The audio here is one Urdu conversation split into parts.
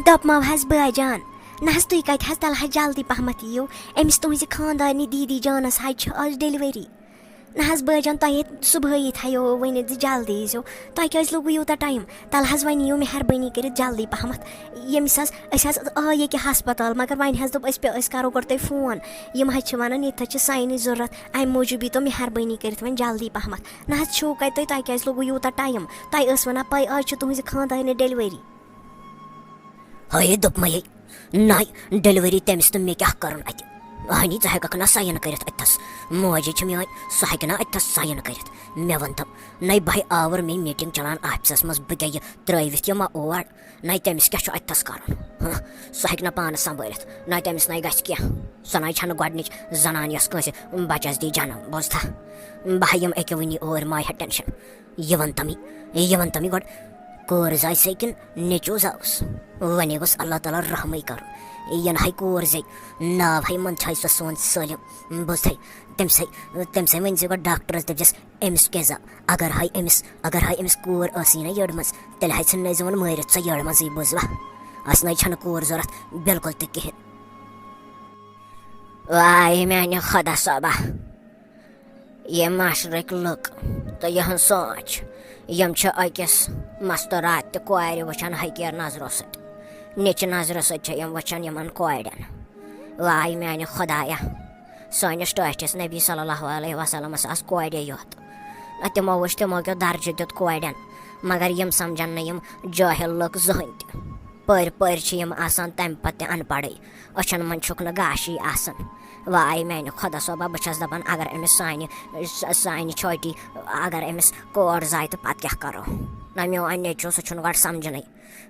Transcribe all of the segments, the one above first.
دوٚپمو حظ بٲے جان نہ حظ تُہۍ کَتہِ حظ تَلہٕ حظ جلدی پہمتھ یِیِو أمِس تُہٕنٛزِ خانٛدارنہِ دیٖدی جانَس حظ چھِ آز ڈیلؤری نہ حظ بٲے جان تۄہہِ صُبحٲیی تھایو ؤنِتھ زِ جلدی ییٖزیو تۄہہِ کیٛازِ لوٚگوٕ یوٗتاہ ٹایم تَلہٕ حظ وۄنۍ یِیِو مہربٲنی کٔرِتھ جلدی پہمتھ ییٚمِس حظ أسۍ حظ آے ییٚکیٛاہ ہسپتال مگر وۄنۍ حظ دوٚپ أسۍ کَرو گۄڈٕ تۄہہِ فون یِم حظ چھِ وَنان ییٚتہِ حظ چھِ ساینٕچ ضوٚرَتھ اَمہِ موٗجوٗب ییٖتو مہربٲنی کٔرِتھ وۄنۍ جلدی پہمتھ نہ حظ چھُو کَتہِ تۄہہِ کیٛازِ لوٚگوٕ یوٗتاہ ٹایم تۄہہِ ٲس وَنان پَے آز چھِ تُہٕنٛزِ خانٛدارنہِ ڈیلؤری ہے دوٚپمَے نَے ڈیلؤری تٔمِس تہٕ مےٚ کیٛاہ کَرُن اَتہِ اہنی ژٕ ہٮ۪کَکھ نا ساین کٔرِتھ اَتھَس موجی چھِ میٛٲنۍ سُہ ہٮ۪کہِ نا اَتھَس ساین کٔرِتھ مےٚ ووٚن تہٕ نَے بہٕ آوُر مےٚ میٖٹِنٛگ چَلان آفِسَس منٛز بہٕ کیٛاہ یہِ ترٛٲوِتھ یِما اور نَے تٔمِس کیٛاہ چھُ اَتھَس کَرُن سُہ ہیٚکہِ نہٕ پانَس سنٛبھٲلِتھ نَے تٔمِس نَے گژھِ کینٛہہ سۄ نَے چھَنہٕ گۄڈنِچ زنان یۄس کٲنٛسہِ بَچَس دی جنم بوٗزتھا بہٕ یِم أکیٛاہ وٕنی اور ماے ہا ٹٮ۪نشَن یہِ وَن تہٕ مےٚ گۄڈٕ کوٗر زاے سے کِنہٕ نیٚچوٗ زاوُس وۄنۍ گوٚژھ اللہ تعالیٰ رحمٕے کَرُن یِنہٕ ہَے کوٗر زے ناو ہَے منٛدچھاے سۄ سون سٲلِم بوٗزتھٕے تٔمۍ ؤنۍ زِ گۄڈٕ ڈاکٹرَس دٔپزٮ۪س أمِس کیٛاہ زا اگر ہَے أمِس کوٗر ٲسٕے نا یٔڈ منٛز تیٚلہِ ہَے ژھٕننٲیزِہون مٲرِتھ سۄ یٔڈ منٛزٕے بوٗزوا اَسہِ نَے چھَنہٕ کوٗر ضوٚرَتھ بِلکُل تہِ کِہیٖنۍ واے میٛانہِ خۄدا صٲبا یِم معاشرٕکۍ لُکھ تہٕ یِہٕنٛز سونٛچ یِم چھِ أکِس مستوٗرات تہِ کورِ وٕچھان حقیٖر نظرو سۭتۍ نیٚچہِ نظرو سۭتۍ چھِ یِم وٕچھان یِمن کورٮ۪ن واے میٛانہِ خۄدایا سٲنِس ٹٲٹھِس نبی صلی اللہ علیہ وسلمس آسہٕ کورے یوت تِمو وٕچھ تِمو کیٛاہ درجہٕ دیُت کورٮ۪ن مگر یِم سمجھن نہٕ یِم جٲہِل لُکھ زٕہٕنۍ تہِ پٔرۍ چھِ یِم آسان تَمہِ پتہٕ تہِ اَن پَڑٕے أچھن منٛز چھُکھ نہٕ گاشٕے آسان واے میٛانہِ خۄدا صٲبا بہٕ چھَس دَپان اگر أمِس سانہِ چھوٹی اگر أمِس کور زاے تہٕ پتہٕ کیٛاہ کَرو نہ میون نیٚچوٗ سُہ چھُنہٕ گۄڈٕ سمجھنٕے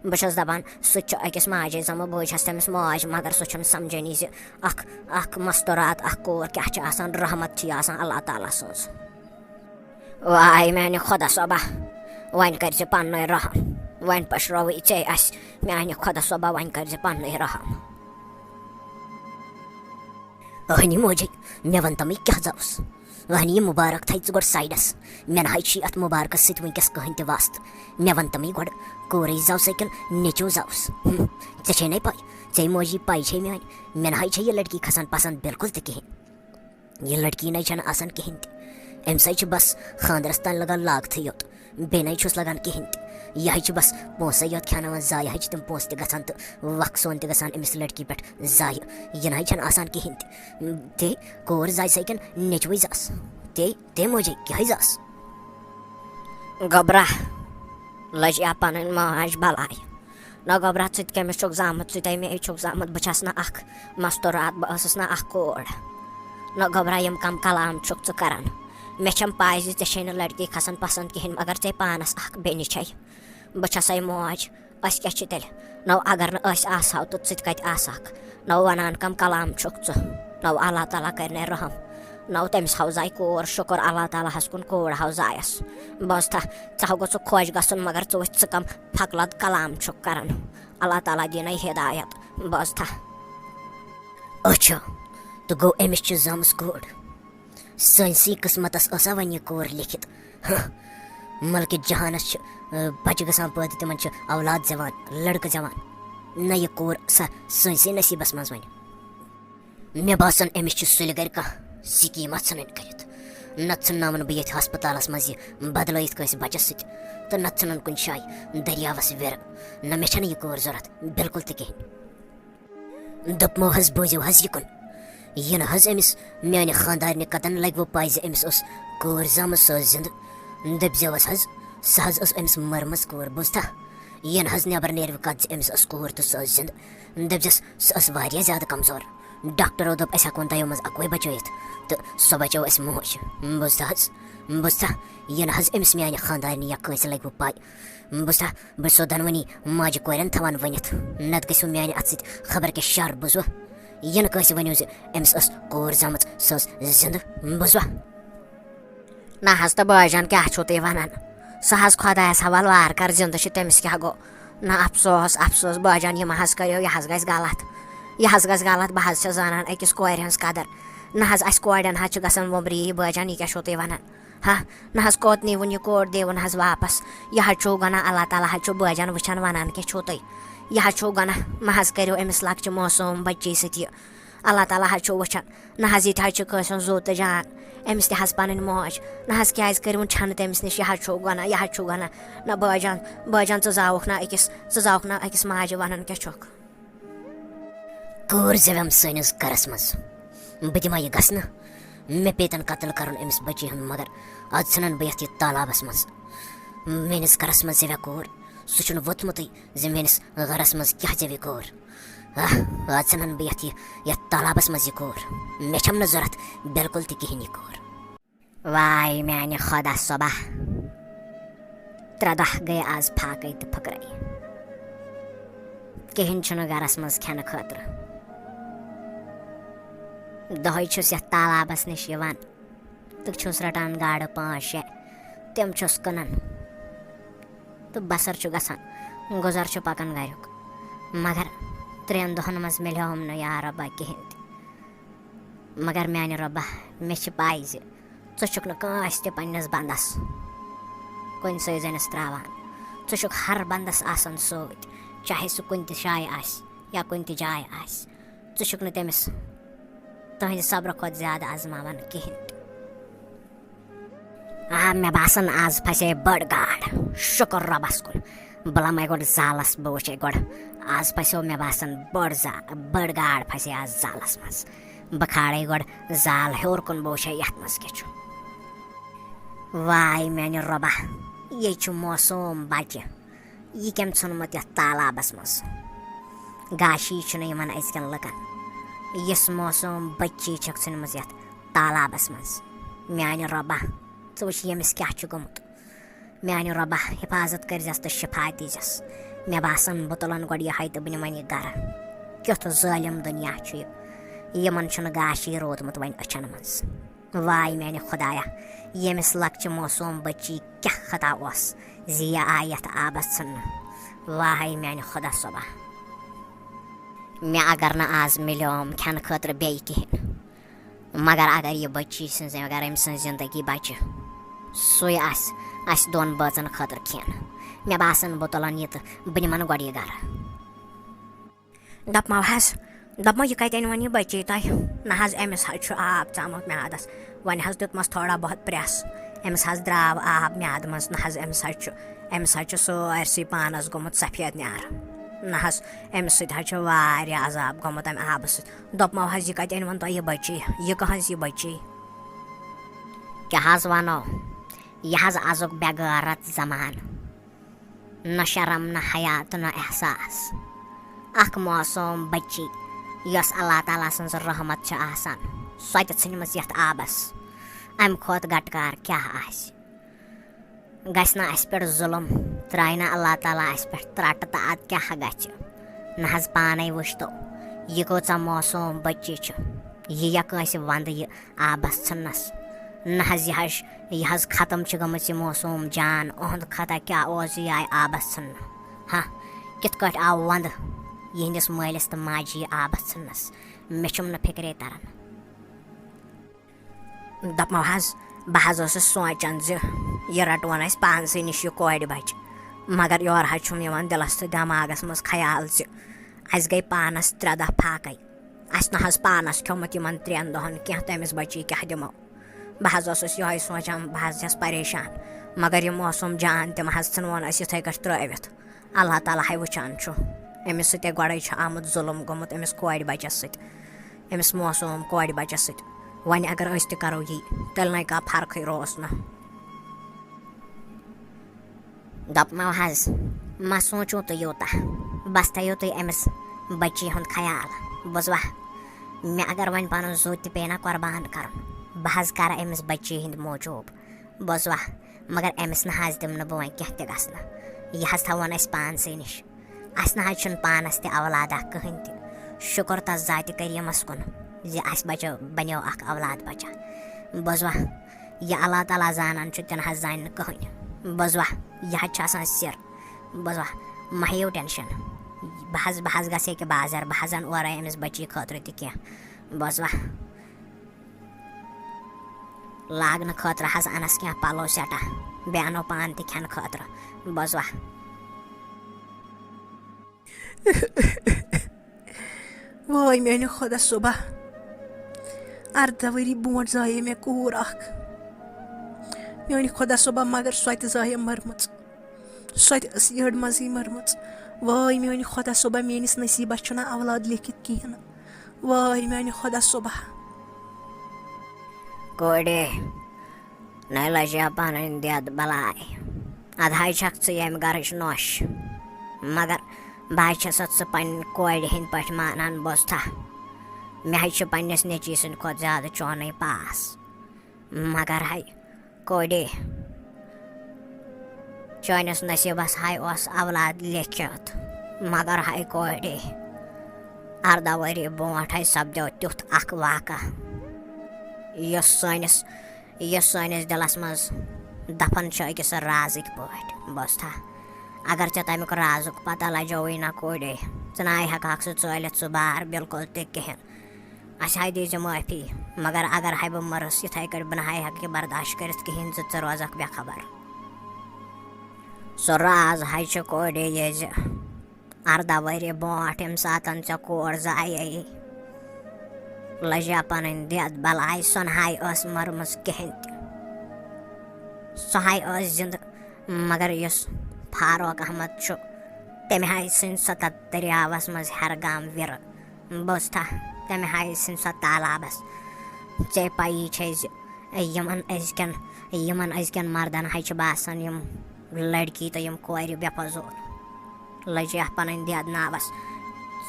بہٕ چھَس دَپان سُہ تہِ چھُ أکِس ماجے زامُت بہٕ چھَس تٔمِس موج مگر سُہ چھُنہٕ سمجھٲنی زِ اکھ مستوٗرات اکھ کوٗر کیٛاہ چھِ آسان رحمت چھِ آسان اللہ تعالیٰ سٕنٛز واے میٛانہِ خۄدا صٲبا وۄنۍ کٔرۍزِ پنٛنُے رحم وۄنۍ پٔشراوٕے ژےٚ اَسہِ میٛانہِ خۄدا صٲبا وۄنۍ کٔرۍزِ پنٛنُے رحم اہنی موجی مےٚ وَن تَمے کیٛاہ زاوُس اہنی یہِ مُبارک تھاے ژٕ گۄڈٕ سایڈَس مےٚ نہ حظ چھُے اَتھ مُبارکَس سۭتۍ وٕنۍکٮ۪س کٕہٕنۍ تہِ واسطہٕ مےٚ وَن تَمے گۄڈٕ کوٗرٕے زاو سا کِنہٕ نیٚچوٗ زاوُس ژےٚ چھے نَے پَے ژےٚ موجی پَے چھے میٛانہِ مےٚ نہ حظ چھے یہِ لٔڑکی کھسان پسنٛد بِلکُل تہِ کِہیٖنۍ یہِ لٔڑکی نَے چھَنہٕ آسان کِہیٖنۍ تہِ أمِس حظ چھِ بس خانٛدرَس تانۍ لگان لاگتھٕے یوت بیٚیہِ نَے چھُس لگان کِہیٖنۍ تہِ یہِ حظ چھِ بس پونٛسَے یوت کھٮ۪ناوان ضایہِ حظ چھِ تِم پونٛسہٕ تہِ گژھان تہٕ وق سون تہِ گژھان أمِس لٔڑکی پٮ۪ٹھ ضایہِ یہِ نہ حظ چھَنہٕ آسان کِہیٖنۍ تہِ کوٗر زاے سا کِنہٕ نیٚچوٕے زاس تے موجی کیٛاہ زاس گۄبرا لٔج یا پنٕنۍ ماج بلاے نہ گۄبرا ژٕ تہِ کٔمِس چھُکھ زامُت ژٕ تے مے چھُکھ زامُت بہٕ چھَس نہٕ اکھ مستوٗرات بہٕ ٲسٕس نہٕ اکھ کوٗر نہ گۄبرا یِم کم کلام چھُکھ ژٕ کران مےٚ چھَم پاے زِ ژےٚ چھے نہٕ لڑکی کھسان پسنٛد کِہیٖنۍ مگر ژےٚ پانس اکھ بیٚنہِ چھے بہٕ چھسے موج أسۍ کیٛاہ چھِ تیٚلہِ نو اگر نہٕ أسۍ آسہو تہٕ ژٕ تہِ کتہِ آسہکھ نو وَنان کم کلام چھُکھ ژٕ نو اللہ تعالیٰ کرنَے رحم نو تٔمِس ہاو زاے کوٗر شُکُر اللہ تعالیٰ ہس کُن کوٗر ہاو زایس بوٗزتھا ژٕ گوٚژھ خۄش گژھُن مگر ژٕ وٕچھ ژٕ کم پھکلت کلام چھُکھ کران اللہ تعالیٰ دِنَے ہدایت بوٗزتھا اچھا تہٕ گوٚو أمِس چھِ زامٕژ کوٗر سٲنۍسٕے قٕسمتس ٲسا وۄنۍ یہِ کوٗر لیکھِتھ ملکہِ جہانس چھِ بچہِ گژھان پٲدٕ تِمن چھِ اولاد زٮ۪وان لڑکہٕ زٮ۪وان نہ یہِ کوٗر سۄ سٲنۍسٕے نصیٖبس منٛز وۄنۍ مےٚ باسان أمِس چھِ سُلہِ گرِ کانٛہہ سکیٖما ژھٕنٕنۍ کٔرِتھ نتہٕ ژھٕنناون بہٕ ییٚتہِ ہسپتالس منٛز یہِ بدلٲیِتھ کٲنٛسہِ بچس سۭتۍ تہٕ نتہٕ ژھٕنن کُنہِ جایہِ دٔریاوس وِرٕ نہ مےٚ چھنہٕ یہِ کوٗر ضوٚرتھ بِلکُل تہِ کِہیٖنۍ دوٚپمو حظ بوٗزِو حظ یہِ کُن یہِ نہٕ حظ أمِس میانہِ خانٛدارنہِ کتن لگوٕ پاے زِ أمِس ٲس کوٗر زامٕژ سۄ ٲس زِندٕ دٔپزیوس حظ سۄ حظ ٲس أمِس مٔرمٕژ کوٗر بوٗزتھا یہِ نہٕ حظ نٮ۪بر نیرِوٕ کتھ زِ أمِس ٲس کوٗر تہٕ سۄ ٲس زِندٕ دٔپزٮ۪س سۄ ٲس واریاہ زیادٕ کمزور ڈاکٹرو دوٚپ أسۍ ہٮ۪کون تۄہہِ منٛز اکوے بچٲیِتھ تہٕ سۄ بچٲو اَسہِ موج بوٗزتھا حظ بوٗزتھا یہِ نہٕ حظ أمِس میانہِ خانٛدارنہِ یا کٲنٛسہِ لگوٕ پاے بوٗزتھا بہٕ چھُسو دۄنوٕنی ماجہِ کورٮ۪ن تھاوان ؤنِتھ نتہٕ گژھِوٕ میانہِ اَتھٕ سۭتۍ خبر کیٛاہ شر بوٗزوا یہِ نہٕ کٲنٛسہِ ؤنِو زِ أمِس ٲس کوٗر زامٕژ سۄ ٲس زِندٕ بوٗزوا نہ حظ تہٕ بٲے جان کیٛاہ چھُو تُہۍ وَنان سۄ حظ خۄدایَس حوال وارٕ کار زِندٕ چھِ تٔمِس کیٛاہ گوٚو نہ افسوس بٲے جان یِم حظ کٔرِو یہِ حظ گژھِ غلط بہٕ حظ چھَس زانان أکِس کورِ ہٕنٛز قدر نہ حظ اَسہِ کورٮ۪ن حظ چھِ گژھان وۄمبری بٲے جان یہِ کیٛاہ چھُو تُہۍ وَنان نہ حظ کوٚت نیٖوُن یہِ کوٗر دیٖوُن حظ واپس یہِ حظ چھُو وَنان اللہ تعالیٰ حظ چھُ بٲے جان وٕچھان وَنان کیٛاہ چھُو تُہۍ یہ حظ چھو گۄناہ مہ حظ کٔرِو أمِس لۄکچہِ معصوٗم بَچی سۭتۍ یہِ اللہ تعالیٰ حظ چھُ وٕچھان نہ حظ یہِ تہِ حظ چھِ کٲنٛسہِ ہُنٛد زوٚ تہٕ جان أمِس تہِ حظ پَنٕنۍ موج نہ حظ کیٛازِ کٔرۍوُن چھَنہٕ تٔمِس نِش یہِ حظ چھُ گۄناہ یہِ حظ چھُ گۄناہ نہ بٲجان ژٕ زاوُکھ نہ أکِس ماجہِ وَنان کیٛاہ چھُکھ کوٗر زٮ۪وٮ۪م سٲنِس گَرَس منٛز بہٕ دِما یہِ گژھنہٕ مےٚ پیٚتَن قتل کَرُن أمِس بٔچی ہُنٛد مگر اَز ژھٕنَن بہٕ یَتھ یہِ تالابَس منٛز میٛٲنِس گَرَس منٛز زٮ۪وِ کوٗر سُہ چھُنہٕ ووٚتمُتٕے زِ میٛٲنِس گَرَس منٛز کیٛاہ زٮ۪وِ کوٗر اَز ژھٕنَن بہٕ یَتھ تالابَس منٛز یہِ کوٗر مےٚ چھَم نہٕ ضوٚرَتھ بِلکُل تہِ کِہیٖنۍ یہِ کوٗر واے میٛانہِ خۄدا صۄبا 3 دۄہ گٔے آز پھاکَے تہٕ پھٕکرَے کِہیٖنۍ چھُنہٕ گَرَس منٛز کھٮ۪نہٕ خٲطرٕ دۄہَے چھُس یَتھ تالابَس نِش یِوان تہٕ چھُس رَٹان گاڈٕ 5-6 تِم چھُس کٕنان تہٕ بَسَر چھُ گژھان گُزَر چھُ پَکان گَریُک مگر 3 دۄہَن منٛز مِلیوم نہٕ یا رۄبا کِہیٖنۍ تہِ مگر میٛانہِ رۄبا مےٚ چھِ پَے زِ ژٕ چھُکھ نہٕ کٲنٛسہِ تہِ پنٛنِس بنٛدَس کُنہِ سۭتۍ ترٛاوان ژٕ چھُکھ ہر بنٛدَس آسان سۭتۍ چاہے سُہ کُنہِ تہِ جایہِ آسہِ یا کُنہِ تہِ جایہِ آسہِ ژٕ چھُکھ نہٕ تٔمِس تٕہٕنٛدِ صبرٕ کھۄتہٕ زیادٕ آزماوان کِہیٖنۍ تہِ مےٚ باسان آز پھسے بٔڑ گاڈ شُکُر رۄبَس کُن بہٕ لَمے گۄڈٕ زالَس بہٕ وٕچھے گۄڈٕ آز پھسیو مےٚ باسان بٔڑ گاڈ پھسے آز زالَس منٛز بہٕ کھالے گۄڈٕ زال ہیوٚر کُن بہٕ وٕچھے یَتھ منٛز کیٛاہ چھُ واے میٛانہِ رۄبا یے چھُ موسوٗم بَچہِ یہِ کٔمۍ ژھُنمُت یَتھ تالابَس منٛز گاشی چھُنہٕ یِمَن أزکٮ۪ن لُکَن یُس موسوٗم بٔچی چھکھ ژھٕنمٕژ یَتھ تالابَس منٛز میٛانہِ رۄبا ژٕ وٕچھ ییٚمِس کیٛاہ چھُ گوٚمُت میٛانہِ رۄبا حِفاظت کٔرۍزٮ۪س تہٕ شِفا دیٖزٮ۪س مےٚ باسان بہٕ تُلَن گۄڈٕ یِہوٚے تہٕ بہٕ نِمَن یہِ گَرٕ کیُتھ ظٲلِم دُنیا چھُ یہِ یِمَن چھُنہٕ گاشی روٗدمُت وۄنۍ أچھَن منٛز واے میٛانہِ خۄدایا ییٚمِس لۄکچہِ موسوٗم بٔچی کیٛاہ خطا اوس زِ یہِ آیہِ یَتھ آبَس ژھٕننہٕ واے میٛانہِ خۄدا صٲبا مےٚ اگر نہٕ آز مِلیوم کھٮ۪نہٕ خٲطرٕ بیٚیہِ کِہیٖنۍ مگر اگر یہِ بٔچی سٕنٛز اگر أمۍ سٕنٛز زندگی بَچہِ سُے آسہِ اَسہِ 2 بٲژَن خٲطرٕ کھٮ۪ن مےٚ باسان بہٕ تُلَن یہِ تہٕ بہٕ نِمَن گۄڈٕ یہِ گَرٕ دوٚپمو یہِ کَتہِ أنۍ وۄنۍ یہِ بٔچی تۄہہِ نہ حظ أمِس حظ چھُ آب ژامُت میٛادَس وۄنۍ حظ دیُتمَس تھوڑا بہت پرٛٮ۪س أمِس حظ درٛاو آب میٛادٕ منٛز نہ حظ أمِس حظ چھُ سٲرسٕے پانَس گوٚمُت سفید نیار نہ حظ أمِس سۭتۍ حظ چھُ واریاہ عذاب گوٚمُت اَمہِ آبہٕ سۭتۍ دوٚپمو حظ یہِ کَتہِ أنۍوُن تۄہہِ یہِ بٔچی یہِ کٕہٕنٛز یہِ بٔچی کیٛاہ حظ وَنو یہِ حظ آزُک بے غٲرت زمانہٕ نہ شرم نہ حیا تہٕ نہ احساس اکھ موسوٗم بٔچی یۄس اللہ تعالیٰ سٕنٛز رحمت چھِ آسان سۄ تہِ ژھٕنمٕژ یَتھ آبَس اَمہِ کھۄتہٕ گٹکار کیٛاہ آسہِ گژھِ نہ اَسہِ پٮ۪ٹھ ظُلم ترٛایہِ نہ اللہ تعالیٰ اَسہِ پٮ۪ٹھ ترٛٹہٕ تہٕ اَدٕ کیٛاہ گژھِ نہ حظ پانَے وٕچھتو یہِ کۭژاہ موسوٗم بٔچی چھِ یہِ یا کٲنٛسہِ وَندٕ یہِ آبَس ژھٕننَس نہ حظ یہِ حظ ختم چھِ گٔمٕژ یہِ موسوٗم جان اُہُنٛد خطا کیٛاہ اوس یہِ آیہِ آبَس ژھٕننہٕ کِتھ کٲٹھۍ آو وَندٕ یِہِنٛدِس مٲلِس تہٕ ماجہِ یہِ آبَس ژھٕننَس مےٚ چھُم نہٕ فِکرے تَران دوٚپمو حظ بہٕ حظ اوسُس سونٛچان زِ یہِ رَٹون اَسہِ پانسٕے نِش یہِ کورِ بَچہِ مگر یورٕ حظ چھُم یِوان دِلَس تہٕ دٮ۪ماغَس منٛز خیال زِ اَسہِ گٔے پانَس 3 دۄہ پھاکَے اَسہِ نہ حظ پانَس کھیوٚمُت یِمَن 3 دۄہَن کینٛہہ تٔمِس بٔچی کیٛاہ دِمو بہٕ حظ اوسُس یِہوٚے سونٛچان بہٕ حظ چھَس پریشان مگر یہِ موسوٗم جان تِم حظ ژھٕنوون اَسہِ یِتھَے کٔٹھۍ ترٛٲوِتھ اللہ تعالیٰ ہَے وٕچھان چھُ أمِس سۭتۍ گۄڈَے چھُ آمُت ظُلم گوٚمُت أمِس کورِ بَچَس سۭتۍ أمِس موسوٗم کورِ بَچَس سۭتۍ وۄنۍ اگر أسۍ تہِ کَرو یی تیٚلہِ نَے کانٛہہ فرقٕے روٗز نہٕ دوٚپمو حظ مہ سوٗنٛچِو تُہۍ یوٗتاہ بَس تھٲیِو تُہۍ أمِس بٔچی ہُنٛد خیال بوٗزوا مےٚ اگر وۄنۍ پَنُن زُو تہِ پیٚیہِ نہ قۄربان کَرُن بہٕ حظ کَرٕ أمِس بٔچی ہِنٛدِ موٗجوٗب بوٗزوا مگر أمِس نہ حظ دِمہٕ نہٕ بہٕ وۄنۍ کینٛہہ تہِ گژھنہٕ یہِ حظ تھاوون أسۍ پانسٕے نِش اَسہِ نہ حظ چھُنہٕ پانَس تہِ اولادہ کٕہٕنۍ تہِ شُکُر تَس ذاتہِ کٔریٖمَس کُن زِ اَسہِ بَنیو اَکھ اولاد بَچا بوٗزوا یہِ اللہ تعالیٰ زانان چھُ تہِ نہ حظ زانہِ نہٕ کٕہٕنۍ بوٗزوا یہِ حظ چھُ آسان سِر بوٗزوا مہ ہیٚیِو ٹٮ۪نشَن بہٕ حظ گژھٕ ییٚکیٛاہ بازر بہٕ حظ اَنہٕ اورَے أمِس بٔچی خٲطرٕ تہِ کینٛہہ بوٗزوا لاگنہٕ خٲطرٕ حظ اَنَس کینٛہہ پَلو سٮ۪ٹھاہ بیٚیہِ اَنو پانہٕ تہِ کھٮ۪نہٕ خٲطرٕ بوٗزوا وٲے میانہِ خۄدا صُبح 18 ؤری برونٛٹھ زایے مےٚ کوٗر اکھ میانہِ خۄدا صُبح مگر سۄ تہِ زایے مٔرمٕژ سۄ تہِ ٲس یٔڈ منٛزٕے مٔرمٕژ وٲے میانہِ خۄدا صُبح میٲنِس نصیٖبس چھُنہٕ اولاد لیکھِتھ کِہیٖنۍ نہٕ وٲے میانہِ خۄدا صُبح کورے نَے لَجیا پَنٕنۍ دٮ۪د بَلاے اَدٕ حظ چھَکھ ژٕ ییٚمہِ گَرٕچ نۄش مگر بہٕ حظ چھَسَتھ ژٕ پنٛنہِ کورِ ہِنٛدۍ پٲٹھۍ مانان بوزتھا مےٚ حظ چھُ پنٛنِس نیٚچی سٕنٛدِ کھۄتہٕ زیادٕ چونٕے پاس مگر ہے کورے چٲنِس نصیٖبس ہے اوس اولاد لیکھِتھ مگر ہے کورے 18 ؤری برونٛٹھ ہے سپدیو تیُتھ اکھ واقعہ یُس سٲنِس دِلس منٛز دفن چھُ أکِس رازٕکۍ پٲٹھۍ بوزتھا اگر ژےٚ تمیُک رازُک پتہ لجووٕے نا کورے ژٕ نَے ہٮ۪کہٕ سُہ ژٲلِتھ سُہ بار بالکل تہِ کِہیٖنۍ اَسہِ ہے دیٖزِ معٲفی مگر اگر ہے بہٕ مٔرٕس یِتھَے کٔٹھۍ بہٕ نہ ہٮ۪کہٕ یہِ برداشت کٔرِتھ کِہیٖنۍ ژٕ روزکھ بے خبر سُہ راز ہے چھُ کورے یہِ زِ 18 ؤری برونٛٹھ ییٚمہِ ساتہٕ ژےٚ کور زایے لجیا پنٕنۍ دٮ۪د بلاے سۄ نہ ہے ٲس مٔرمٕژ کِہیٖنۍ تہِ سۄ ہے ٲس زِندٕ مگر یُس فاروق احمد چھُ تٔمۍ ہے ژھٕنۍ سۄ تتھ دٔریاوس منٛز ہیرگام وِرٕ بوزتھا تٔمۍ ہے ژھٕنۍ سۄ تالابس ژےٚ پَیی چھے زِ یِمن أزکٮ۪ن مردن ہے چھِ باسان یِم لڑکی تہٕ یِم کورِ بے فضوٗل لجیا پنٕنۍ دٮ۪د ناوس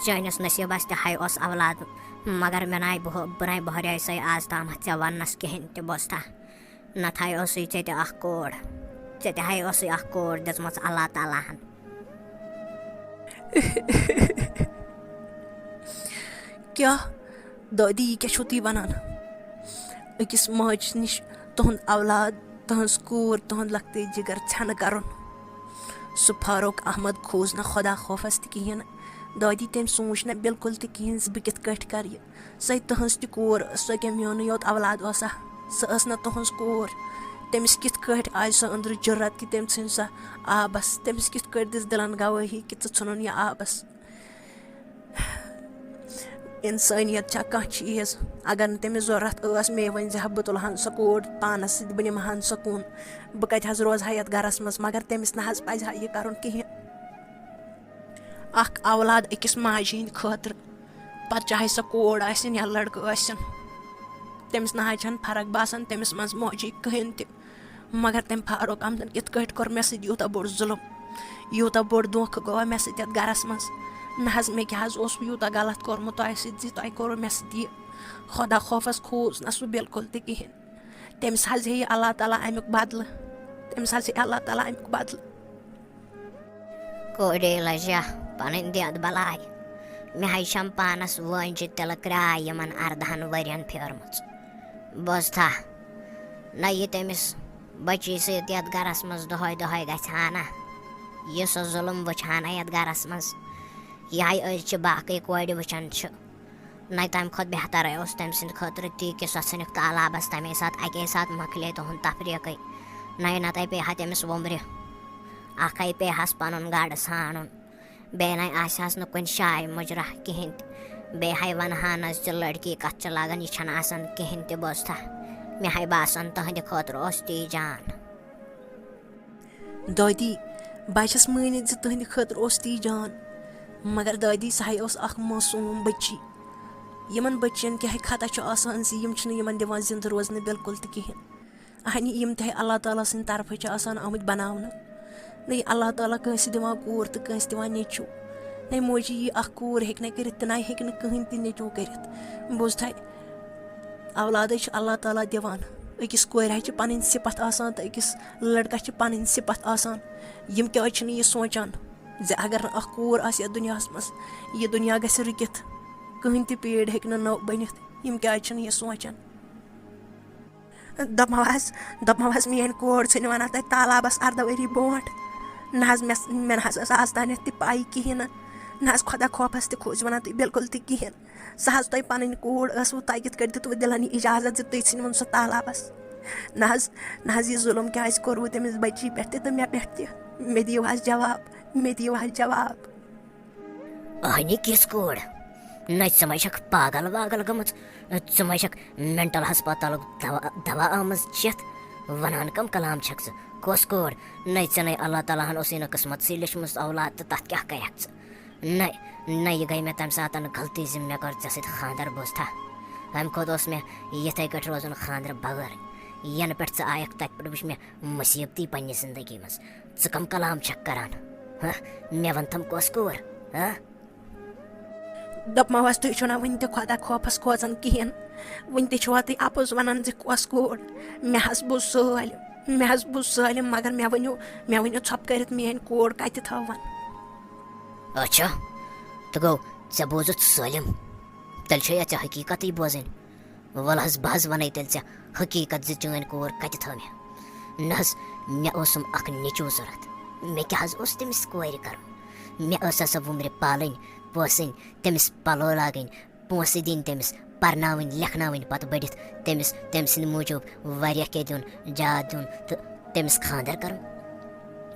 چٲنِس نصیٖبس تہِ ہے اوس اولاد مگر بہٕ نَے بہریے سَے آز تامتھ ژےٚ وننس کِہیٖنۍ تہِ بوزتھا نتہٕ ہے اوسُے ژےٚ تہِ اکھ کوٗر ژےٚ تہِ ہے ٲسٕے اکھ کوٗر دِژمٕژ اللہ تعالیٰ ہن کیٛاہ دٲدی یہِ کیٛاہ چھُو تُہۍ وَنان أکِس ماجہِ نِش تُہُنٛد اولاد تُہٕنٛز کوٗر تُہُنٛد لۄکٹٕے جِگر ژھٮ۪نہٕ کَرُن سُہ فاروق احمد کھوٗژ نہٕ خۄدا خوفس تہِ کِہیٖنۍ نہٕ دٲدی تٔمۍ سوٗنٛچ نہٕ بالکُل تہِ کِہیٖنۍ زِ بہٕ کِتھ کٲٹھۍ کَرٕ یہِ سۄے تٕہٕنٛز تہِ کوٗر ٲس سۄ کیٛاہ میونٕے یوت اولاد اوسا سۄ ٲس نہ تُہٕنٛز کوٗر تٔمِس کِتھ کٲٹھۍ آیہِ سۄ أنٛدرٕ جُرت کہِ تٔمۍ ژھٕنۍ سۄ آبس تٔمِس کِتھ کٲٹھۍ دِژ دِلن گوٲہی کہِ ژٕ ژھٕنُن یہِ آبس اِنسٲنیت چھا کانٛہہ چیٖز اگر نہٕ تٔمِس ضوٚرتھ ٲس مے ؤنۍ زِ ہا بہٕ تُلہٕ ہن سۄ کوٗر پانس سۭتۍ بہٕ نِمہٕ ہن سۄ کُن بہٕ کتہِ حظ روزٕ ہا یتھ گرس منٛز مگر تٔمِس نہ حظ پزِ ہا یہِ کرُن کِہیٖنۍ اکھ اولاد أکِس ماجہِ ہِنٛدِ خٲطرٕ پتہٕ چاہے سۄ کوٗر ٲسِنۍ یا لڑکہٕ ٲسِنۍ تٔمِس نہ حظ چھنہٕ فرق باسان تٔمِس منٛز موجی کٕہٕنۍ تہِ مگر تٔمۍ فاروق احمدن کِتھ کٲٹھۍ کوٚر مےٚ سۭتۍ یوٗتاہ بوٚڑ ظُلُم یوٗتاہ بوٚڑ دھوکہٕ گوٚو مےٚ سۭتۍ یتھ گرس منٛز نہ حظ مےٚ کیٛاہ حظ اوس یوٗتاہ غلط کوٚرمُت تۄہہِ سۭتۍ زِ تۄہہِ کوٚروٕ مےٚ سۭتۍ یہِ خۄدا خوفس کھوٗژ نہٕ سُہ بالکُل تہِ کِہیٖنۍ تٔمِس حظ ہیٚیہِ اللہ تعالیٰ امیُک بدلہٕ تٔمِس حظ ہیٚیہِ اللہ تعالیٰ امیُک بدلہٕ کورے لجیا پنٕنۍ دٮ۪د بلاے مےٚ حظ چھم پانس وٲنجہِ تِلہٕ کرٛاے یِمن 18 ؤرین پھیرمٕژ بوزتھا نہ یہِ تٔمِس بچی سۭتۍ یتھ گرس منٛز دۄہے دۄہے گژھِ ہا نا یہِ سُہ ظُلُم وٕچھ ہا نہ یتھ گرس منٛز یِہے أزۍ چھِ باقٕے کورِ وٕچھان چھِ نہ تمہِ کھۄتہٕ بہترے اوس تٔمۍ سٕنٛدِ خٲطرٕ تی کہِ سۄ ژھٕنِکھ تالابس تمے ساتہٕ اکے ساتہٕ مۄکلے تُہُنٛد تفریٖقٕے نتے پیٚیہِ ہا تٔمِس وُمرِ اکھے پیٚیہِ ہس پنُن گاڈٕ ژھانڈُن بیٚیہِ نَے آسہِ ہس نہٕ کُنہِ جایہِ مُجرا کِہیٖنۍ تہِ بیٚیہِ ہے ونہٕ ہانس زِ لڑکی کتھ چھِ لاگان یہِ چھنہٕ آسان کِہیٖنۍ تہِ بوزتھا مےٚ ہے باسان تٕہنٛدِ خٲطرٕ اوس تی جان دٲدی بہٕ چھس مٲنِتھ زِ تُہنٛدِ خٲطرٕ اوس تی جان مگر دٲدی سۄ ہے ٲس اکھ معصوٗم بٔچی یِمن بٔچین کیٛاہ خطا چھُ آسان زِ یِم چھِنہٕ یِمن دِوان زِندٕ روزنہٕ بالکُل تہِ کِہیٖنۍ اہنہِ یِم تہِ اللہ تعالیٰ سٕنٛدِ طرفہٕ چھِ آسان آمٕتۍ بناونہٕ نہ یہِ اللہ تعالیٰ کٲنٛسہِ دِوان کوٗر تہٕ کٲنٛسہِ دِوان نیٚچوٗ نَے موجی یہِ اکھ کوٗر ہیٚکہِ نہٕ کٔرِتھ تہٕ نَے ہیٚکہِ نہٕ کٕہٕنۍ تہِ نیٚچوٗ کٔرِتھ بوزتھا اولادے چھُ اللہ تعالیٰ دِوان أکِس کورِ حظ چھِ پنٕنۍ صِفت آسان تہٕ أکِس لڑکس چھِ پنٕنۍ صِفت آسان یِم کیٛازِ چھِنہٕ یہِ سونٛچان زِ اگر نہٕ اکھ کوٗر آسہِ یتھ دُنیاہس منٛز یہِ دُنیا گژھِ رُکِتھ کٕہٕنۍ تہِ پیٖڑ ہیٚکہِ نہٕ نٔو بٔنِتھ یِم کیٛازِ چھِنہٕ یہِ سونٛچان دپمو حظ میٲنۍ کور ژھٕنہِ ونان تتہِ تالابس 18 ؤری برونٛٹھ نہ حظ مےٚ نہ حظ ٲس آز تانٮ۪تھ تہِ پاے کِہیٖنۍ نہٕ نہ حظ خۄدا خوفس تہِ کھوٗژ ونان تُہۍ بالکُل تہِ کِہیٖنۍ سۄ حظ تۄہہِ پنٕنۍ کوٗر ٲسوٕ تۄہہِ کِتھ کٲٹھۍ دِتوٕ دِلن یہِ اِجازت زِ تُہۍ ژھٕنۍوُن سۄ تالابس نہ حظ یہِ ظُلُم کیٛازِ کوٚروٕ تٔمِس بچی پٮ۪ٹھ تہِ تہٕ مےٚ پٮ۪ٹھ تہِ مےٚ دِیِو حظ جواب أہنہِ کِژھ کوٗر نہ ژٕ ما چھکھ پاگل واگل گٔمٕژ ژٕ ما چھکھ مٮ۪نٹل ہسپتالُک دوا آمٕژ چٮ۪تھ وَنان کَم کلام چھکھ ژٕ کۄس کوٗر نَے ژےٚ نَے اللہ تعالیٰ ہن اوسُے نہٕ قٕسمتسٕے لیچھمٕژ اولاد تہٕ تَتھ کیٛاہ کَرٮ۪کھ ژٕ نَے یہِ گٔے مےٚ تَمہِ ساتہٕ غلطی زِ مےٚ کوٚر ژےٚ سۭتۍ خانٛدر بوٗزتھا اَمہِ کھۄتہٕ اوس مےٚ یِتھَے کٲٹھۍ روزُن خانٛدرٕ بغٲر ینہٕ پٮ۪ٹھ ژٕ آیکھ تَتہِ پٮ۪ٹھ وٕچھ مےٚ مُصیٖبتٕے پنٛنہِ زندگی منٛز ژٕ کَم کلام چھکھ کران مےٚ وَنتھم کۄس کوٗر دَپماوَس تُہۍ چھِو نہ وٕنہِ تہِ خۄدا خوفس کھوژان کِہیٖنۍ وٕنہِ تہِ چھِوا تُہۍ اَپُز وَنان زِ کۄس کوٗر مےٚ حظ بوٗز سٲلِم مگر مےٚ ؤنِو ژھۄپہٕ کٔرِتھ میٲنۍ کوٗر کَتہِ تھاوَن اچھا تہٕ گوٚو ژےٚ بوٗزُتھ سٲلِم تیٚلہِ چھے ژےٚ حقیٖقتٕے بوزٕنۍ وَلہٕ حظ بہٕ حظ وَنَے تیٚلہِ ژےٚ حقیٖقت زِ چٲنۍ کوٗر کَتہِ تھٲو مےٚ نہ حظ مےٚ اوسُم اکھ نیٚچوٗ ضوٚرَتھ مےٚ کیٛاہ حظ اوس تٔمِس کورِ کَرُن مےٚ ٲس سۄ وُمرِ پالٕنۍ پوسٕنۍ تٔمِس پَلو لاگٕنۍ پونٛسہٕ دِنۍ تٔمِس پَرناوٕنۍ لیکھناوٕنۍ پَتہٕ بٔڑِتھ تٔمۍ سٕنٛدِ موٗجوٗب واریاہ کینٛہہ دیُن جاد دیُن تہٕ تٔمِس خانٛدر کَرُن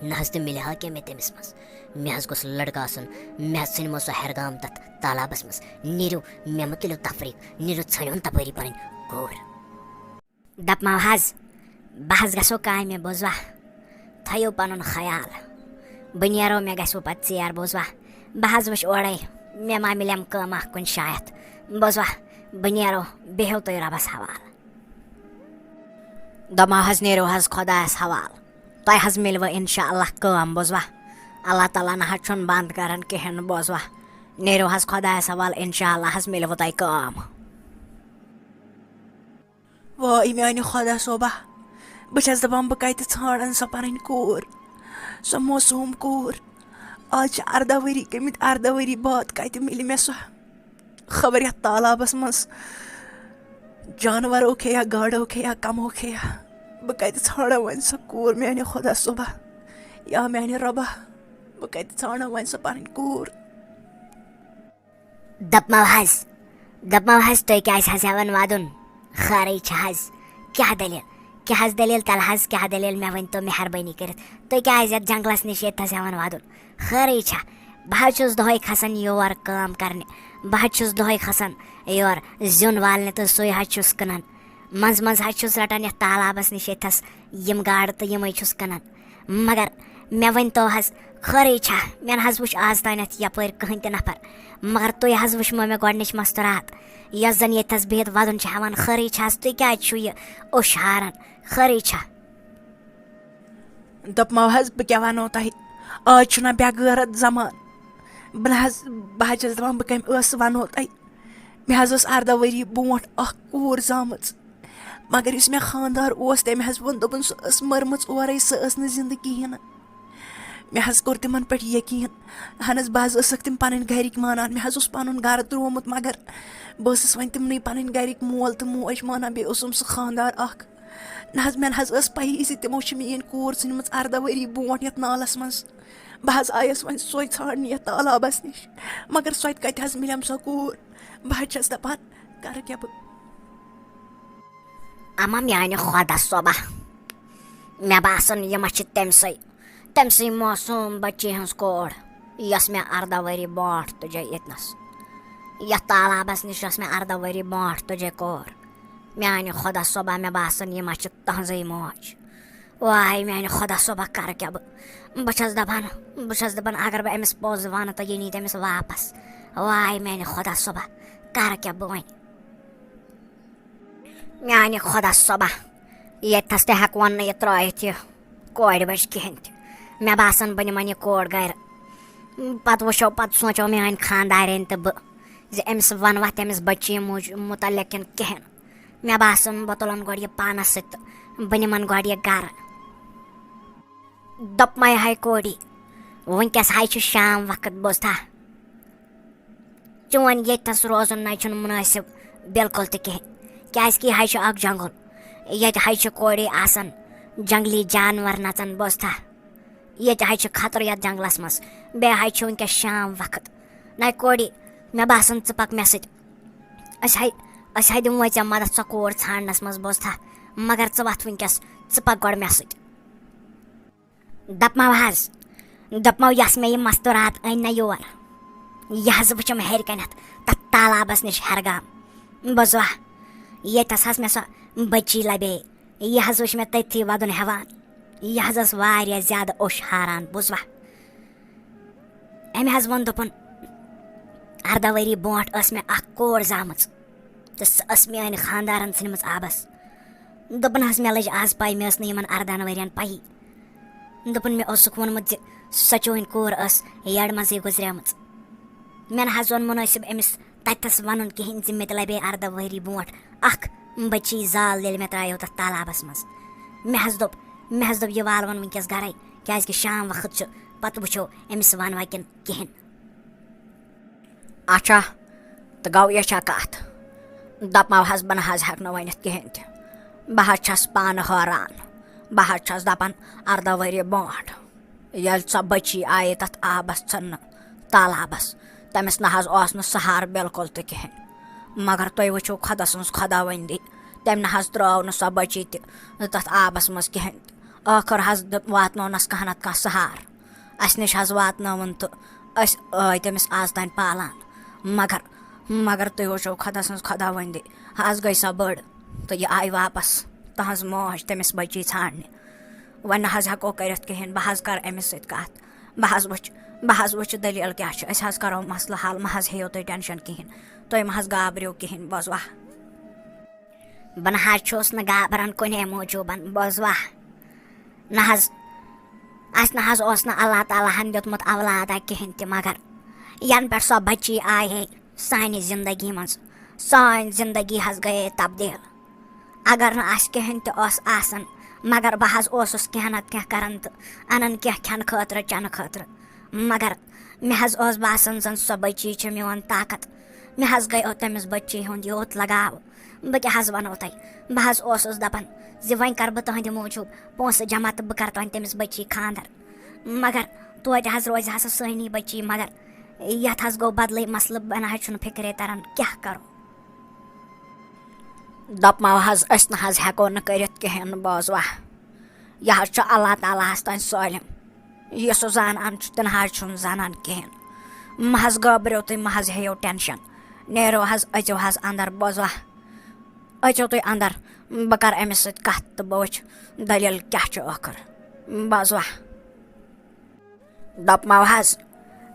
نہ حظ تہِ مِلہِ ہا کینٛہہ مےٚ تٔمِس منٛز مےٚ حظ گوٚژھ لٔڑکہٕ آسُن مےٚ حظ ژھٕنمو سۄ ہیرگام تَتھ تالابَس منٛز نیٖرِو مےٚ مہٕ تُلِو تفریٖق نیٖرِو ژھٲنِہُن تَپٲری پَنٕنۍ کوٗر دَپمو حظ بہٕ حظ گژھو کامہِ بوٗزوا تھٲیِو پَنُن خیال بہٕ نیرو مےٚ گژھِوٕ پَتہٕ ژیر بوٗزوا بہٕ حظ وٕچھ اورَے مےٚ ما مِلٮ۪م کٲم اَکھ کُنہِ شایَتھ بوٗزوا بہٕ نیرو بِہِو تُہۍ رۄبَس حوالہٕ دَپمو حظ نیرِو حظ خۄدایَس حوالہٕ تۄہہِ حظ مِلوٕ اِنشاء اللہ کٲم بوٗزوا اللہ تعالیٰ نہ حظ چھُنہٕ بنٛد کَران کِہیٖنۍ بوٗزوا نیرِو حظ خۄدایَس حوالہٕ اِنشاء اللہ حظ مِلوٕ تۄہہِ کٲم وٲے میانہِ خۄدا صٲبا بہٕ چھَس دَپان بہٕ کَتہِ ژھانٛڈان سۄ پَنٕنۍ کوٗر سۄ موسوٗم کوٗر آز چھِ 18 ؤری گٔمٕتۍ 18 ؤری بعد کَتہِ مِلہِ مےٚ سۄ خبر یَتھ تالابَس منٛز جانوَرو کھیٚیا گاڈو کھیٚیا کَمو کھیٚیا بہٕ کَتہِ ژھانٛڈا وۄنۍ سۄ کوٗر میانہِ خۄدا صٲبا یا میانہِ رۄبا بہٕ کَتہِ ژھانٛڈا وۄنۍ سۄ پَنٕنۍ کوٗر دَپمو حظ تُہۍ کیٛازِ حظ ہٮ۪وان وَدُن خٲرٕے چھِ حظ کیٛاہ دٔلیٖل تَلہٕ حظ کیٛاہ دٔلیٖل مےٚ ؤنۍتو مہربٲنی کٔرِتھ تُہۍ کیٛازِ یَتھ جنٛگلَس نِش ییٚتہِ حظ ہٮ۪وان وَدُن خٲرٕے چھا بہٕ حظ چھُس دۄہَے کھَسان یور کٲم کَرنہِ بہٕ حظ چھُس دۄہَے کھَسان یور زیُن والنہِ تہٕ سُے حظ چھُس کٕنان منٛزٕ حظ چھُس رَٹان یَتھ تالابَس نِش ییٚتھَس یِم گاڈٕ تہٕ یِمَے چھُس کٕنان مگر مےٚ ؤنۍتو حظ خٲرٕے چھا مےٚ نہ حظ وٕچھ آز تانٮ۪تھ یَپٲرۍ کٕہٕنۍ تہِ نفر مگر تُہۍ حظ وٕچھمو مےٚ گۄڈنِچ مَستوٗرات یۄس زَن ییٚتھَس بِہِتھ وَدُن چھِ ہٮ۪وان خٲرٕے چھا حظ تُہۍ کیٛازِ چھُو یہِ اوٚش ہاران خٲرٕے چھا دَپمو حظ بہٕ کیٛاہ وَنو تۄہہِ آز چھُنہ بے غٲرت زمانہٕ بہٕ حظ چھَس دَپان بہٕ کَمہِ ٲسہٕ وَنو تۄہہِ مےٚ حظ ٲس 18 ؤری برونٛٹھ اَکھ کوٗر زامٕژ مگر یُس مےٚ خانٛدار اوس تٔمۍ حظ ووٚن دوٚپُن سۄ ٲس مٔرمٕژ اورَے سۄ ٲس نہٕ زِندٕ کِہیٖنۍ نہٕ مےٚ حظ کوٚر تِمَن پٮ۪ٹھ یقیٖن اہن حظ بہٕ حظ ٲسٕکھ تِم پَنٕنۍ گَرِکۍ مانان مےٚ حظ اوس پَنُن گَرٕ ترٛوومُت مگر بہٕ ٲسٕس وۄنۍ تِمنٕے پَنٕنۍ گَرِکۍ مول تہٕ موج مانان بیٚیہِ اوسُم سُہ خانٛدار اَکھ نہ حظ مےٚ نہ حظ ٲس پَیی زِ تِمو چھِ میٛٲنۍ کوٗر ژھٕنمٕژ 18 ؤری برونٛٹھ یَتھ نالَس منٛز بہٕ حظ آیَس وۄنۍ سۄے ژھانٛڈنہِ یَتھ تالابَس نِش مگر سۄ تہِ کَتہِ حظ مِلٮ۪م سۄ کوٗر بہٕ حظ چھَس دَپان کَرٕ کیٛاہ بہٕ اما میٛانہِ خۄدا صٲبا مےٚ باسان یہِ ما چھِ تٔمۍ سٕے موسوٗم بٔچی ہٕنٛز کوٗر یۄس مےٚ 18 ؤری برونٛٹھ تُجے ییٚتنَس یَتھ تالابَس نِش یۄس مےٚ 18 ؤری برونٛٹھ تُجے کوٗر میٛانہِ خۄدا صٲبا مےٚ باسان یہِ ما چھِ تٕہٕنٛزٕے موج واے میٛانہِ خۄدا صٲبا کَرٕ کیٛاہ بہٕ چھَس دَپان اگر بہٕ أمِس پوٚز وَنہٕ تہٕ یہِ نی تٔمِس واپَس واے میٛانہِ خۄدا صٲبا کَرٕ کیٛاہ بہٕ وۄنۍ میٛانہِ خۄدا صٲبا ییٚتھَس تہِ ہٮ۪کہون نہٕ یہِ ترٛٲیِتھ یہِ کورِ بَچہِ کِہیٖنۍ تہِ مےٚ باسان بہٕ نِمَن یہِ کوٗر گَرِ پَتہٕ سونٛچو میٛانہِ خانٛدارٮ۪ن تہٕ بہٕ زِ أمِس وَنوا تٔمِس بٔچی مُتعلِق کِنہٕ کِہیٖنۍ مےٚ باسان بہٕ تُلَن گۄڈٕ یہِ پانَس سۭتۍ تہٕ بہٕ نِمَن گۄڈٕ یہِ گَرٕ دوٚپمَے ہَے کوری وٕنۍکٮ۪س ہَے چھُ شام وقت بوٗزتھا چون ییٚتھَس روزُن نَے چھُنہٕ مُنٲسِب بِلکُل تہِ کِہیٖنۍ کیٛازِکہِ یہِ حظ چھُ اَکھ جنٛگُل ییٚتہِ حظ چھِ کورِ آسان جنٛگلی جانوَر نَژان بوٗزتھا ییٚتہِ حظ چھِ خطرٕ یَتھ جنٛگلَس منٛز بیٚیہِ حظ چھُ وٕنۍکٮ۪س شام وقت نَے کوری مےٚ باسان ژٕ پَکھ مےٚ سۭتۍ أسۍ ہَے دِموے ژےٚ مدد سۄ کوٗر ژھانٛڈنَس منٛز بوٗزتھا مگر ژٕ وَتھ وٕنۍکٮ۪س ژٕ پَکھ گۄڈٕ مےٚ سۭتۍ دَپمو یۄس مےٚ یہِ مَستوٗرات أنۍ نہ یور یہ حظ وٕچھم ہیٚرِ کَنٮ۪تھ تَتھ تالابَس نِش ہرگام بوزوا ییٚتَس حظ مےٚ سۄ بٔچی لَبے یہِ حظ وٕچھ مےٚ تٔتھی وَدُن ہٮ۪وان یہِ حظ ٲس واریاہ زیادٕ اوٚش ہاران بوزوا أمۍ حظ ووٚن دوٚپُن 14 ؤری برونٛٹھ ٲس مےٚ اَکھ کوٗر زامٕژ تہٕ سۄ ٲس میٛانہِ خانٛدارَن ژھٕنمٕژ آبَس دوٚپُن حظ مےٚ لٔج آز پَے مےٚ ٲس نہٕ یِمَن 14 ؤرۍیَن پَیی دوٚپُن مےٚ اوسُکھ ووٚنمُت زِ سۄ چٲنۍ کوٗر ٲس یَڈٕ منٛزٕے گُزریمٕژ مےٚ نہ حظ اوٚن مُنٲسِب أمِس تَتٮ۪س وَنُن کِہیٖنۍ زِ مےٚ تہِ لَبے 14 ؤری برونٛٹھ اَکھ بٔچی زال ییٚلہِ مےٚ ترٛایو تَتھ تالابَس منٛز مےٚ حظ دوٚپ یہِ والوَن وٕنۍکٮ۪س گَرَے کیٛازِکہِ شام وقت چھُ پَتہٕ وٕچھو أمِس وَنوا کِنہٕ کِہیٖنۍ اچھا تہٕ گوٚو یہِ چھا کَتھ دَپمو حظ بہٕ نہ حظ ہٮ۪کہٕ نہٕ ؤنِتھ کِہیٖنۍ تہِ بہٕ حظ چھَس پانہٕ حٲران بہٕ حظ چھَس دَپان 14 ؤری برونٛٹھ ییٚلہِ سۄ بٔچی آیے تَتھ آبَس ژھٕننہٕ تالابَس تٔمِس نہ حظ اوس نہٕ سہارٕ بِلکُل تہِ کِہیٖنۍ مگر تُہۍ وٕچھِو خۄدا سٕنٛز خۄداوندی تٔمۍ نہ حظ ترٛٲو نہٕ سۄ بٔچی تہِ تَتھ آبَس منٛز کِہیٖنۍ تہِ ٲخٕر حظ واتنوونَس کانٛہہ نَتہٕ کانٛہہ سہارٕ اَسہِ نِش حظ واتنٲوٕن تہٕ أسۍ ٲے تٔمِس آز تام پالان مگر تُہۍ وٕچھِو خۄدا سٕنٛز خۄداوندی آز گٔے سۄ بٔڑ تہٕ یہِ آیہِ واپَس تٕہٕنٛز موج تٔمِس بٔچی ژھانٛڈنہِ وۄنۍ نہ حظ ہٮ۪کو کٔرِتھ کِہیٖنۍ بہٕ حظ کَرٕ أمِس سۭتۍ کَتھ بہٕ حظ وٕچھِ دٔلیٖل کیٛاہ چھِ أسۍ حظ کَرو مَسلہٕ حل مہ حظ ہیٚیِو تُہۍ ٹٮ۪نشَن کِہیٖنۍ تُہۍ مہ حظ گابرِو کِہیٖنۍ بوزوا بہٕ نہ حظ چھُس نہٕ گابران کُنے موٗجوٗبَن بوزوا نہ حظ اَسہِ نہ حظ اوس نہٕ اللہ تعالیٰ ہَن دیُتمُت اولادہ کِہیٖنۍ تہِ مگر یَنہٕ پٮ۪ٹھ سۄ بٔچی آیے سانہِ زندگی منٛز سٲنۍ زندگی حظ گٔیے تبدیٖل اگر نہٕ اَسہِ کِہیٖنۍ تہِ اوس آسان مگر بہٕ حظ اوسُس کینٛہہ نَتہٕ کینٛہہ کَران تہٕ اَنان کینٛہہ کھٮ۪نہٕ خٲطرٕ چٮ۪نہٕ خٲطرٕ مگر مےٚ حظ اوس باسان زَن سۄ بٔچی چھِ میون طاقت مےٚ حظ گٔیو تٔمِس بٔچی ہُنٛد یوٗت لگاو بہٕ کیٛاہ حظ وَنو تۄہہِ بہٕ حظ اوسُس دَپان زِ وۄنۍ کَرٕ بہٕ تُہٕنٛدِ موٗجوٗب پونٛسہٕ جمع تہٕ بہٕ کَرٕ وۄنۍ تٔمِس بٔچی خاندَر مگر توتہِ حظ روزِ ہا سۄ سٲنی بٔچی مگر یَتھ حظ گوٚو بدلٕے مسلہٕ مےٚ نہ حظ چھُنہٕ فِکرے تَران کیٛاہ کَرو دَپمو حظ أسۍ نہ حظ ہٮ۪کو نہٕ کٔرِتھ کِہیٖنۍ بوزوا یہِ حظ چھُ اللہ تعالیٰ ہَس تانۍ سٲلِم یہِ سُہ زانان چھُ تہِ نہ حظ چھُنہٕ زانان کِہیٖنۍ مہ حظ گابرِو تُہۍ مہ حظ ہیٚیِو ٹٮ۪نشَن نیرو حظ أژِو حظ اَندَر بوزوا أژِو تُہۍ اَندَر بہٕ کَرٕ أمِس سۭتۍ کَتھ تہٕ بہٕ وٕچھِ دٔلیٖل کیٛاہ چھُ ٲخٕر بوزوا دَپمو حظ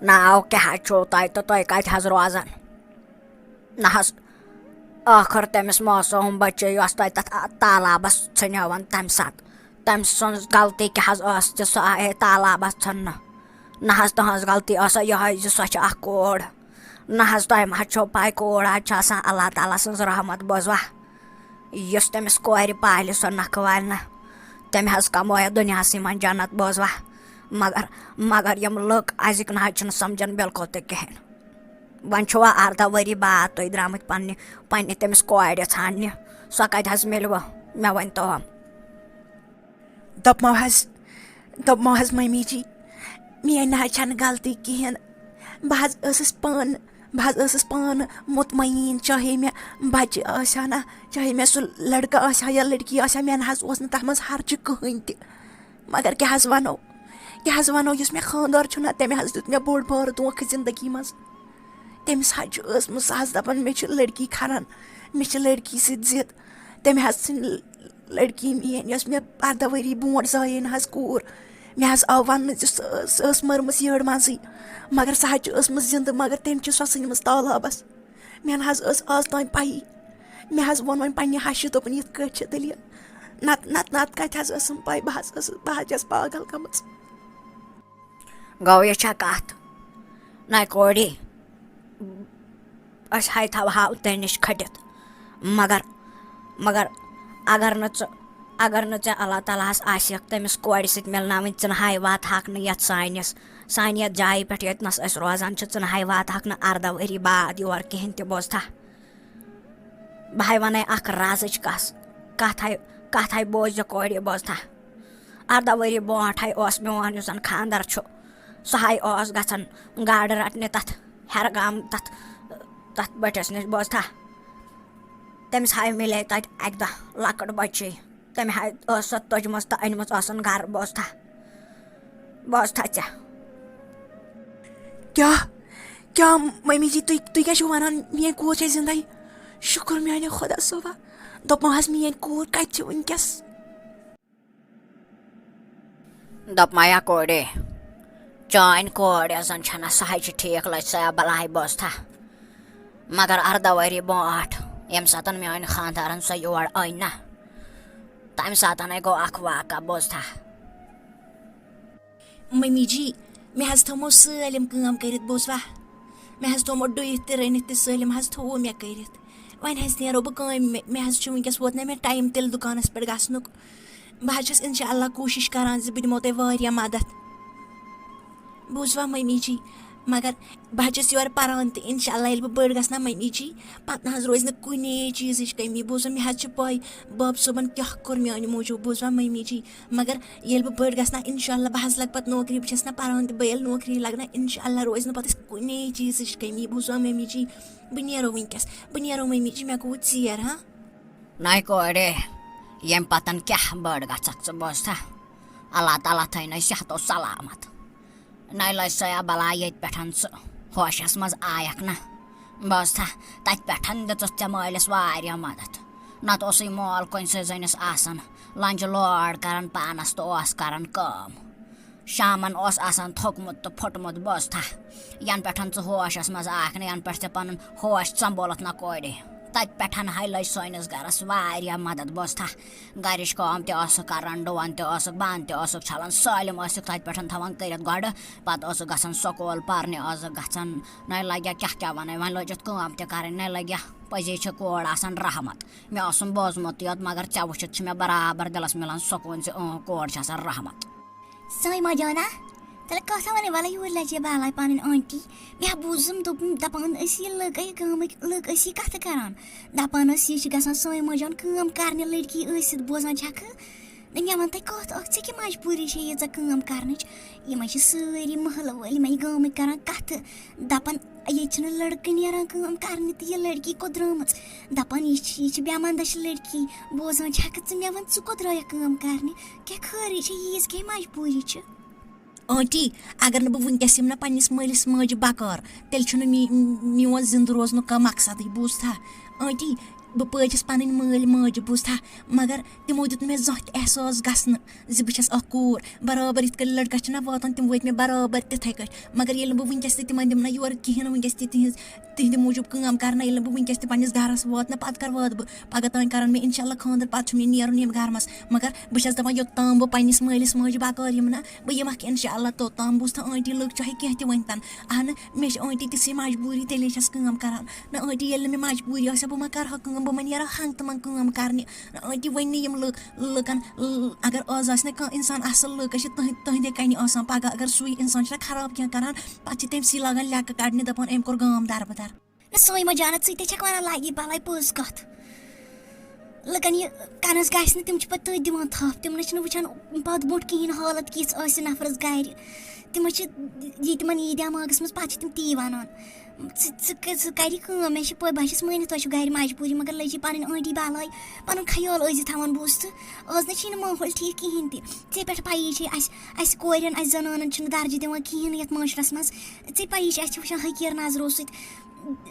ناو کیٛاہ حظ چھُو تۄہہِ تہٕ تُہۍ کَتہِ حظ روزان نہ حظ ٲخٕر تٔمِس موسوم بٔچی یۄس تۄہہِ تَتھ تالابَس ژھٕنیوَن تَمہِ ساتہٕ تٔمۍ سٕنٛز غلطی کیٛاہ حظ ٲس زِ سۄ آیے تالابَس ژھٕننہٕ نہ حظ تُہٕنٛز غلطی ٲس یِہوٚے زِ سۄ چھِ اَکھ کوٗر نہ حظ تۄہہِ ما حظ چھو پَے کوٗر حظ چھِ آسان اللہ تعالیٰ سٕنٛز رحمت بوزوا یُس تٔمِس کورِ پالہِ سۄ نَکھٕ والہِ نہٕ تٔمۍ حظ کَمویو دُنیاہسٕے منٛز جنت بوزوا مگر یِم لُکھ أزِکۍ نہ حظ چھِنہٕ سَمجان بِلکُل تہِ کِہیٖنۍ وۄنۍ چھُ وۄنۍ 14 ؤری بعد تُہۍ درٛامٕتۍ پنٛنہِ تٔمِس کورِ ژھانٛڈنہِ سۄ کَتہِ حظ مِلوٕ مےٚ ؤنۍتو دوٚپمو حظ مٔمی جی میٛٲنۍ نہ حظ چھَنہٕ غلطی کِہیٖنۍ بہٕ حظ ٲسٕس پانہٕ مطمعین چاہے مےٚ بَچہِ آسہِ ہا نہ چاہے مےٚ سُہ لٔڑکہٕ آسہِ ہا یا لٔڑکی آسہِ ہا مےٚ نہ حظ اوس نہٕ تَتھ منٛز ہرچہِ کٕہٕنۍ تہِ مگر کیٛاہ حظ وَنو یُس مےٚ خانٛدار چھُ نہ تٔمۍ حظ دیُت مےٚ بوٚڑ بارٕ دھوکہٕ زندگی منٛز تٔمِس حظ چھُ ٲسمٕژ سُہ حظ دَپان مےٚ چھِ لٔڑکی کھَران مےٚ چھِ لٔڑکی سۭتۍ ضِد تٔمۍ حظ ژھٕنۍ لٔڑکی میٛٲنۍ یۄس مےٚ 14 ؤری برونٛٹھ زایے نہ حظ کوٗر مےٚ حظ آو وَننہٕ زِ سۄ ٲس مٔرمٕژ یٔڈ منٛزٕے مگر سۄ حظ چھِ ٲسمٕژ زِندٕ مگر تٔمۍ چھِ سۄ ژھٕنمٕژ تالابَس مےٚ نہ حظ ٲس آز تام پَیی مےٚ حظ ووٚن وۄنۍ پنٛنہِ ہَشہِ دوٚپُن یِتھ کٲٹھۍ چھِ دٔلیٖل نَتہٕ کَتہِ حظ ٲسٕم پَے بہٕ حظ چھَس پاگل گٔمٕژ گوٚو یہِ چھا کَتھ نَے کوڑی أسۍ ہاے تھاوہاو ژےٚ نِش کھٔٹِتھ مگر اگر نہٕ ژےٚ اللہ تعالیٰ ہَس آسٮ۪کھ تٔمِس کورِ سۭتۍ مِلناوٕنۍ ژٕ نہٕ ہاے واتہاکھ نہٕ یَتھ سانہِ یَتھ جایہِ پٮ۪ٹھ ییٚتنَس أسۍ روزان چھِ ژٕ نہٕ ہاے واتہاکھ نہٕ 14 ؤری بعد یور کِہیٖنۍ تہِ بوزتھا بہٕ ہاے وَنَے اَکھ رازٕچ کَتھ ہاے بوزِ کورِ بوزتھا 14 ؤری برونٛٹھٕے اوس میون یُس زَن خاندَر چھُ سُہ ہاے اوس گژھان گاڈٕ رَٹنہِ تَتھ ہٮ۪رگام تَتھ بٔٹھِس نِش بوزتھا تٔمِس ہاے مِلے تَتہِ اَکہِ دۄہ لۄکٕٹ بٔچی تٔمۍ ہاے ٲس سۄ تُجمٕژ تہٕ أنۍمٕژ ٲسٕن گَرٕ بوزتھا ژےٚ کیا ممی جی تُہۍ کیٛاہ چھِو وَنان میٛٲنۍ کوٗر چھےٚ زِندَے شُکُر میٛانہِ خۄدا صٲبا دوٚپمو حظ میٛٲنۍ کوٗر کَتہِ چھِ وٕنکٮ۪س دوٚپمَیا کورے چٲنۍ کورِ یۄس زَن چھَنہ سۄ حظ چھِ ٹھیٖک لٔج سۄ بَلاے بوزتھا مگر 18 ؤری برونٛٹھ ییٚمہِ ساتہٕ میٛانہِ خانٛدارَن سۄ یور أنۍ نہ تَمہِ ساتہٕ گوٚو اَکھ واقعہ بوزتھا ممی جی مےٚ حظ تھوٚومو سٲلِم کٲم کٔرِتھ بوٗزوا مےٚ حظ تھوٚومو ڈُیِتھ تہِ رٔنِتھ تہِ سٲلِم حظ تھوٚو مےٚ کٔرِتھ وۄنۍ حظ نیرو بہٕ کامہِ مےٚ حظ چھُ وٕنکٮ۪س ووت نہ مےٚ ٹایم تِلہٕ دُکانَس پٮ۪ٹھ گژھنُک بہٕ حظ چھَس اِنشاء اللہ کوٗشِش کَران زِ بہٕ دِمو تۄہہِ واریاہ مَدَتھ بوٗزوا ممی جی مگر بہٕ حظ چھَس یورٕ پَران تہِ اِنشاء اللہ ییٚلہِ بہٕ بٔڑ گژھٕ نا ممی جی پَتہٕ نہ حظ روزِ نہٕ کُنے چیٖزٕچ کٔمی بوٗزوا مےٚ حظ چھِ پاے بَب صٲبَن کیٛاہ کوٚر میٛانہِ موٗجوٗب بوٗزوا ممی جی مگر ییٚلہِ بہٕ بٔڑ گژھٕ نا اِنشاء اللہ بہٕ حظ لَگہٕ پَتہٕ نوکری بہٕ چھَس نا پَران تہِ بہٕ ییٚلہِ نوکری لَگہٕ نا اِنشاء اللہ روزِ نہٕ پَتہٕ اَسہِ کُنے چیٖزٕچ کٔمی بوٗزوا ممی جی بہٕ نیرو وٕنکٮ۪س بہٕ نیرو ممی جی مےٚ گوٚو ژیر ہاں نَے کورے ییٚمہِ پَتَن کیٛاہ بٔڑ گژھکھ ژٕ بوزتھا اللہ تعالیٰ تھٲینَے صحت و سلامت نَے لٔج سۄیا بَلاے ییٚتہِ پٮ۪ٹھ ژٕ ہوشَس منٛز آیَکھ نہ بوزتھا تَتہِ پٮ۪ٹھ دِژٕتھ ژےٚ مٲلِس واریاہ مَدَتھ نَتہٕ اوسُے مول کُنسٕے زٔنِس آسان لنٛجہِ لوڈ کَران پانَس تہٕ اوس کَران کٲم شامَن اوس آسان تھوٚکمُت تہٕ پھُٹمُت بوزتھا یَنہٕ پٮ۪ٹھ ژٕ ہوشَس منٛز آکھ نہٕ یَنہٕ پٮ۪ٹھ ژےٚ پَنُن ہوش ژۄمبولُتھ نہ کورے تَتہِ پٮ۪ٹھ ہَے لٔج سٲنِس گَرَس واریاہ مَدَتھ بوزتھا گَرِچ کٲم تہِ ٲسٕکھ کَران ڈُوَن تہِ ٲسٕکھ بانہٕ تہِ ٲسٕکھ چھَلان سٲلِم ٲسِکھ تَتہِ پٮ۪ٹھ تھاوان کٔرِتھ گۄڈٕ پَتہٕ ٲسٕکھ گژھان سکوٗل پَرنہِ ٲسٕکھ گژھان نَے لَگیا کیٛاہ وَنَے وۄنۍ لٔجِتھ کٲم تہِ کَرٕنۍ نَے لَگیا پٔزی چھِ کورِ آسان رحمت مےٚ اوسُم بوٗزمُت یوت مگر ژےٚ وٕچھِتھ چھِ مےٚ برابر دِلَس مِلان سکوٗن زِ کورِ چھِ آسان رحمت سایما جانا تیٚلہِ کَتھ وَنَے وَلَے یوٗرۍ لَجے بالَے پَنٕنۍ آنٹی مےٚ بوٗزُم دَپان ٲسۍ یہِ لٔکۍ گامٕکۍ لُکھ ٲسۍ یہِ کَتھٕ کَران دَپان ٲسۍ یہِ چھِ گژھان سایما جان کٲم کَرنہِ لٔڑکی ٲسِتھ بوزان چھَکھٕ مےٚ وَن تۄہہِ کَتھ اَکھ ژےٚ کیٛاہ مجبوٗری چھےٚ ییٖژاہ کٲم کَرنٕچ یِمَے چھِ سٲری محلہٕ وٲلۍ یِمَے گامٕکۍ کَران کَتھٕ دَپان ییٚتہِ چھِنہٕ لٔڑکہٕ نیران کٲم کَرنہِ تہٕ یہِ لٔڑکی کوٚت درٛامٕژ دَپان یہِ چھِ بٮ۪مَندَچ لٔڑکی بوزان چھَکھٕ ژٕ مےٚ وَن ژٕ کوٚت درٛایَکھ کٲم کَرنہِ کیٛاہ خٲرٕے چھےٚ ییٖژ کیٛاہ مجبوٗری چھِ آنٹی اگر نہٕ بہٕ وٕنکٮ۪س یِمہٕ نا پنٛنِس مٲلِس ماجہِ بکار تیٚلہِ چھُنہٕ میون زِندٕ روزنُک کانٛہہ مقصدٕے بوٗزتھا آنٹی بہٕ پٲجِس پَنٕنۍ مٲلۍ ماجہِ بوٗزتھا مگر تِمو دیُت نہٕ مےٚ زانٛہہ تہِ احساس گژھنہٕ زِ بہٕ چھَس اَکھ کوٗر برابر یِتھ کٔنۍ لٔڑکَس چھِنہ واتان تِم وٲتۍ مےٚ برابر تِتھَے کٔٹھۍ مگر ییٚلہِ نہٕ بہٕ وٕنکٮ۪س تہِ تِمَن دِمہٕ نہ یورٕ کِہیٖنۍ نہٕ وٕنکٮ۪س تہِ تِہِنٛدِ موٗجوٗب کٲم کَرنہٕ ییٚلہِ نہٕ بہٕ وٕنکٮ۪س تہِ پنٛنِس گَرَس واتہٕ نہ پَتہٕ کَر واتہٕ بہٕ پَگاہ تانۍ کَرَن مےٚ اِنشاء اللہ خاندر پَتہٕ چھُ مےٚ نیرُن ییٚمہِ گَرٕ منٛز مگر بہٕ چھَس دَپان یوٚتام بہٕ پنٛنِس مٲلِس ماجہِ بکار یِمہٕ نہ بہٕ یِمَکھ اِنشاء اللہ توٚتام بوٗزتھا آنٹی لُکھ چاہے کینٛہہ تہِ ؤنۍ تَن اہنہٕ مےٚ چھِ آنٹی تِژھٕے مجبوٗری تیٚلے چھَس کٲم کَران نہ آنٹی ییٚلہِ نہٕ مےٚ مجبوٗری آسہِ ہا بہٕ ما کَرٕ ہا کٲم بہٕ ما نیرٕ ہا ہنٛگ تِمَن کٲم کَرنہِ آنٹی وۄنۍ نہٕ یِم لُکَن اگر آز آسہِ نہ کانٛہہ اِنسان اَصٕل لُکھ چھِ تٕہٕنٛدے کَنہِ آسان پَگاہ اگر سُے اِنسان چھُنہ خراب کینٛہہ کَران پَتہٕ چھِ تٔمۍسٕے لاگان لٮ۪کہٕ کَڑنہِ دَپان أمۍ کوٚر گام دَربٕدَر نہ سایما جانا ژٕ تہِ چھَکھ وَنان لَگی بَلاے پوٚز کَتھ لُکَن یہِ کَنَس گژھِ نہٕ تِم چھِ پَتہٕ تٔتھۍ دِوان تھپھ تِمنٕے چھِنہٕ وٕچھان پَتہٕ برونٛٹھ کِہیٖنۍ حالت کِژھ آسہِ نَفرَس گَرِ تِمَے چھِ یہِ تِمَن یی دٮ۪ماغَس منٛز پَتہٕ چھِ تِم تی وَنان ژٕ کَرِ کٲم مےٚ چھِ پاے بہٕ چھَس مٲنِتھ تۄہہِ چھُ گَرِ مجبوٗری مگر لٔجی پَنٕنۍ آنٹی بَلاے پَنُن خیال ٲسۍ زِ تھاوان بوٗزتھٕ آز نہ چھِی نہٕ ماحول ٹھیٖک کِہیٖنۍ تہِ ژےٚ پٮ۪ٹھ پَیی چھے اَسہِ کورٮ۪ن اَسہِ زَنانَن چھِنہٕ درجہِ دِوان کِہیٖنۍ نہٕ یَتھ معاشرَس منٛز ژےٚ پَیی چھِ اَسہِ چھِ وٕچھان حٔکیٖر نظرو سۭتۍ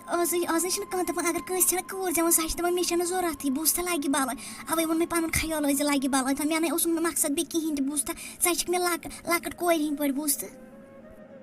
آز نہ چھِنہٕ کانٛہہ دَپان اگر کٲنٛسہِ چھَنہ کوٗر زٮ۪وان سۄ چھِ دَپان مےٚ چھَنہٕ ضوٚرَتھٕے بوٗزتھا لَگہِ بَلاے اَوَے ووٚن مےٚ پَنُن خیال ٲسۍ زِ لَگہِ بَلاے تھاو مےٚ نَے اوسُم نہٕ مقصد بیٚیہِ کِہیٖنۍ تہِ بوٗزتھا سۄ چھِکھ مےٚ لۄکٕٹ کورِ ہِنٛدۍ پٲٹھۍ بوٗزتھٕ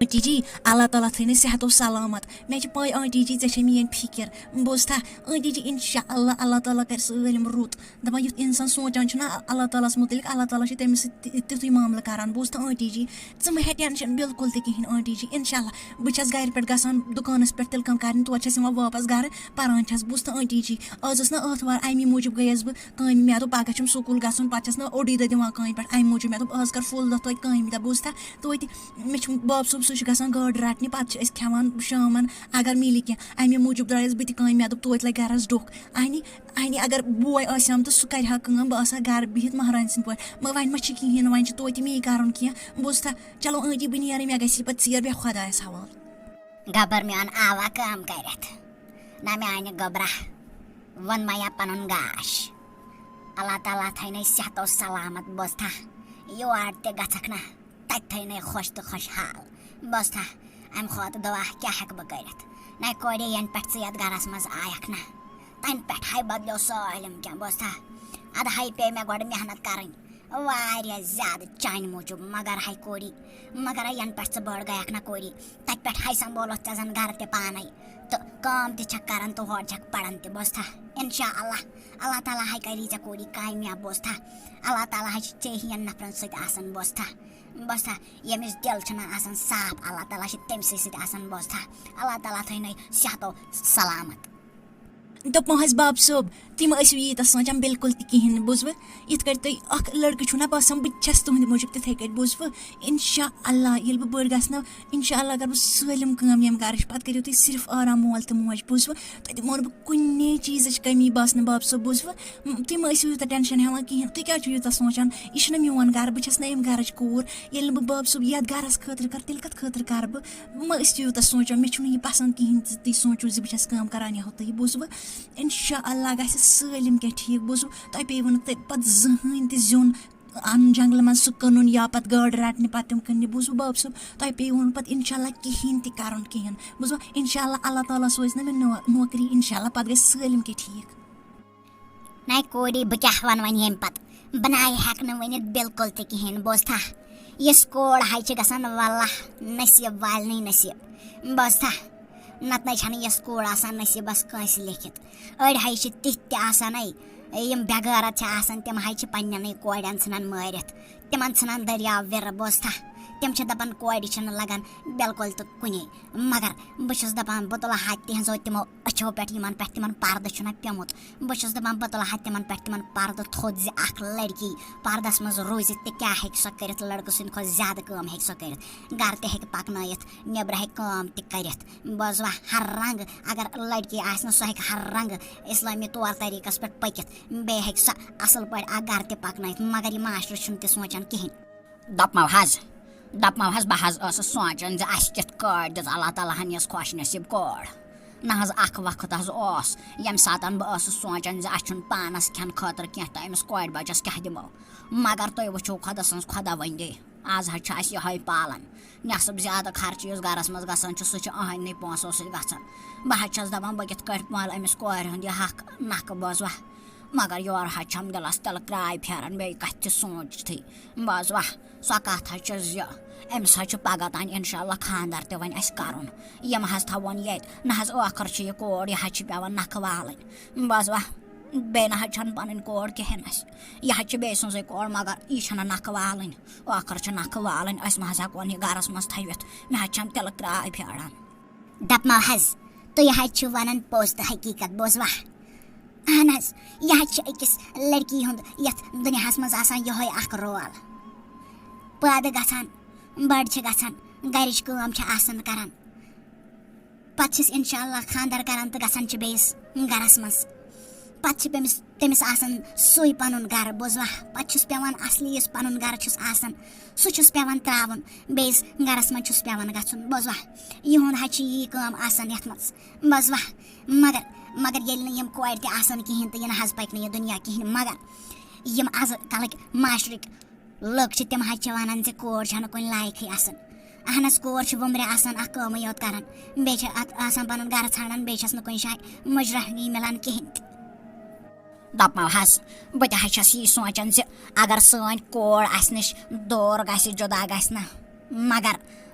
آنٹی جی اللہ تعالیٰ تھٲینَے صحت و سلامت مےٚ چھِ پاے آنٹی جی ژےٚ چھے میٲنۍ فِکِر بوٗزتھا آنٹی جی اِنشاء اللہ تعالیٰ کَرِ سٲلِم رُت دَپان یُتھ اِنسان سونٛچان چھُنہ اللہ تعالیٰ ہَس مُتعلِق اللہ تعالیٰ چھِ تٔمِس سۭتۍ تیُتھُے معاملہٕ کَران بوٗزتھا آنٹی جی ژٕ مہٕ ہےٚ ٹٮ۪نشَن بِلکُل تہِ کِہیٖنۍ آنٹی جی اِنشاء اللہ بہٕ چھَس گَرِ پٮ۪ٹھ گژھان دُکانَس پٮ۪ٹھ تِلہٕ کٲم کَرنہِ تورٕ چھَس یِوان واپَس گَرٕ پَران چھَس بوٗزتھا آنٹی جی آز ٲس نہ آتھوار اَمی موٗجوٗب گٔیَس بہٕ کامہِ مےٚ دوٚپ پَگاہ چھُم سکوٗل گژھُن پَتہٕ چھَس نہٕ اوٚڑُے دۄہ دِوان کامہِ پٮ۪ٹھ اَمہِ موٗجوٗب مےٚ دوٚپ آز کَر فُل دۄہ توتہِ کامہِ دۄہ بوٗزتھا توتہِ مےٚ چھُ باب صٲب سُہ چھُ گژھان گاڈٕ رَٹنہِ پَتہٕ چھِ أسۍ کھٮ۪وان شامَن اگر مِلہِ کینٛہہ اَمے موٗجوٗب درٛایَس بہٕ تہِ کامہِ مےٚ دوٚپ توتہِ لَگہِ گَرَس ڈوٚکھ اَنہِ اگر بوے آسہِ ہَم تہٕ سُہ کَرِ ہا کٲم بہٕ آسہٕ ہا گَرٕ بِہِتھ مہرانہِ سٕنٛدۍ پٲٹھۍ مگر وۄنۍ ما چھِ کِہیٖنۍ نہٕ وۄنۍ چھِ توتہِ مے کَرُن کینٛہہ بوٗزتھا چلو آنٹی بہٕ نیرٕ مےٚ گژھِ یہِ پَتہٕ ژیر بیٚہہ خۄدایَس حوالہٕ گبر میون آوا کٲم کٔرِتھ نہ میانہِ گۄبرا ووٚن مےٚ پَنُن گاش اللہ تعالیٰ تھٲینَے صحت و سلامت بوزتھا یور تہِ گژھکھ نہ تَتہِ تھٲینَے خۄش تہٕ خۄشحال بوزتھا اَمہِ کھۄتہٕ دُعا کیٛاہ ہٮ۪کہٕ بہٕ کٔرِتھ نَے کورے ینہٕ پٮ۪ٹھ ژٕ یَتھ گَرَس منٛز آیَکھ نہ تَنہٕ پٮ۪ٹھ ہَے بدلیو سٲلِم کینٛہہ بوزتھا اَدٕ ہَے پیٚیہِ مےٚ گۄڈٕ محنت کَرٕنۍ واریاہ زیادٕ چانہِ موٗجوٗب مگر ہَے کوری مگر ینہٕ پٮ۪ٹھ ژٕ بٔڑ گٔیَکھ نہ کوری تَتہِ پٮ۪ٹھ ہَے سنٛبولُتھ ژےٚ زَن گَرٕ تہِ پانَے تہٕ کٲم تہِ چھَکھ کَران تہٕ ہورٕ چھَکھ پَران تہِ بوزتھا اِنشاء اللہ اللہ تعالیٰ ہَے کَری ژےٚ کوری کامیاب بوزتھا اللہ تعالیٰ ہَے چھِ ژےٚ ہِوٮ۪ن نفرَن سۭتۍ آسان بوزتھا بوزتھا ییٚمِس دِل چھُنہ آسان صاف اللہ تعالیٰ چھِ تٔمسٕے سۭتۍ آسان بوزتھا اللہ تعالیٰ تھٲینَے صحتو سلامت دوٚپمو حظ باب صٲب تِم ٲسِو ییٖتیاہ سونٛچان بِلکُل تہِ کِہیٖنۍ نہٕ بوٗزوٕ یِتھ کٲٹھۍ تُہۍ اکھ لٔڑکہٕ چھُو نہ باسان بہٕ تہِ چھَس تُہٕنٛدِ موٗجوٗب تِتھَے کٲٹھۍ بوٗزوٕ اِنشاء اللہ ییٚلہِ بہٕ بٔڑ گژھنو اِنشاء اللہ کَرٕ بہٕ سٲلِم کٲم ییٚمہِ گَرٕچ پَتہٕ کٔرِو تُہۍ صرف آرام مول تہٕ موج بوٗزوٕ تۄہہِ دِمو نہٕ بہٕ کُنے چیٖزٕچ کٔمی باسنہٕ باب صٲب بوٗزوٕ تُہۍ مہٕ ٲسِو یوٗتاہ ٹٮ۪نشَن ہٮ۪وان کِہیٖنۍ تُہۍ کیٛازِ چھُو یوٗتاہ سونٛچان یہِ چھُنہ میون گَرٕ بہٕ چھَس نہ اَمہِ گَرٕچ کوٗر ییٚلہِ نہٕ بہٕ باب صٲب یَتھ گَرَس خٲطرٕ کَرٕ تیٚلہِ کَتھ خٲطرٕ کَرٕ بہٕ مہ ٲسِو یوٗتاہ سونٛچان مےٚ چھُنہٕ یہِ پَسنٛد کِہیٖنۍ زِ تُہۍ سونٛچِو زِ بہٕ چھَس کٲم کَران یا ہُہ تہٕ یہِ بوٗزوٕ اِنشاء اللہ گژھِ سٲلِم کینٛہہ ٹھیٖک بوٗزوٕ تۄہہِ پیٚیوٕ نہٕ تۄہہِ پَتہٕ زٕہٕنۍ تہِ زیُن اَنُن جنٛگلہٕ منٛز سُہ کٕنُن یا پَتہٕ گاڈٕ رَٹنہِ پَتہٕ تِم کٕننہِ بوٗزوٕ باب صٲب تۄہہِ پیٚیوٕ نہٕ پَتہٕ اِنشاء اللہ کِہیٖنۍ تہِ کَرُن کِہیٖنۍ بوٗزوٕ اِنشاء اللہ اللہ تعالیٰ سوزِ نہ مےٚ نوکری اِنشاء اللہ پَتہٕ گژھِ سٲلِم کینٛہہ ٹھیٖک نَے کوری بہٕ کیٛاہ وَنہٕ وۄنۍ ییٚمہِ پَتہٕ بہٕ نَے ہٮ۪کہٕ نہٕ ؤنِتھ بِلکُل تہِ کِہیٖنۍ بوزتھا یِژھ کوٗر ہَے چھِ گژھان وَلہ نصیٖب والنٕے نصیٖب بوزتھا نَتہٕ نَے چھَنہٕ یۄس کوٗر آسان نصیٖبَس کٲنٛسہِ لیکھِتھ أڑۍ ہَے چھِ تِتھۍ تہِ آسان یِم بٮ۪غٲرت چھِ آسان تِم ہَے چھِ پنٛنٮ۪نٕے کورٮ۪ن ژھٕنان مٲرِتھ تِمن ژھٕنان دٔریاو وِرٕ بوزتھا تِم چھِ دَپان کورِ چھِنہٕ لگان بِلکُل تہٕ کُنے مگر بہٕ چھُس دَپان بہٕ تُلہٕ ہا تِہنٛزو تِمو أچھو پٮ۪ٹھ یِمن پٮ۪ٹھ تِمن پردٕ چھُنہ پیوٚمُت بہٕ چھُس دَپان بہٕ تُلہٕ ہا تِمن پٮ۪ٹھ تِمن پردٕ تھوٚد زِ اکھ لڑکی پردس منٛز روٗزِتھ تہِ کیٛاہ ہیٚکہِ سۄ کٔرِتھ لڑکہٕ سٕنٛدِ کھۄتہٕ زیادٕ کٲم ہیٚکہِ سۄ کٔرِتھ گرٕ تہِ ہیٚکہِ پکنٲیِتھ نیبرٕ ہیٚکہِ کٲم تہِ کٔرِتھ بوزوا ہر رنٛگ اگر لڑکی آسہِ نہٕ سۄ ہیٚکہِ ہر رنٛگہٕ اِسلٲمی طور طریٖقس پٮ۪ٹھ پٔکِتھ بیٚیہِ ہیٚکہِ سۄ اصٕل پٲٹھۍ اکھ گرٕ تہِ پکنٲیِتھ مگر یہِ ماشٹر چھُنہٕ تہِ سونٛچان کِہینۍ دپمو حظ بہٕ حظ ٲسٕس سونٛچان زِ اَسہِ کِتھ کٲٹھۍ دِژ اللہ تعالیٰ ہن یۄس خۄش نصیٖب کور نہ حظ اکھ وقت حظ اوس ییٚمہِ ساتہٕ بہٕ ٲسٕس سونٛچان زِ اَسہِ چھُنہٕ پانس کھٮ۪نہٕ خٲطرٕ کینٛہہ تہٕ أمِس کورِ بچس کیٛاہ دِمو مگر تُہۍ وٕچھِو خۄدا سٕنٛز خۄداوندی آز حظ چھِ اَسہِ یِہوے پالان نٮ۪صٕب زیادٕ خرچہٕ یُس گرس منٛز گژھان چھُ سُہ چھُ أہنٛدنٕے پونٛسو سۭتۍ گژھان بہٕ حظ چھس دپان بہٕ کِتھ کٲٹھۍ مالہٕ أمِس کورِ ہُنٛد یہِ حق نکھٕ بوزوا مگر یورٕ حظ چھم دِلس تِلہٕ کرٛاے پھیران بیٚیہِ کتھِ تہِ سونٛچتھٕے بوزوا سۄ کتھ حظ چھِ زِ أمِس حظ چھُ پگاہ تانۍ اِنشاء اللہ خانٛدر تہِ وۄنۍ اَسہِ کَرُن یِم حظ تھاوون ییٚتہِ نہ حظ ٲخٕر چھِ یہِ کوٗر یہِ حظ چھِ پیٚوان نکھٕ والٕنۍ بوزوا بیٚیہِ نہ حظ چھنہٕ پنٕنۍ کوٗر کِہینۍ اَسہِ یہِ حظ چھِ بیٚیہِ سٕنٛزٕے کوٗر مگر یہِ چھنہٕ نکھٕ والٕنۍ ٲخٕر چھِ نکھٕ والٕنۍ أسۍ مہ حظ ہٮ۪کون یہِ گرس منٛز تھٲوِتھ مےٚ حظ چھم تِلہٕ کرٛاے پھیران دپمو حظ تُہۍ حظ چھِو ونان پوٚز تہٕ حقیٖقت بوزوا اہن حظ یہِ حظ چھِ أکِس لڑکی ہُنٛد یتھ دُنیاہس منٛز آسان یِہوے اکھ رول پٲدٕ گژھان بٔڑ چھِ گژھان گرِچ کٲم چھِ آسان کران پتہٕ چھِس انشاء اللہ خانٛدر کران تہٕ گژھان چھِ بیٚیِس گرس منٛز پتہٕ چھِ تٔمِس آسان سُے پنُن گرٕ بوزوا پتہٕ چھُس پیٚوان اصلی یُس پنُن گرٕ چھُس آسان سُہ چھُس پیٚوان تراوُن بیٚیِس گرس منٛز چھُس پیٚوان گژھُن بوزوا یِہُنٛد حظ چھِ یی کٲم آسان یتھ منٛز بوزوا مگر ییٚلہِ نہٕ یِم کورِ تہِ آسان کِہینۍ تہٕ یہِ نہ حظ پکہِ نہٕ یہِ دُنیا کِہینۍ مگر یِم آز کلٕکۍ معاشرٕکۍ لُکھ چھِ تِم حظ چھِ ونان زِ کوٗر چھنہٕ کُنہِ لایقٕے آسان اہن حظ کوٗر چھِ وُمرِ آسان اکھ کٲمٕے یوت کران بیٚیہِ چھِ اتھ آسان پنُن گرٕ ژھانڈان بیٚیہِ چھس نہٕ کُنہِ جایہِ مُجرٲہنی مِلان کِہینۍ تہِ دپمو حظ بہٕ تہِ حظ چھس یی سونٛچان زِ اگر سٲنۍ کوٗر اسہِ نِش دوٗر گژھِ جُدا گژھِ نہ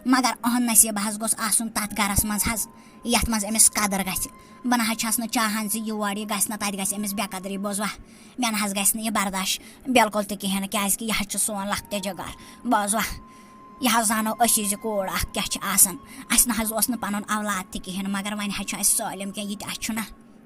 مگر أہُنٛد نصیٖب حظ گوٚژھ آسُن تتھ گرس منٛز حظ یتھ منٛز أمِس قدٕر گژھِ بہٕ نہ حظ چھس نہٕ چاہان زِ یور یہِ گژھِ نہٕ تتہِ گژھِ أمِس بے قدری بوزوا مےٚ نہ حظ گژھِ نہٕ یہِ برداش بِلکُل تہِ کِہینۍ نہٕ کیازِ کہِ یہِ حظ چھُ سون لۄکٹہِ جِگر بوزوا یہِ حظ زانو أسی زِ کوٗر اکھ کیاہ چھِ آسان اَسہِ نہ حظ اوس نہٕ پنُن اولاد تہِ کِہینۍ مگر وۄنۍ حظ چھُ اَسہِ سٲلِم کینٛہہ یہِ تہِ اَسہِ چھُنہ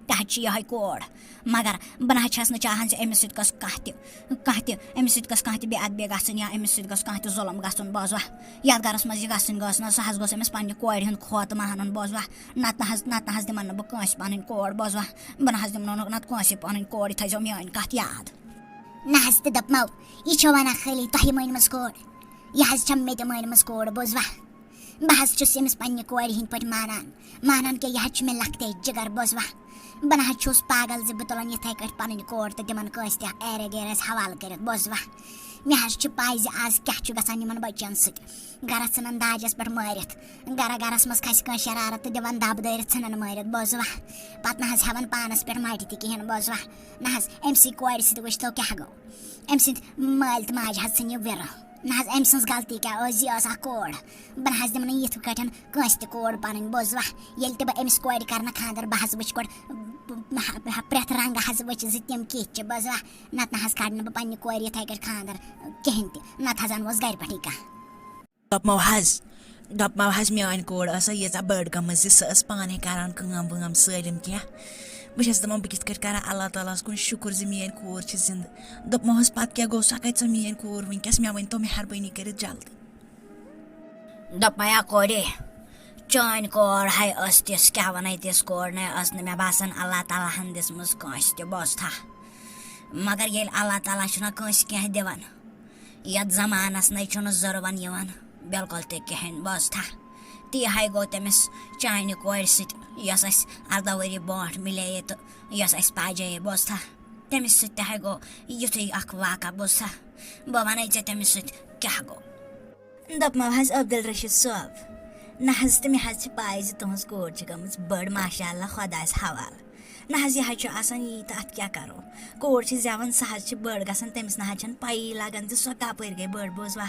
تہِ حظ چھِ یِہوے کوٗر مگر بہٕ نہ حظ چھس نہٕ چاہان زِ أمِس سۭتۍ گٔژھ أمِس سۭتۍ گٔژھ کانٛہہ تہِ بے ادبی گژھٕنۍ یا أمِس سۭتۍ گٔژھ کانٛہہ تہِ ظُلم گژھُن بوزوا یتھ گرس منٛز یہِ گژھٕنۍ گٔژھ نہ سُہ حظ گوٚژھ أمِس پننہِ کورِ ہُنٛد کھوتہٕ مانُن بوزوا نتہٕ نہ حظ دِمن نہٕ بہٕ کٲنٛسہِ پنٕنۍ کوٗر بوزوا بہٕ نہ حظ دِمہٕ نہٕ نتہٕ کٲنٛسہِ پنٕنۍ کوٗر یہِ تھٲیزیو میٲنۍ کتھ یاد نہ حظ تہِ دپمو یہِ چھو ونان خٲلی تۄہہِ مٲنمٕژ کوٗر یہِ حظ چھم مےٚ تہِ مٲنمٕژ کوٗر بوزوا بہٕ حظ چھُس أمِس پننہِ کورِ ہٕنٛدۍ پٲٹھۍ مانان کہِ یہِ حظ چھُ مےٚ لۄکٹے جِگر بوزوا بہٕ نہ حظ چھُس پاگل زِ بہٕ تُلن یِتھے کٲٹھۍ پنٕنۍ کور تہٕ دِمن کٲنٛسہِ تہِ ایرے گیرس حوالہٕ کٔرِتھ بوزوا مےٚ حظ چھِ پاے زِ آز کیٛاہ چھُ گژھان یِمن بچن سۭتۍ گرس ژھٕنان داجس پٮ۪ٹھ مٲرِتھ گرس منٛز کھسہِ کٲنٛسہِ شرارت تہٕ دِوان دب دٲرِتھ ژھٕنان مٲرِتھ بوزوا پتہٕ نہ حظ ہٮ۪وان پانس پٮ۪ٹھ مٹہِ تہِ کِہینۍ بوزوا نہ حظ أمۍ سٕے کورِ سۭتۍ وٕچھتو کیٛاہ گوٚو أمۍ سٕنٛدۍ مٲلۍ تہٕ ماجہِ حظ ژھٕنۍ یہِ وِرٕ نہ حظ أمۍ سٕنٛز غلطی کیٛاہ ٲس یہِ ٲس اکھ کوٗر بہٕ نہ حظ دِمہٕ نہٕ یِتھ کٲٹھۍ کٲنٛسہِ تہِ کوٗر پنٕنۍ بوزوا ییٚلہِ تہِ بہٕ أمِس کورِ کرنہٕ خانٛدر بہٕ حظ وٕچھِ گۄڈٕ پرٛٮ۪تھ رنٛگہٕ حظ وٕچھِ زِ تِم کِتھ چھِ بوزوا نتہٕ نہ حظ کڑٕ نہٕ بہٕ پننہِ کورِ یِتھٕے کٲٹھۍ خانٛدر کِہینۍ تہِ نتہٕ حظ انوس گرِ پٮ۪ٹھٕے کانٛہہ دوٚپمو حظ میٲنۍ کوٗر ٲسا ییٖژاہ بٔڑ گٔمٕژ زِ سۄ ٲس پانے کران کٲم وٲم سٲلِم کینٛہہ بہٕ چھس دپان بہٕ کِتھ کٲٹھۍ کرٕ اللہ تعالیٰ ہس کُن شُکر زِ میٲنۍ کوٗر چھِ زندٕ دوٚپمو حظ پتہٕ کیٛاہ گوٚو سۄ کتہِ سۄ میٲنۍ کوٗر وٕنکیٚس مےٚ ؤنۍتو مہربٲنی کٔرِتھ جلدی دوٚپمَیا کورے چٲنۍ کور ہے ٲس تِژھ کیٛاہ وَنَے تِژھ کور نے ٲس نہٕ مےٚ باسان اللہ تعالیٰ ہن دِژمٕژ کٲنٛسہِ تہِ بوزتھا مگر ییٚلہِ اللہ تعالیٰ چھُنہ کٲنٛسہِ کینٛہہ دِوان یتھ زمانس نَے چھُنہٕ ضروٗرت یِوان بِلکُل تہِ کِہینۍ بوزتھا تی ہے گوٚو تٔمِس چانہِ کورِ سۭتۍ یۄس اَسہِ 18 ؤری برونٛٹھ مِلیے تہٕ یۄس اَسہِ پاجے بوزتھا تٔمِس سۭتۍ تہِ ہے گوٚو یُتھُے اکھ واقعہ بوزتھا بہٕ وَنَے ژےٚ تٔمِس سۭتۍ کیٛاہ گوٚو دوٚپمو حظ عبدالرشیٖد صٲب نہ حظ تہٕ مےٚ حظ چھِ پاے زِ تُہنٛز کوٗر چھِ گٔمٕژ بٔڑ ماشاء اللہ خۄدایس حوالہٕ نہ حظ یہِ حظ چھُ آسان یی تہٕ اتھ کیٛاہ کرو کوٗر چھِ زٮ۪وان سۄ حظ چھِ بٔڑ گژھان تٔمِس نہ حظ چھنہٕ پایی لگان زِ سۄ کپٲرۍ گٔے بٔڑ بوزوا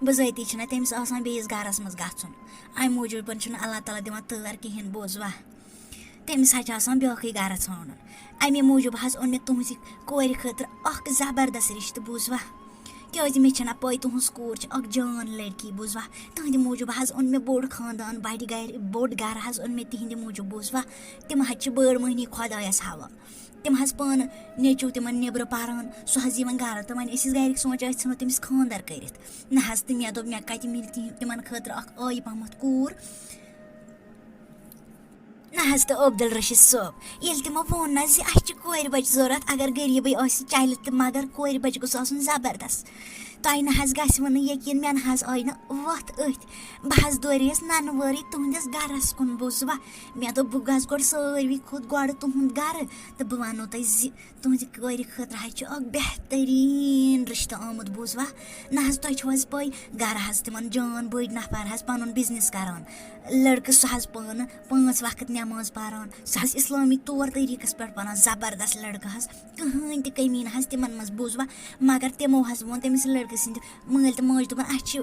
بِذٲتی چھِنہ تٔمِس آسان بیٚیِس گرس منٛز گژھُن امہِ موٗجوٗبن چھُنہٕ اللہ تعالیٰ دِوان تٲر کِہینۍ بوزوا تٔمِس حظ چھِ آسان بیٛاکھٕے گرٕ ژھانڈُن امی موٗجوٗب حظ اوٚن مےٚ تُہنٛزِ کورِ خٲطرٕ اکھ زبردست رِشتہٕ بوزوا کیٛازِ مےٚ چھِنہ پاے تُہنٛز کوٗر چھِ اکھ جان لڑکی بوزوا تٕہنٛدِ موٗجوٗب حظ اوٚن مےٚ بوٚڑ خاندان بڑِ گرِ بوٚڑ گرٕ حظ اوٚن مےٚ تِہنٛدِ موٗجوٗب بوزوا تِم حظ چھِ بٔڑ مٔہنی خۄدایس حوالہٕ تِم حظ پانہٕ نیٚچوٗ تِمن نیٚبرٕ پران سُہ حظ یِوان گرٕ تہٕ وۄنۍ ٲسۍ گرِکۍ سونٛچان أسۍ ژھٕنو تٔمِس خاندر کٔرِتھ نہ حظ تہٕ مےٚ دوٚپ مےٚ کتہِ مِلہِ تِمن خٲطرٕ اکھ آیہِ پہمتھ کوٗر نہ حظ تہٕ عبدالرشیٖد صٲب ییٚلہِ تِمو ووٚن نہ زِ اَسہِ چھِ کورِ بچہِ ضوٚرتھ اگر غریٖبٕے آسہِ چلہِ تہٕ مگر کورِ بچہِ گوٚژھ آسُن زبردست تۄہہِ نہ حظ گژھِوٕ نہٕ یقیٖن مےٚ نہ حظ آیہِ نہٕ وَتھ أتھۍ بہٕ حظ دورییَس ننہٕ وٲرٕے تُہنٛدِس گرس کُن بوزوا مےٚ دوٚپ بہٕ گژھٕ گۄڈٕ ساروی کھۄتہٕ گۄڈٕ تُہُنٛد گرٕ تہٕ بہٕ وَنو تۄہہِ زِ تُہنٛزِ کورِ خٲطرٕ حظ چھُ اکھ بہتریٖن رِشتہٕ آمُت بوزوا نہ حظ تۄہہِ چھُو حظ پاے گرٕ حظ تِمن جان بٔڑۍ نفر حظ پنُن بِزنس کران لڑکہٕ سُہ حظ پانہٕ 5 وقت نٮ۪ماز پران سُہ حظ اسلٲمی طور طٔریٖقس پٮ۪ٹھ پران زبردست لڑکہٕ حظ کٕہٕنۍ تہِ کٔمی نہٕ حظ تِمن منٛز بوزوا مگر تِمو حظ ووٚن تٔمِس لڑکہٕ سٕنٛدِ مٲلۍ تہٕ ماجہِ دوٚپُن اَسہِ چھِ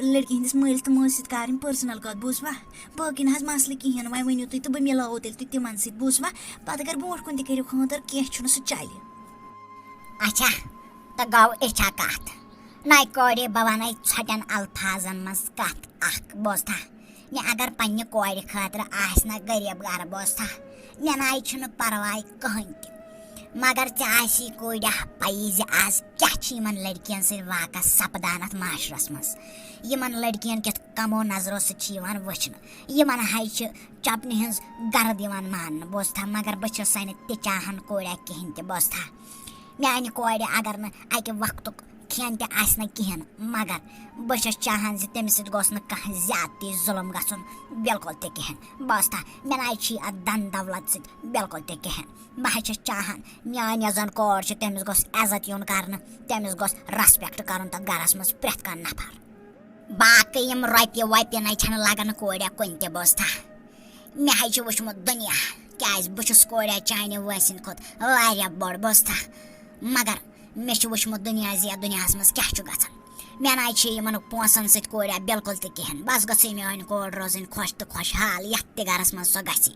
لڑکی ہٕنٛدِس مٲلِس تہٕ ماجہِ سۭتۍ کَرٕنۍ پٔرسٕنل کَتھ بوزوا باقٕے نہ حظ مسلہٕ کِہینۍ نہٕ وۄنۍ ؤنِو تُہۍ تہٕ بہٕ مِلاوو تیٚلہِ تُہۍ تِمن سۭتۍ بوزوا پتہٕ اگر برونٛٹھ کُن تہِ کٔرِو خاندر کینٛہہ چھُنہٕ سُہ چلہِ اچھا تہٕ گوٚو اِچھا کتھ نَے کورِ بہٕ وَنَے ژھۄٹٮ۪ن الفاظن منٛز کتھ اکھ بوزتھا مےٚ اگر پننہِ کورِ خٲطرٕ آسہِ نہ غریٖب گرٕ بوزتھا مےٚ نَے چھُنہٕ پرواے کٕہٕنۍ تہِ مگر ژےٚ آسی کوٗریا پایی زِ آز کیٛاہ چھِ یِمن لڑکین سۭتۍ واقع سپدان اتھ معاشرس منٛز یِمن لڑکین کِتھ کمو نظرو سۭتۍ چھِ یِوان وٕچھنہٕ یِمن حظ چھِ چپنہِ ہٕنٛز گرد یِوان ماننہٕ بوزتھا مگر بہٕ چھُس نہٕ تہِ چاہان کوریا کِہینۍ تہِ بوزتھا میانہِ کورِ اگر نہٕ اکہِ وقتُک کھٮ۪ن تہِ آسہِ نہٕ کِہینۍ مگر بہٕ چھس چاہان زِ تٔمِس سۭتۍ گوٚژھ نہٕ کانٛہہ زیادتی ظُلم گژھُن بِلکُل تہِ کِہینۍ بوزتھا مےٚ نَے چھِ اتھ دن دولت سۭتۍ بِلکُل تہِ کِہینۍ بہٕ حظ چھس چاہان میٲنۍ یۄس زن کور چھِ تٔمِس گوٚژھ عزت یُن کرنہٕ تٔمِس گوٚژھ ریسپیکٹ کرُن تتھ گرس منٛز پرٛٮ۪تھ کانٛہہ نفر باقٕے یِم رۄپیہِ وۄپیہِ نَے چھنہٕ لگان کوریا کُنہِ تہِ بوزتھا مےٚ حظ چھُ وٕچھمُت دُنیا کیازِ بہٕ چھُس کوریا چانہِ وٲنٛسہِ کھۄتہٕ واریاہ بوٚڑ بوزتھا مگر مےٚ چھُ وٕچھمُت دُنیا زِ یتھ دُنیاہس منٛز کیٛاہ چھُ گژھان مےٚ نَے چھِ یِمن پونٛسن سۭتۍ کوریا بِلکُل تہِ کِہینۍ بس گٔژھٕے میٲنۍ کور روزٕنۍ خۄش تہٕ خۄشحال یتھ تہِ گرس منٛز سۄ گژھِ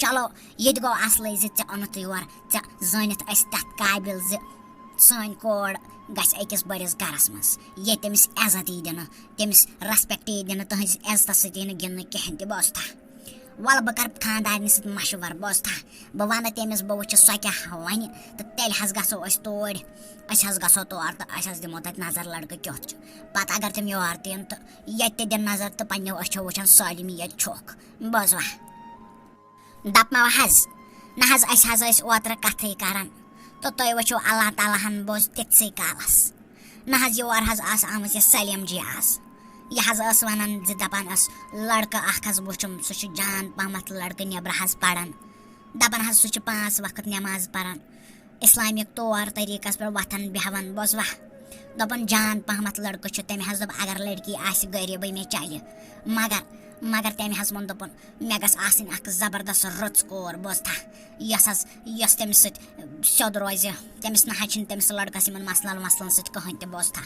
چلو ییٚتہِ گوٚو اصلٕے زِ ژےٚ اوٚنُتھ یور ژےٚ زٲنِتھ ٲسۍ تتھ قٲبِل زِ سٲنۍ کور گژھِ أکِس بٔڑِس گرس منٛز ییٚتہِ تٔمِس عزت یی دِنہٕ تٔمِس ریسپیکٹ یی دِنہٕ تٕہنٛزِ عزتس سۭتۍ یی نہٕ گِنٛدنہٕ کِہینۍ تہِ بوزتھا وَلہٕ بہٕ کرٕ خاندارنہِ سۭتۍ مشور بوزتھا بہٕ وَنہٕ تٔمِس بہٕ وٕچھِ سۄ کیٛاہ وَنہِ تہٕ تیٚلہِ حظ گژھو أسۍ توڑۍ أسۍ حظ گژھو تور تہٕ أسۍ حظ دِمو تَتہِ نظر لڑکہٕ کیُتھ چھُ پتہٕ اگر تِم یور تہِ یِن تہٕ ییٚتہِ تہِ دِن نظر تہٕ پننیو أچھو وٕچھن سٲلِم ییٚتہِ چھُکھ بوزوا دپمو حظ نہ حظ أسۍ حظ ٲسۍ اوترٕ کتھٕے کران تہٕ تُہۍ وٕچھو اللہ تعالیٰ ہن بوز تِتسٕے کالس نہ حظ یور حظ آسہٕ آمٕژ یہِ سلیٖم جی آز یہِ حظ ٲس ونان زِ دپان ٲس لڑکہٕ اکھ حظ وٕچھُم سُہ چھُ جان پہمتھ لڑکہٕ نیبرٕ حظ پران دپان حظ سُہ چھُ 5 وقت نٮ۪ماز پران اسلامِک طور طٔریٖقس پٮ۪ٹھ وۄتھان بیٚہوان بوزوا دپان جان پہمتھ لڑکہٕ چھُ تٔمۍ حظ دوٚپ اگر لڑکی آسہِ غریٖبٕے مےٚ چلہِ مگر تٔمۍ حظ ووٚن دوٚپُن مےٚ گژھِ آسٕنۍ اکھ زبردست رٕژ کوٗر بوزتھا یۄس تٔمِس سۭتۍ سیوٚد روزِ تٔمِس نہ حظ چھِنہٕ تٔمِس لڑکس یِمن مسلن سۭتۍ کٕہٕنۍ تہِ بوزتھا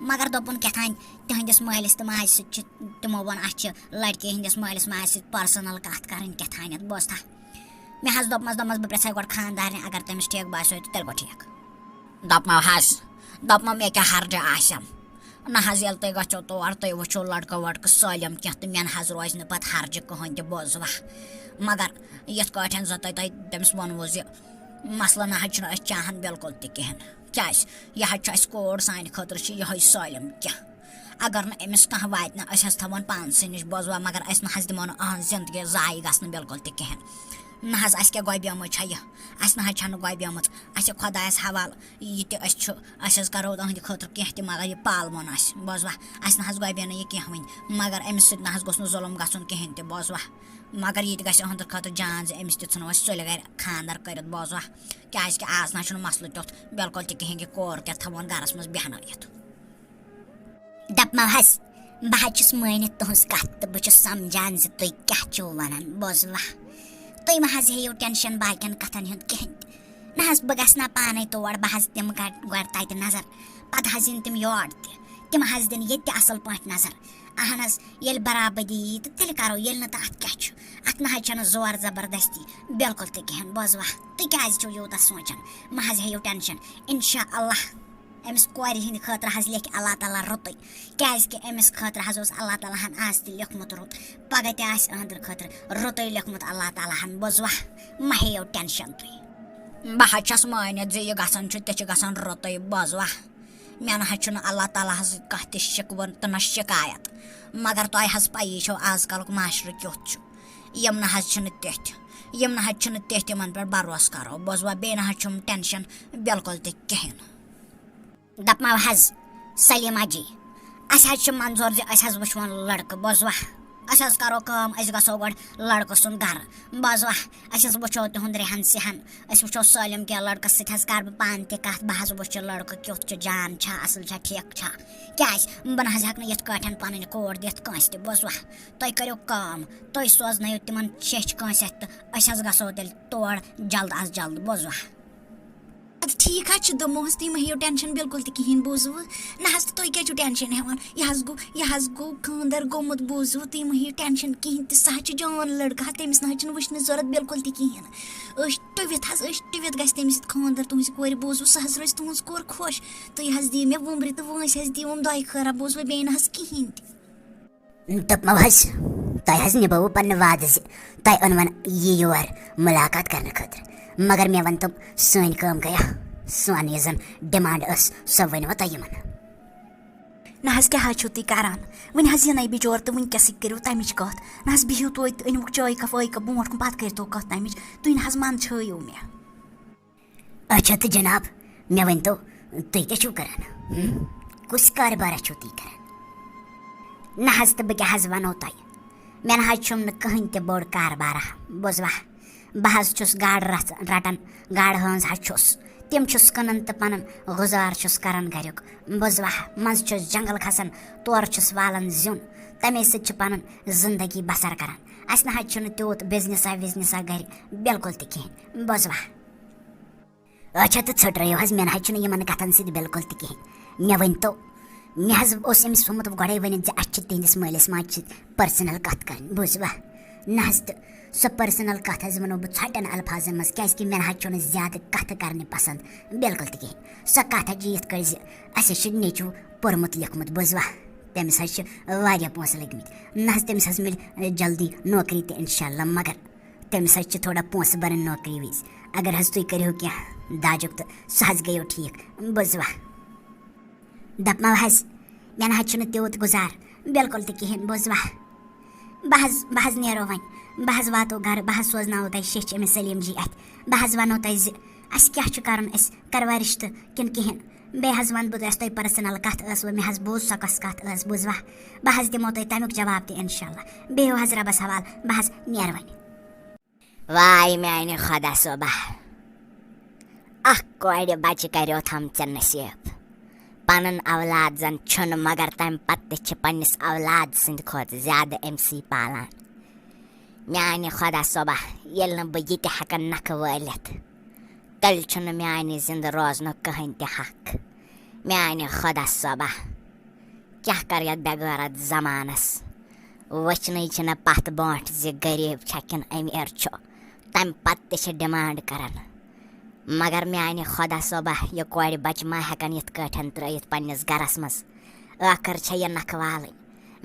مگر دوٚپُن کیٛاتھانۍ تِہنٛدِس مٲلِس تہٕ ماجہِ سۭتۍ چھِ تِمو ووٚن اَسہِ چھِ لڑکی ہٕنٛدِس مٲلِس ماجہِ سۭتۍ پٔرسنل کتھ کرٕنۍ کیٛاتھانٮ۪تھ بوزتھا مےٚ حظ دوٚپمس بہٕ پرٛژھے گۄڈٕ خانٛدارنہِ اگر تٔمِس ٹھیٖک باسیو تہٕ تیٚلہِ گوٚو ٹھیٖک دوٚپمو مےٚ کیٛاہ ہرجہِ آسٮ۪م نہ حظ ییٚلہِ تُہۍ گژھو تور تُہۍ وٕچھو لڑکہٕ وڑکہٕ سٲلِم کینٛہہ تہٕ مےٚ نہ حظ روزِ نہٕ پتہٕ ہرجہِ کٕہٕنۍ تہِ بوزوا مگر یِتھ کٲٹھۍ زن تۄہہِ تٔمِس ووٚنوُ زِ مسلہٕ نہ حظ چھُنہٕ أسۍ چاہان بالکل تہِ کِہینۍ کیٛازِ یہِ حظ چھُ اَسہِ کوٗر سانہِ خٲطرٕ چھِ یِہوے سٲلِم کینٛہہ اگر نہٕ أمِس کانٛہہ واتہِ نہٕ أسۍ حظ تھاوون پانسٕے نِش بوزوا مگر أسۍ نہ حظ دِمو نہٕ أہٕنٛز زندگی ضایہِ گژھنہٕ بالکل تہِ کِہینۍ نہ حظ اَسہِ کیٛاہ گۄبیمٕژ چھےٚ یہِ اَسہِ نہ حظ چھَنہٕ گۄبیمٕژ اَسہِ چھِ خۄدایَس حوالہٕ یہِ تہِ أسۍ چھُ أسۍ حظ کَرو تُہٕنٛدِ خٲطرٕ کینٛہہ تہِ مگر یہِ پالوُن آسہِ بوزوا اَسہِ نہ حظ گۄبے نہٕ یہِ کینٛہہ وٕنہِ مگر أمِس سۭتۍ نہ حظ گوٚژھ نہٕ ظُلم گژھُن کِہیٖنۍ تہِ بوزوا مگر یہِ تہِ گژھِ أہٕنٛدِ خٲطرٕ جان زِ أمِس تہِ ژھٕنو أسۍ سُلہِ گرِ خانٛدر کٔرِتھ بوزوا کیٛازِکہِ آز نہ حظ چھُنہٕ مسلہٕ تیُتھ بالکل تہِ کِہیٖنۍ کہِ کوٗر کیٛاہ تھاوون گرس منٛز بیٚہنٲیِتھ دپمو حظ بہٕ حظ چھُس مٲنِتھ تُہنٛز کتھ تہٕ بہٕ چھُس سمجھان زِ تُہۍ کیٛاہ چھِو ونان بوزوا تُہۍ مہ حظ ہیٚیِو ٹٮ۪نشن باقین کتھن ہُنٛد کِہینۍ تہِ نہ حظ بہٕ گژھٕ نا پانے تور بہٕ حظ دِمہٕ گۄڈٕ تتہِ نظر پتہٕ حظ یِن تِم یور تہِ تِم حظ دِن ییٚتہِ تہِ اصل پٲٹھۍ نظر اہن حظ ییٚلہِ برابٔدی یی تہٕ تیٚلہِ کرو ییٚلہِ نہٕ تہٕ اتھ کیٛاہ چھُ اتھ نہ حظ چھنہٕ زور زبردستی بالکل تہِ کِہینۍ بوزوا تُہۍ کیٛازِ چھِو یوٗتاہ سونٛچان مہ حظ ہیٚیِو ٹٮ۪نشن انشاء اللہ أمِس کورِ ہٕنٛدِ خٲطرٕ حظ لیکھِ اللہ تعالیٰ رُتُے کیٛازِکہِ أمِس خٲطرٕ حظ اوس اللہ تعالیٰ ہن آز تہِ لیوکھمُت رُت پگہہ تہِ آسہِ أہنٛدِ خٲطرٕ رُتُے لیوکھمُت اللہ تعالیٰ ہن بوزوا مہ ہیٚیِو ٹٮ۪نشن تُہۍ بہٕ حظ چھس مٲنِتھ زِ یہِ گژھان چھُ تہِ چھُ گژھان رُتُے بوزوا مےٚ نہ حظ چھُنہٕ اللہ تعالیٰ ہس سۭتۍ کانٛہہ تہِ شِکوٕ تہٕ نہ شِکایت مگر تۄہہِ حظ پَیی چھو آز کلُک معاشرٕ کیُتھ چھُ یِم نہ حظ چھِنہٕ تِتھۍ یِمن پٮ۪ٹھ بروسہٕ کرو بوزوا بیٚیہِ نہ حظ چھُم ٹٮ۪نشن بالکل تہِ کِہینۍ دپمو حظ سلیما جی اَسہِ حظ چھُ منظور زِ أسۍ حظ وٕچھون لڑکہٕ بوزوا أسۍ حظ کرو کٲم أسۍ گژھو گۄڈٕ لڑکہٕ سُنٛد گرٕ بوزوا أسۍ حظ وٕچھو تِہُنٛد رہن سہن أسۍ وٕچھو سٲلِم کینٛہہ لڑکس سۭتۍ حظ کرٕ بہٕ پانہٕ تہِ کتھ بہٕ حظ وٕچھِ لڑکہٕ کیُتھ چھُ جان چھا اصل چھا ٹھیٖک چھا کیٛازِ بہٕ نہ حظ ہٮ۪کہٕ نہٕ یِتھ کٲٹھۍ پنٕنۍ کوٗر دِتھ کٲنٛسہِ تہِ بوزوا تُہۍ کٔرِو کٲم تُہۍ سوزنٲیِو تِمن شیٚچھ کٲنٛسہِ اَتھِ تہٕ أسۍ حظ گژھو تیٚلہِ تور جلد از جلد بوزوا اَدٕ ٹھیٖک حظ چھُ دوٚپمو حظ تُہۍ مہ ہیٚیِو ٹٮ۪نشن بالکل تہِ کِہینۍ بوٗزوٕ نہ حظ تہٕ تُہۍ کیٛازِ چھِو ٹٮ۪نشن ہٮ۪وان یہِ حظ گوٚو خانٛدر گوٚمُت بوٗزوٕ تُہۍ مہ ہیٚیِو ٹٮ۪نشن کِہینۍ تہِ سُہ حظ چھُ جان لڑکہٕ حظ تٔمِس نہ حظ چھِنہٕ وٕچھنٕچ ضوٚرتھ بالکل تہِ کِہینۍ أسۍ ٹُوِتھ گژھِ تٔمِس سۭتۍ خانٛدر تُہنٛزِ کورِ بوٗزوٕ سُہ حظ روزِ تُہنٛز کور خۄش تُہۍ حظ دِیِو مےٚ وُمبرِ تہٕ وٲنٛسہِ حظ دِیِوُم دۄیہِ خٲرا بوٗزوٕ بیٚیہِ نہ حظ کِہینۍ تہِ دپمو حظ تۄہہِ حظ نِبٲوٕ پننہِ وعدٕ زِ تۄہہِ اوٚنوُن یہِ یور مُلاقات کرنہٕ خٲطرٕ مگر مےٚ ؤنتو سٲنۍ کٲم گٔیا سون یُس زن ڈِمانڈ ٲس سۄ ؤنوا تۄہہِ یِمن نہ حظ کیٛاہ حظ چھِو تُہۍ کران وۄنۍ حظ یِنَے بِچور تہٕ وٕنکٮ۪سٕے کٔرِو تَمِچ کَتھ نہ حظ بِہِو توتہِ تہٕ أنۍوُکھ چاے کپ وٲے کپ برونٛٹھ کُن پتہٕ کٔرۍتو کَتھ تَمِچ تُہۍ نہ حظ منٛدچھٲیِو مےٚ اچھا تہٕ جناب مےٚ ؤنتو تُہۍ کیٛاہ چھِو کران کُس کاربارا چھِو تُہۍ کران نہ حظ تہٕ بہٕ کیٛاہ حظ وَنو تۄہہِ مےٚ نہ حظ چھُم نہٕ کٕہٕنۍ تہِ بوٚڑ کاربارا بوزوا بہٕ حظ چھُس گاڈٕ رٹان گاڈٕ ہٲنز حظ چھُس تِم چھُس کٕنان تہٕ پنُن گُزار چھُس کران گریُک بوزوا منٛزٕ چھُس جنگل کھسان تورٕ چھُس والان زیُن تمے سۭتۍ چھِ پنُن زندگی بسر کران اَسہِ نہ حظ چھُنہٕ تیوٗت بِزنِسا گرِ بالکل تہِ کِہینۍ بوزوا اچھا تہٕ ژھٔٹرٲیِو حظ مےٚ نہ حظ چھُنہٕ یِمن کتھن سۭتۍ بالکل تہِ کِہینۍ مےٚ ؤنتو مےٚ حظ اوس أمِس تھوٚمُت گۄڈے ؤنِتھ زِ اَسہِ چھِ تِہنٛدِس مٲلِس ماجہِ سۭتۍ پٔرسنل کتھ کرٕنۍ بوٗزوا نہ حظ تہٕ سۄ پٔرسنل کتھ حظ ونو بہٕ ژھۄٹٮ۪ن الفاظن منٛز کیٛازِ کہِ مےٚ نہ حظ چھُنہٕ زیادٕ کتھٕ کرنہِ پسنٛد بالکل تہِ کِہینۍ سۄ کتھ حظ چھِ یِتھ کٔٹھۍ زِ اَسہِ حظ چھُ نیٚچوٗ پوٚرمُت لیوٚکھمُت بوٗزوا تٔمِس حظ چھِ واریاہ پونٛسہٕ لٔگمٕتۍ نہ حظ تٔمِس حظ مِلہِ جلدی نوکری تہِ انشاء اللہ مگر تٔمِس حظ چھِ تھوڑا پونٛسہٕ برٕنۍ نوکری وِزِ اگر حظ تُہۍ کٔرِو کینٛہہ داجُک تہٕ سُہ حظ گٔیو ٹھیٖک بوٗزوا دپمو حظ مےٚ نہ حظ چھُنہٕ تیوٗت گُزار بالکل تہِ کِہینۍ بوٗزوا بہٕ حظ نیرو وۄنۍ بہٕ حظ واتو گرٕ بہٕ حظ سوزناوو تۄہہِ شیٚچھ أمِس سلیٖم جی اَتھِ بہٕ حظ وَنو تۄہہِ زِ اَسہِ کیٛاہ چھُ کَرُن أسۍ کَروا رِشتہٕ کِنہٕ کِہینۍ بیٚیہِ حظ وَنہٕ بہٕ تۄہہِ یۄس تۄہہِ پٔرسنل کَتھ ٲسوٕ مےٚ حظ بوٗز سۄ کۄس کَتھ ٲس بوٗزوا بہٕ حظ دِمو تۄہہِ تَمیُک جواب تہِ اِنشاء اللہ بِہِو حظ رۄبَس حوالہٕ بہٕ حظ نیرٕ وۄنۍ واے میانہِ خۄدا صٲبا اکھ کورِ بچہِ کریو تھم ژےٚ نصیٖب پنُن اولاد زن چھُنہٕ مگر تمہِ پتہٕ تہِ چھِ پننِس اولاد سٕنٛدِ کھۄتہٕ زیادٕ أمسٕے پالان. میانہِ خۄدا صٲبا ییٚلہِ نہٕ بہٕ یہِ تہِ ہٮ۪کہٕ نکھٕ وٲلِتھ تیٚلہِ چھُنہٕ میانہِ زِندٕ روزنُک کٕہٕنۍ تہِ حق. میانہِ خۄدا صٲبا کیٛاہ کر یتھ بےغٲرت زمانس. وٕچھنٕے چھِنہٕ پتھ برونٛٹھ زِ غریٖب چھےٚ کِنہٕ أمیٖر چھُ تمہِ پتہٕ تہِ چھِ ڈِمانڈ کران. مگر میانہِ خۄدا صٲبا یہِ کورِ بچہِ ما ہٮ۪کن یِتھ کٲٹھۍ ترٲیِتھ پننِس گرس منٛز. ٲخر چھےٚ یہِ نکھٕ والٕنۍ.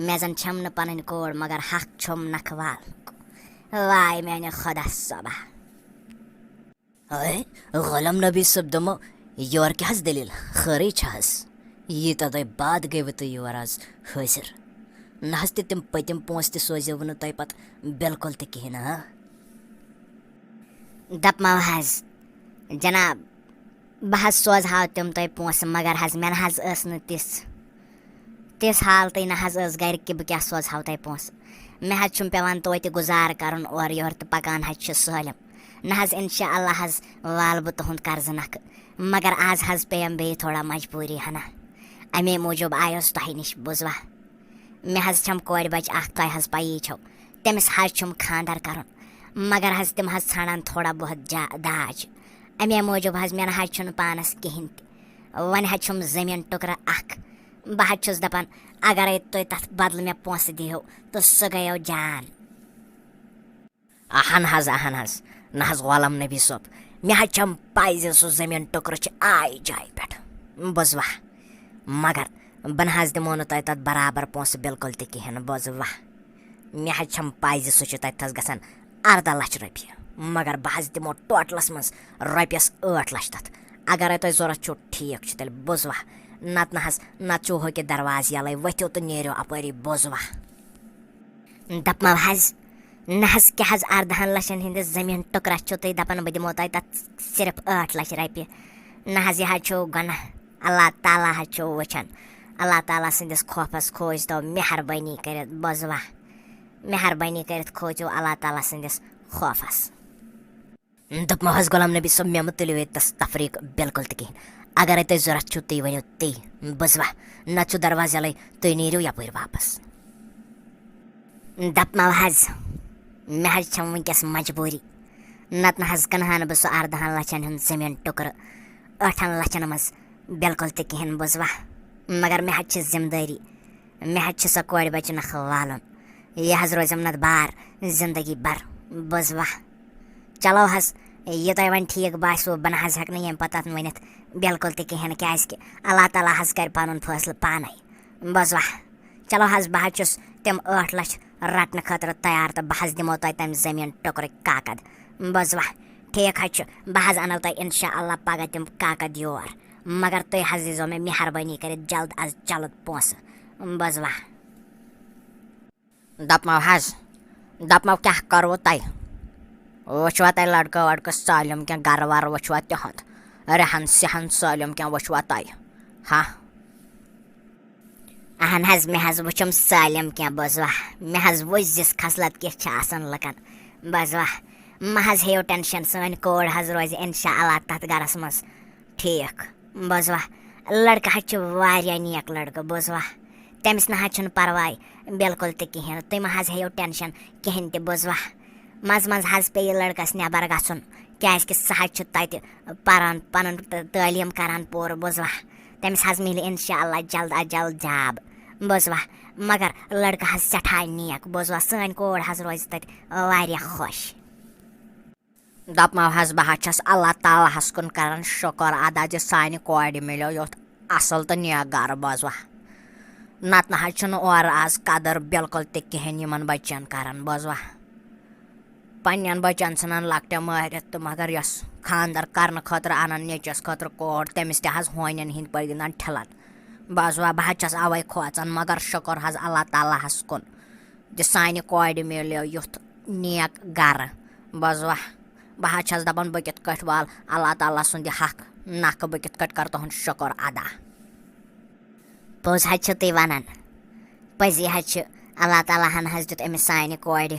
مےٚ زن چھَم نہٕ پنٕنۍ کوٗر مگر حق چھُم نکھٕ والنُک. واے میانہِ خۄدا صٲبا. غلام نبی صٲب دوٚپمو یورٕ کیٛاہ حظ دٔلیٖل خٲرٕے چھِ حظ؟ ییٖتیٛاہ دۄہ بعد گٔیوٕ تُہۍ یور آز حٲضِر. نہ حظ تہِ تِم پٔتِم پونٛسہٕ تہِ سوزیوٕ نہٕ تۄہہِ پتہٕ بِلکُل تہِ کِہیٖنۍ نہٕ. دپمو حظ جناب بہٕ حظ سوزہاو تِم تۄہہِ پونٛسہٕ مگر حظ مےٚ نہ حظ ٲس نہٕ تِژھ حالتٕے نہ حظ ٲس گرِ کہِ بہٕ کیٛاہ سوزہاو تۄہہِ پونٛسہٕ. مےٚ حظ چھُم پیٚوان توتہِ گُزارٕ کَرُن اورٕ یورٕ تہٕ پَکان حظ چھِ سٲلِم. نہ حظ اِنشاء اللہ حظ والہٕ بہٕ تُہُنٛد قرضہٕ نکھٕ مگر آز حظ پیٚیَم بیٚیہِ تھوڑا مجبوٗری ہنا. اَمے موٗجوٗب آیوس تۄہہِ نِش بوٗزوا. مےٚ حظ چھَم کورِ بچہِ اکھ تۄہہِ حظ پَیی چھو تٔمِس حظ چھُم خانٛدر کَرُن مگر حظ تِم حظ ژھانڈان تھوڑا بہت داج. اَمے موٗجوٗب حظ مےٚ نہ حظ چھُنہٕ پانس کِہیٖنۍ تہِ. وۄنۍ حظ چھُم زٔمیٖن ٹُکرٕ اکھ. بہٕ حظ چھُس دپان اگرے تُہۍ تتھ بدلہٕ مےٚ پونٛسہٕ دِیِو تہٕ سُہ گٔیو جان. اہن حظ نہ حظ غلام نبی صٲب مےٚ حظ چھَم پاے زِ سُہ زٔمیٖن ٹُکرٕ چھِ آے جایہِ پٮ۪ٹھ بوٗزوا. مگر بہٕ نہ حظ دِمو نہٕ تۄہہِ تتھ برابر پونٛسہٕ بِلکُل تہِ کِہیٖنۍ نہٕ بوٗزوا. مےٚ حظ چھَم پاے زِ سُہ چھُ تتہِ تھس گژھان 18 لچھ رۄپیہِ مگر بہٕ حظ دِمو ٹوٹلس منٛز رۄپیس 8 لچھ تتھ. اگرے تۄہہِ ضوٚرتھ چھُو ٹھیٖک چھُ تیٚلہِ بوٗزوا نتہٕ نہ حظ نتہٕ چھُو ہُکہِ دروازٕ یلے ؤتھِو تہٕ نیٖرِو اپٲری بوٗزوا. دپمو حظ نہ حظ کیٛاہ حظ 18 لچھن ہٕنٛدِس زٔمیٖن ٹُکرس چھُو تُہۍ دپان بہٕ دِمو تۄہہِ تتھ صرف 8 لچھ رۄپیہِ. نہ حظ یہِ حظ چھُو گۄناہ. اللہ تعالیٰ حظ چھُو وٕچھان. اللہ تعالیٰ سٕنٛدِس خوفس کھوٗژتو مہربٲنی کٔرِتھ بوٗزوا. مہربٲنی کٔرِتھ کھوٗژِو اللہ تعالیٰ سٕنٛدِس خوفس. دوٚپمو حظ غلام نبی صٲب مےٚ مہٕ تُلِو ییٚتس تفریٖق بِلکُل تہِ کِہیٖنۍ. اگرے تۄہہِ ضوٚرتھ چھُو تُہۍ ؤنِو تی بوٗزوا نتہٕ چھُ دروازٕ یلے تُہۍ نیٖرِو یپٲرۍ واپس. دپمو حظ مےٚ حظ چھَم وٕنکیٚس مجبوٗری نتہٕ نہ حظ کٕنہٕ ہا نہٕ بہٕ سُہ 18 لچھن ہُنٛد زٔمیٖن ٹُکرٕ 8 لچھن منٛز بِلکُل تہِ کِہیٖنۍ بوٗزوا. مگر مےٚ حظ چھِ ذمہٕ دٲری. مےٚ حظ چھِ سۄ کورِ بچہِ نکھٕ والُن. یہِ حظ روزِم نتہٕ بار زندگی بھر بوٗزوا. چلو حظ یہِ تۄہہِ وۄنۍ ٹھیٖک باسیو بہٕ نہ حظ ہٮ۪کہٕ نہٕ ییٚمہِ پتہٕ تتھ ؤنِتھ بِلکُل تہِ کِہیٖنۍ نہٕ کیٛازِکہِ اللہ تعالیٰ حظ کرِ پنُن فٲصلہٕ پانے بوٗزوا. چلو حظ بہٕ حظ چھُس تِم 8 لچھ رٹنہٕ خٲطرٕ تیار تہٕ بہٕ حظ دِمو تۄہہِ تمہِ زٔمیٖن ٹُکرٕکۍ کاکد بوٗزوا. ٹھیٖک حظ چھُ بہٕ حظ انو تۄہہِ انشاء اللہ پگاہ تِم کاکد یور مگر تُہۍ حظ دیٖزیو مےٚ مہربٲنی کٔرِتھ جلد از جلد پونٛسہٕ بوٗزوا. دپمو حظ دپمو کیٛاہ کرو تۄہہِ. وٕچھوا تۄہہِ لڑکہٕ وڑکہٕ سٲلِم کینٛہہ گرٕ وَرٕ وٕچھوا تِہُنٛد رہن سہن سٲلِم کینٛہہ وٕچھوا تۄہہِ ہا. اہن حظ مےٚ حظ وٕچھُم سٲلِم کینٛہہ بوٗزوا. مےٚ حظ وٕچھ زِس خصلت کِژھ چھِ آسان لُکن بوٗزوا. مہ حظ ہیٚیِو ٹٮ۪نشن سٲنۍ کوٗر حظ روزِ انشاء اللہ تتھ گرس منٛز ٹھیٖک بوٗزوا. لڑکہٕ حظ چھُ واریاہ نیک لڑکہٕ بوٗزوا. تٔمِس نہ حظ چھُنہٕ پرواے بِلکُل تہِ کِہیٖنۍ نہٕ. تُہۍ مہ حظ ہیٚیِو ٹٮ۪نشن کِہیٖنۍ تہِ بوٗزوا. منٛزٕ منٛزٕ حظ پیٚیہِ لڑکس نٮ۪بر گژھُن کیٛازِکہِ سُہ حظ چھُ تتہِ پران پنُن تعلیٖم کران پوٗرٕ بوٗزوا. تٔمِس حظ مِلہِ انشاء اللہ جلد از جلد جاب بوٗزوا. مگر لڑکہٕ حظ سٮ۪ٹھاہ نیک بوٗزوا. سٲنۍ کوٗر حظ روزِ تتہِ واریاہ خۄش. دپمو حظ بہٕ حظ چھس اللہ تعالیٰ ہس کُن کران شُکر ادا زِ سانہِ کورِ مِلیو یُتھ اصل تہٕ نیک گرٕ بوٗزوا. نتہٕ نہ حظ چھُنہٕ اورٕ آز قدر بِلکُل تہِ کِہیٖنۍ یِمن بچن کران بوٗزوا. پننٮ۪ن بچن ژھٕنان لۄکٹہِ مٲرِتھ تہٕ مگر یۄس خانٛدر کرنہٕ خٲطرٕ انان نیٚچوِس خٲطرٕ کور تٔمِس تہِ حظ ہونٮ۪ن ہِنٛدۍ پٲٹھۍ گِنٛدان ٹھِلن بوٗزوا. بہٕ حظ چھس اوے کھوژان مگر شُکر حظ اللہ تعالیٰ ہس کُن زِ سانہِ کورِ مِلیو یُتھ نیک گرٕ بوٗزوا. بہٕ حظ چھس دپان بہٕ کِتھ کٲٹھۍ والہٕ اللہ تعالیٰ سُنٛد یہِ حق نکھٕ بہٕ کِتھ کٲٹھۍ کرٕ تُہُنٛد شُکر ادا. پوٚز حظ چھِو تُہۍ ونان. پٔزی حظ چھِ اللہ تعالیٰ ہن حظ دیُت أمِس سانہِ کورِ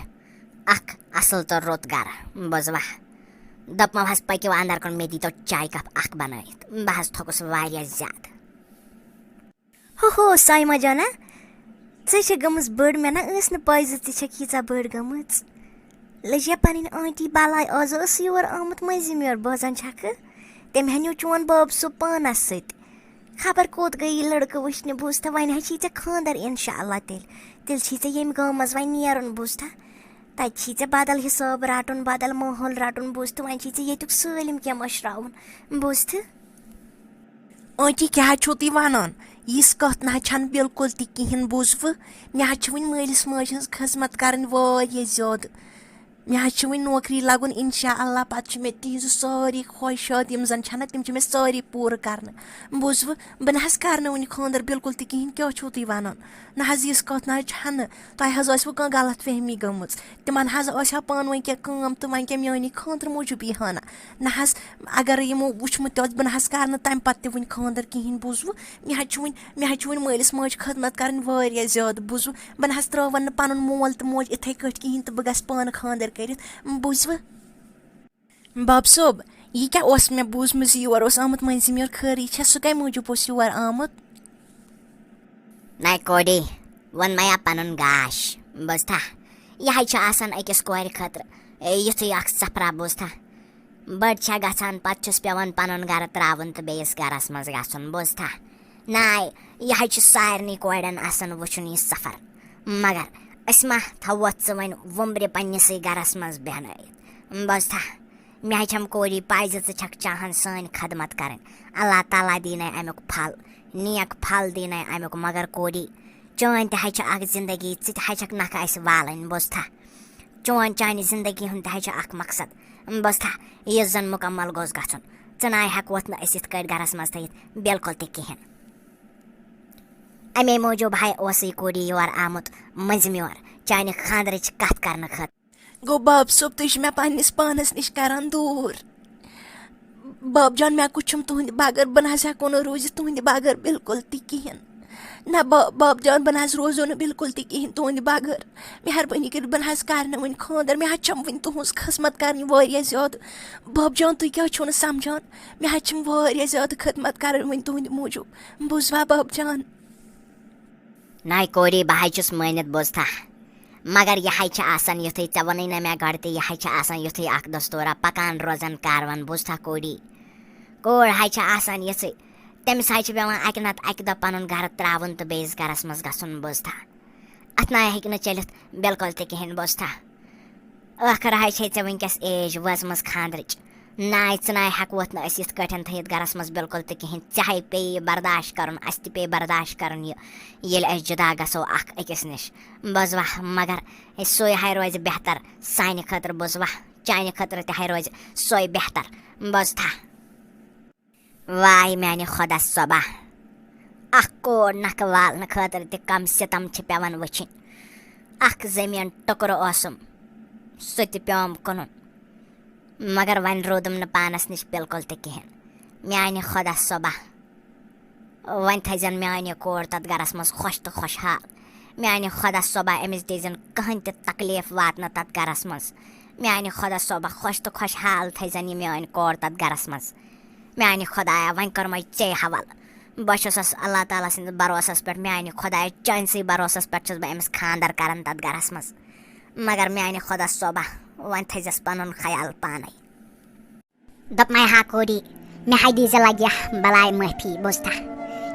اکھ اصل تہٕ رُت گرٕ بوٗزوا. دپمو حظ پٔکِو انٛدر کُن مےٚ دیٖتو چاے کپ اکھ بنٲیِتھ. بہٕ حظ تھوٚکُس واریاہ زیادٕ. ہو سایما جانا ژٕ چھےٚ گٔمٕژ بٔڑ مےٚ نا ٲس نہٕ پاے زِ ژٕ چھَکھ ییٖژاہ بٔڑ گٔمٕژ لٔجیا پَنٕنۍ آنٹی بَلاے آز ٲس یور آمُت مٔنٛزِم یور بوزان چھَکھٕ تٔمۍ ہَنیو چون باب صُب پانَس سۭتۍ خبر کوٚت گٔے یہِ لٔڑکہٕ وٕچھنہِ بوٗزتھا وۄنۍ حظ چھی ژےٚ خاندَر اِنشاء اللہ تیٚلہِ چھی ژےٚ ییٚمہِ گامہٕ منٛز وۄنۍ نیرُن بوٗزتھا تَتہِ چھی ژےٚ بدل حِساب رَٹُن بدل ماحول رَٹُن بوٗزتھٕ وۄنۍ چھی ژےٚ ییٚتیُک سٲلِم کینٛہہ مٔشراوُن بوٗزتھٕ آنٹی کیٛاہ حظ چھُو تُہۍ وَنان یِژھ کَتھ نہ حظ چھَنہٕ بِلکُل تہِ کِہیٖنۍ بوٗزوٕ مےٚ حظ چھِ وٕنہِ مٲلِس ماجہِ ہٕنٛز خدمت کَرٕنۍ واریاہ زیادٕ مےٚ حظ چھِ وٕنہِ نوکری لَگُن اِنشاء اللہ پَتہٕ چھِ مےٚ تِہنٛزٕ سٲری خواہشات یِم زَن چھَنہ تِم چھِ مےٚ سٲری پوٗرٕ کَرنہٕ بوٗزوٕ بہٕ نہ حظ کَرٕ نہٕ وٕنہِ خاندَر بِلکُل تہِ کِہیٖنۍ کیٛاہ چھُو تُہۍ وَنان نہ حظ یِژھ کَتھ نہ حظ چھَنہٕ تۄہہِ حظ آسِوٕ کانٛہہ غلط فہمی گٔمٕژ تِمَن حظ آسہِ ہا پانہٕ ؤنۍ کینٛہہ کٲم تہٕ وۄنۍ کیٛاہ میٛانہِ خاندرٕ موٗجوٗب یی ہانہ نہ حظ اگر یِمو وٕچھمُت تہِ اوس بہٕ نہ حظ کَرٕ نہٕ تَمہِ پَتہٕ تہِ وٕنہِ خاندَر کِہیٖنۍ بوٗزوٕ مےٚ حظ چھِ وٕنہِ مٲلِس ماجہِ خدمت کَرٕنۍ واریاہ زیادٕ بوٗزوٕ بہٕ نہ حظ ترٛاوَن نہٕ پَنُن مول تہٕ موج یِتھَے کٲٹھۍ کِہیٖنۍ تہٕ بہٕ گژھٕ پانہٕ خاندَر کٔرِتھ بوٗزوٕ باب صٲب یہِ کیٛاہ اوس مےٚ بوٗزمُت زِ یور اوس آمُت مٔنٛزِم یور خٲرٕے چھےٚ سُہ کَمہِ موٗجوٗب اوس یور آمُت نَے کوڈی ووٚن مےٚ پَنُن گاش بوٗزتھا یہِ حظ چھُ آسان أکِس کورِ خٲطرٕ یُتھُے اکھ سفرا بوٗزتھا بٔڑ چھےٚ گژھان پَتہٕ چھُس پیٚوان پَنُن گرٕ ترٛاوُن تہٕ بیٚیِس گرس منٛز گژھُن بوٗزتھا نَے یہِ حظ چھُ سارنٕے کورٮ۪ن آسان وٕچھُن یہِ سفر مگر أسۍ ما تھاووتھ ژٕ وۄنۍ وُمبرِ پنٛنِسٕے گرس منٛز بیٚہنٲیِتھ بوٗزتھا مےٚ حظ چھَم کوری پاے زِ ژٕ چھَکھ چاہان سٲنۍ خدمت کَرٕنۍ اللہ تعالیٰ دیٖنے امیُک پھل نیک پھل دیٖنے امیُک مگر کوری چٲنۍ تہِ حظ چھِ اکھ زندگی ژٕ تہِ حظ چھَکھ نکھٕ اَسہِ والٕنۍ بوٗزتھا چانہِ زندگی ہُنٛد تہِ حظ چھُ اکھ مقصد بوٗزتھا یُس زن مُکمل گوٚژھ گژھُن ژٕ نَے ہٮ۪کوتھ نہٕ أسۍ یِتھ کٲٹھۍ گرس منٛز تھٲیِتھ بِلکُل تہِ کِہیٖنۍ اَمے موٗجوٗب ہاے اوس یہِ کوری یور آمُت مٔنٛزِم یور چانہِ خاندرٕچ کتھ کرنہٕ خٲطرٕ گوٚو باب صٲب تُہۍ چھِو مےٚ پنٛنِس پانس نِش کران دوٗر باب جان مےٚ کُس چھُم تُہنٛدِ بغٲر بہٕ نہ حظ ہٮ۪کو نہٕ روٗزِتھ تُہنٛدِ بغٲر بِلکُل تہِ کِہیٖنۍ نہ باب جان بہٕ نہ حظ روزو نہٕ بِلکُل تہِ کِہیٖنۍ تُہنٛدِ بغٲر مہربٲنی کٔرِتھ بہٕ نہ حظ کرٕ نہٕ وۄنۍ خاندر مےٚ حظ چھم وٕنہِ تُہنٛز خدمت کرٕنۍ واریاہ زیادٕ باب جان تُہۍ کیٛاہ چھِو نہٕ سمجھان مےٚ حظ چھم واریاہ زیادٕ خدمت کرٕنۍ وۄنۍ تُہنٛدِ موٗجوٗب بوٗزوا باب جان نَے کوری بہٕ حظ چھُس مٲنِتھ بوٗزتھا مگر یہِ حظ چھِ آسان یُتھُے ژےٚ ووٚنُے نہ مےٚ گۄڈٕ تہِ یہِ حظ چھِ آسان یُتھُے اکھ دستوٗرا پکان روزان کاروان بوٗزتھا کوری کوٗر حظ چھِ آسان یِژھٕے تٔمِس حظ چھِ پیٚوان اکہِ نتہٕ اکہِ دۄہ پنُن گرٕ ترٛاوُن تہٕ بیٚیِس گرس منٛز گژھُن بوٗزتھا اتھ نَے ہیٚکہِ نہٕ چٔلِتھ بِلکُل تہِ کِہیٖنۍ بوٗزتھا ٲخٕر حظ چھے ژےٚ وٕنکیٚس ایج وٲژمٕژ خاندرٕچ نَے ژٕ نَے ہٮ۪کوتھ نہٕ أسۍ یِتھ کٲٹھۍ تھٲیِتھ گرس منٛز بِلکُل تہِ کِہیٖنۍ ژےٚ پیٚیہِ یہِ برداشت کرُن اَسہِ تہِ پیٚیہِ برداشت کرُن یہِ ییٚلہِ أسۍ جُدا گژھو اکھ أکِس نِش بوٗزوا مگر سُے ہاے روزِ بہتر سانہِ خٲطرٕ بوٗزوا چانہِ خٲطرٕ تہِ ہاے روزِ سۄے بہتر بوٗزتھا واے میانہِ خۄدا صٲبا اکھ کوٗر نکھٕ والنہٕ خٲطرٕ تہِ کم سِتم چھِ پیٚوان وٕچھِنۍ اکھ زٔمیٖن ٹُکرٕ اوسُم سُہ تہِ پیوم کٕنُن مگر وۄنۍ روٗدُم نہٕ پانس نِش بِلکُل تہِ کِہیٖنۍ میانہِ خۄدا صٲبا وۄنۍ تھٲیزٮ۪ن میانہِ کوٗر تتھ گرس منٛز خۄش تہٕ خۄشحال میانہِ خۄدا صٲبا أمِس دیٖزٮ۪ن کٕہٕنۍ تہِ تکلیٖف واتنہٕ تتھ گرس منٛز میانہِ خۄدا صٲبا خۄش تہٕ خۄشحال تھٲیزٮ۪ن یہِ میٲنۍ کوٗر تتھ گرس منٛز میانہِ خۄدایا وۄنۍ کٔرمَے ژے حوالہٕ بہٕ چھُسس اللہ تعالیٰ سٕنٛدِس بروسس پٮ۪ٹھ میانہِ خۄدایا چٲنسٕے بروسس پٮ۪ٹھ چھُس بہٕ أمِس خاندر کران تتھ گرس منٛز مگر میانہِ خۄدا صٲبا وۄنۍ تھٲیزٮ۪س پنُن خیال پانے دوٚپمَے ہا کوری مےٚ ہاے دیٖزِ لگہِ بلاے معٲفی بوٗزتھا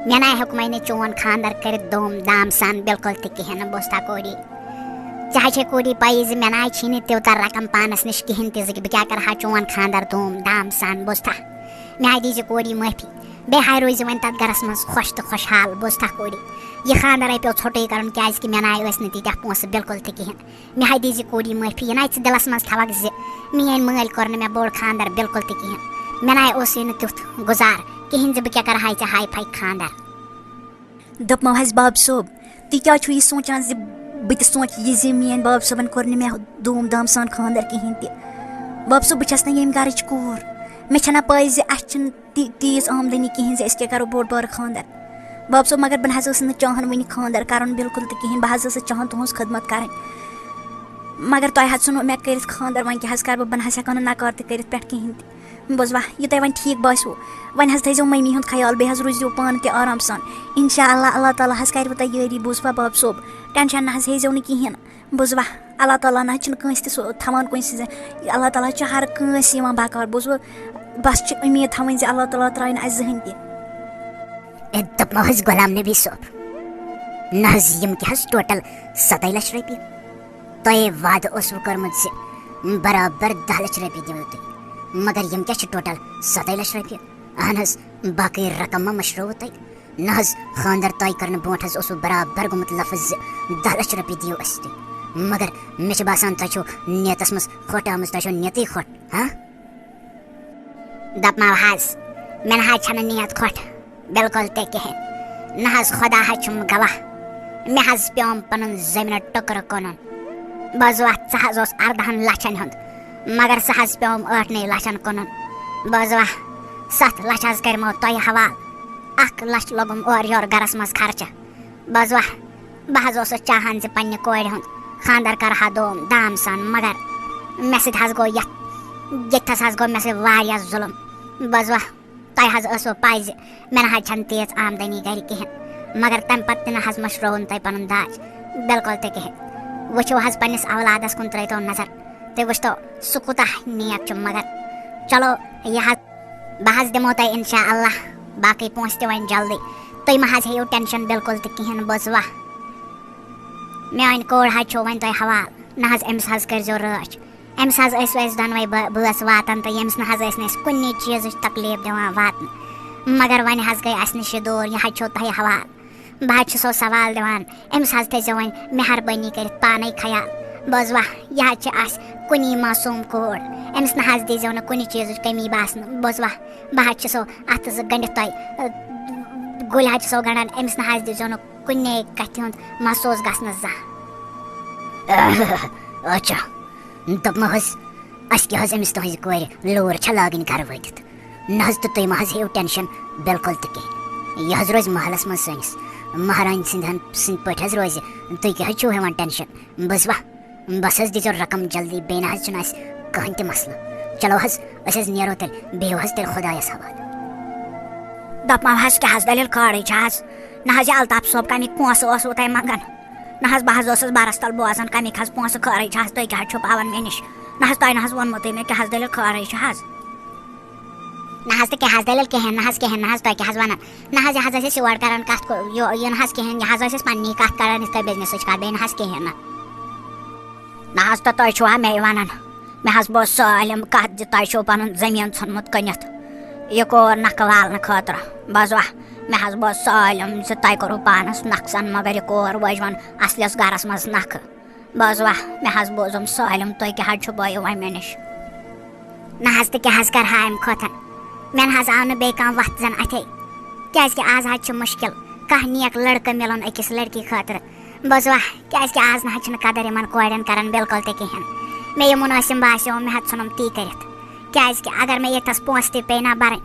مےٚ نَے ہیوٚکمَے نہٕ چون خاندر کٔرِتھ دوٗم دام سان بِلکُل تہِ کِہیٖنۍ نہٕ بوٗزتھا کوری ژےٚ حظ چھے کوری پَیی زِ مےٚ نَے چھی نہٕ تیوٗتاہ رقم پانس نِش کِہیٖنۍ تہِ زِ بہٕ کیٛاہ کَرٕ ہا چون خاندر دوٗم دام سان بوٗزتھا مےٚ ہاے دیٖزِ کوری معٲفی بیٚیہِ ہاے روزِ وۄنۍ تتھ گرس منٛز خۄش تہٕ خۄشحال بوٗزتھا کوری یہِ خاندرے پیوٚو ژھوٚٹُے کرُن کیٛازِ کہِ مےٚ نَے ٲسۍ نہٕ تیٖتیٛاہ پونٛسہٕ بِلکُل تہِ کِہیٖنۍ مےٚ ہاے دیٖزِ کوری معٲفی یہِ نَے ژٕ دِلس منٛز تھاوکھ زِ میٲنۍ مٲلۍ کوٚر نہٕ مےٚ بوٚڑ خاندر بِلکُل تہِ کِہیٖنۍ مےٚ نَے اوسُے نہٕ تیُتھ گُزار کِہیٖنۍ زِ بہٕ کیٛاہ کرٕ ہاے ژےٚ ہاے پھاے خاندر دوٚپمو حظ باب صٲب تُہۍ کیٛازِ چھُو یہِ سونٛچان زِ بہٕ تہِ سونٛچہٕ یہِ زِ میٲنۍ باب صٲبن کوٚر نہٕ مےٚ دوٗم دام سان خاندر کِہیٖنۍ تہِ باب صٲب بہٕ چھس نہٕ ییٚمہِ گرٕچ کوٗر مےٚ چھنہ پاے زِ اَسہِ چھنہٕ تیٖژ آمدٔنی کِہیٖنۍ زِ أسۍ کیٛاہ کرو بوٚڑ بارٕ خاندر باب صٲب مگر بہٕ نہ حظ ٲسٕس نہٕ چاہان وٕنہِ خاندر کرُن بِلکُل تہِ کِہیٖنۍ بہٕ حظ ٲسٕس چاہان تُہنٛز خدمت کرٕنۍ مگر تۄہہِ حظ ژھٕنو مےٚ کٔرِتھ خاندر وۄنۍ کیٛاہ حظ کرٕ بہٕ نہ حظ ہٮ۪کو نہٕ نکار تہِ کٔرِتھ پٮ۪ٹھ کِہیٖنۍ تہِ بوزوا یہ تۄہہِ وۄنۍ ٹھیٖک باسیو وۄنۍ حظ تھٲیزیو مٔمی ہُنٛد خیال بیٚیہِ حظ روٗززیو پانہٕ تہِ آرام سان اِنشاء اللہ اللہ تعالیٰ حظ کَرِوٕ تۄہہِ یٲری بوٗزوا باب صٲب ٹٮ۪نشَن نہ حظ ہیزیو نہٕ کِہیٖنۍ بوٗزوا اللہ تعالیٰ نہ حظ چھِنہٕ کٲنٛسہِ تہِ سُہ تھاوان کٲنٛسہِ اللہ تعالیٰ چھُ ہر کٲنٛسہِ یِوان بکار بوٗزوٕ بس چھِ اُمید تھاوٕنۍ زِ اللہ تعالیٰ ترٛایہِ نہٕ اَسہِ زٕہٕنۍ تہِ دپمو حظ غلام نبی صٲب نہ حظ یِم تہِ حظ ٹوٹل 70 لچھ رۄپیہِ تۄہے وعدٕ اوسوٕ کوٚرمُت زِ برابر 10 لچھ رۄپیہِ دِمو تُہۍ مگر یِم کیٛاہ چھِ ٹوٹل 70 لچھ رۄپیہِ اہن حظ باقٕے رقم ما مٔشرٲوٕ تۄہہِ نہ حظ خانٛدر طے کرنہٕ برونٛٹھ حظ اوسوٕ برابر گوٚمُت لفظ زِ 10 لچھ رۄپیہِ دِیِو اَسہِ تُہۍ مگر مےٚ چھُ باسان تۄہہِ چھُو نیتس منٛز کھۄٹ آمٕژ تۄہہِ چھو نیتٕے کھۄٹ ہاں دپمو حظ مےٚ نہ حظ چھنہٕ نیت کھۄٹ بالکل تہِ کِہیٖنۍ نہ حظ خۄدا حظ چھُم گواہ مےٚ حظ پیوم پنُن زٔمیٖنہٕ ٹُکرٕ کٕنُن بوزوا سُہ حظ اوس 18 لچھن ہُنٛد مگر سُہ حظ پیوم 8 لچھن کٕنُن بوزوا 7 لچھ حظ کٔرمو تۄہہِ حوالہٕ 1 لچھ لوگُم اورٕ یورٕ گرس منٛز خرچہٕ بوزوا بہٕ حظ اوسُس چاہان زِ پننہِ کورِ ہُنٛد خانٛدر کرٕہا دام سان مگر مےٚ سۭتۍ حظ گوٚو ییٚتھس حظ گوٚو مےٚ سۭتۍ واریاہ ظُلم بوزوا تۄہہِ حظ ٲسوٕ پاے زِ مےٚ نہ حظ چھنہٕ تیٖژ آمدنی گرِ کِہیٖنۍ مگر تمہِ پتہٕ تہِ نہ حظ مٔشرٲوُن تۄہہِ پنُن داج بالکل تہِ کِہیٖنۍ وٕچھِو حظ پننِس اولادس کُن ترٲیتو نظر تُہۍ وٕچھتو سُہ کوٗتاہ نیک چھُ مگر چلو یہِ حظ بہٕ حظ دِمو تۄہہِ انشاء اللہ باقٕے پونٛسہٕ تہِ وۄنۍ جلدی تُہۍ مہ حظ ہیٚیِو ٹٮ۪نشن بالکل تہِ کِہیٖنۍ بوزوا میٛٲنۍ کوٗر حظ چھو وۄنۍ تۄہہِ حوالہٕ نہ حظ أمِس حظ کٔرۍزیو رٲچھ أمِس حظ ٲسوٕ أسۍ دۄنوَے بٲژ واتان تہٕ ییٚمِس نہ حظ ٲسۍ نہٕ أسۍ کُنی چیٖزٕچ تکلیٖف دِوان واتنہٕ مگر وۄنۍ حظ گٔے اَسہِ نِش یہِ دوٗر یہِ حظ چھو تۄہہِ حوالہٕ بہٕ حظ چھُسو سوال دِوان أمِس حظ تھٲیزیو وۄنۍ مہربٲنی کٔرِتھ پانَے خیال بوزوا یہِ حظ چھِ اَسہِ کُنی معصوٗم کوٗر أمِس نہ حظ دیٖزیو نہٕ کُنہِ چیٖزٕچ کٔمی باسنہٕ بوزوا بہٕ حظ چھُسو اَتھٕ زٕ گٔنڈِتھ تۄہہِ گُلۍ حظ چھُسو گنٛڈان أمِس نہ حظ دیٖزیو نہٕ کُنے کَتھِ ہُنٛد محسوٗس گژھنہٕ زانٛہہ اچھا دپمو حظ اَسہِ کیٛاہ حظ أمِس تُہنٛزِ کورِ لوٗر چھےٚ لاگٕنۍ گرٕ وٲتِتھ نہ حظ تہٕ تُہۍ مہ حظ ہیٚیِو ٹٮ۪نشن بالکل تہِ کِہیٖنۍ یہِ حظ روزِ محلس منٛز سٲنِس مہرانہِ سٕنٛدۍ پٲٹھۍ حظ روزِ تُہۍ کیٛاہ حظ چھِو ہٮ۪وان ٹٮ۪نشن بوزوا بس حظ دیٖزیو رقم جلدی بیٚیہِ نہ حظ چھُنہٕ اَسہِ کٕہٕنۍ تہِ مسلہٕ چلو حظ أسۍ حظ نیرو تیٚلہِ بِہِو حظ تیٚلہِ خۄدایس حوالہٕ دپمو حظ کیٛاہ حظ دٔلیٖل کھٲڑٕے چھِ حظ نہ حظ یہِ الطاف صٲب کَمِکۍ پونٛسہٕ اوسوٕ تۄہہِ منٛگان نہ حظ بہٕ حظ ٲسٕس بَرس تل بوزان کَمِکۍ حظ پونٛسہٕ خٲرٕے چھِ حظ تُہۍ کیٛاہ حظ چھِو پاوان مےٚ نِش نہ حظ تۄہہِ نہ حظ ووٚنمُتٕے مےٚ کیٛاہ حظ دٔلیٖل خٲرٕے چھِ حظ نہ حظ تہٕ کیٛاہ حظ دٔلیٖل کِہیٖنۍ نہ حظ کِہیٖنۍ نہ حظ تۄہہِ کیٛاہ حظ وَنان نہ حظ یہِ حظ ٲسۍ أسۍ یور کران کَتھ یہِ نہ حظ کِہیٖنۍ یہِ حظ ٲسۍ أسۍ پنٛنی کَتھ کران یِتھ کٔنۍ بِزنِسٕچ کَتھ بیٚیہِ نہ حظ کِہیٖنۍ نہ حظ تہٕ تۄہہِ چھُوا مے وَنان مےٚ حظ بوٗز سٲلِم کَتھ زِ تۄہہِ چھُو پَنُن زٔمیٖن ژھُنمُت کٕنِتھ یہِ کوٗر نکھٕ والنہٕ خٲطرٕ بوزوا مےٚ حظ بوٗز سٲلِم زِ تۄہہِ کوٚروٕ پانَس نۄقصان مگر یہِ کوٗر وٲج وۄنۍ اَصلِس گرس منٛز نکھٕ بوزوا مےٚ حظ بوٗزُم سٲلِم تُہۍ کیٛاہ حظ چھُ بٲیِو وۄنۍ مےٚ نِش نہ حظ تہٕ کیٛاہ حظ کرٕہا اَمہِ کھۄتہٕ مےٚ نہ حظ آو نہٕ بیٚیہِ کانٛہہ وَتھ زَن اَتھے کیٛازِکہِ آز حظ چھُ مُشکِل کانٛہہ نیک لٔڑکہٕ مِلُن أکِس لٔڑکی خٲطرٕ بوزوا کیٛازِکہِ آز نہ حظ چھِنہٕ قدر یِمن کورٮ۪ن کران بالکل تہِ کِہیٖنۍ مےٚ یہِ مُنٲسِب باسیو مےٚ حظ ژھُنُم تی کٔرِتھ کیٛازِکہِ اگر مےٚ ییٚتھس پونٛسہٕ تہِ پیٚیہِ نہ بَرٕنۍ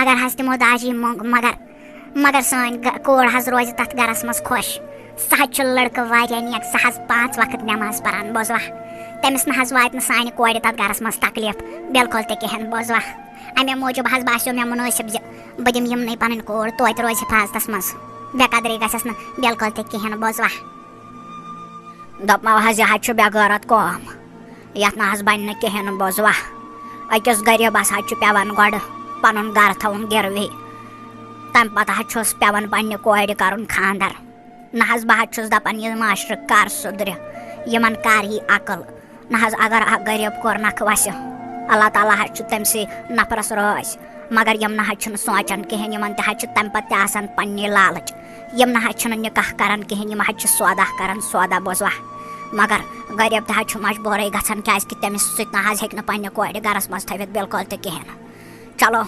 اگر حظ تِمو داجی موٚنٛگ مگر سٲنۍ کوٗر حظ روزِ تَتھ گرس منٛز خۄش سُہ حظ چھُ لٔڑکہٕ واریاہ نیک سُہ حظ 5 وقت نٮ۪ماز پران بوزوا تٔمِس نہ حظ واتہِ نہٕ سانہِ کورِ تَتھ گرس منٛز تکلیٖف بالکل تہِ کِہیٖنۍ بوزوا اَمے موٗجوٗب حظ باسیو مےٚ مُنٲسِب زِ بہٕ دِمہٕ یِمنٕے پنٕنۍ کوٗر توتہِ روزِ حفاظتس منٛز بے قدری گژھٮ۪س نہٕ بالکل تہِ کِہیٖنۍ بوزوا دپمو حظ یہِ حظ چھُ بے غٲرت قوم یتھ نہ حظ بنہِ نہٕ کِہیٖنۍ بوزوا أکِس غریٖبس حظ چھُ پٮ۪وان گۄڈٕ پنُن گرٕ تھاوُن گِروی تمہِ پتہٕ حظ چھُس پٮ۪وان پننہِ کورِ کرُن خانٛدر نہ حظ بہٕ حظ چھُس دپان یہِ معاشرٕ کر سُدرِ یِمن کر یی عقل نہ حظ اگر اکھ غریٖب کوٚر نکھٕ وسہِ اللہ تعالیٰ حظ چھُ تٔمسٕے نفرس رٲضۍ مگر یِم نہ حظ چھِنہٕ سونٛچان کِہیٖنۍ یِمن تہِ حظ چھُ تمہِ پتہٕ تہِ آسان پننی لالٕچ یِم نہ حظ چھِنہٕ نِکاح کران کِہیٖنۍ یِم حظ چھِ سودا کران سودا بوزوا مگر غریٖب تہِ حظ چھُ مجبوٗرٕے گژھان کیٛازِکہِ تٔمِس سۭتۍ نہ حظ ہیٚکہِ نہٕ پننہِ کورِ گرس منٛز تھٲوِتھ بالکل تہِ کِہیٖنۍ چلو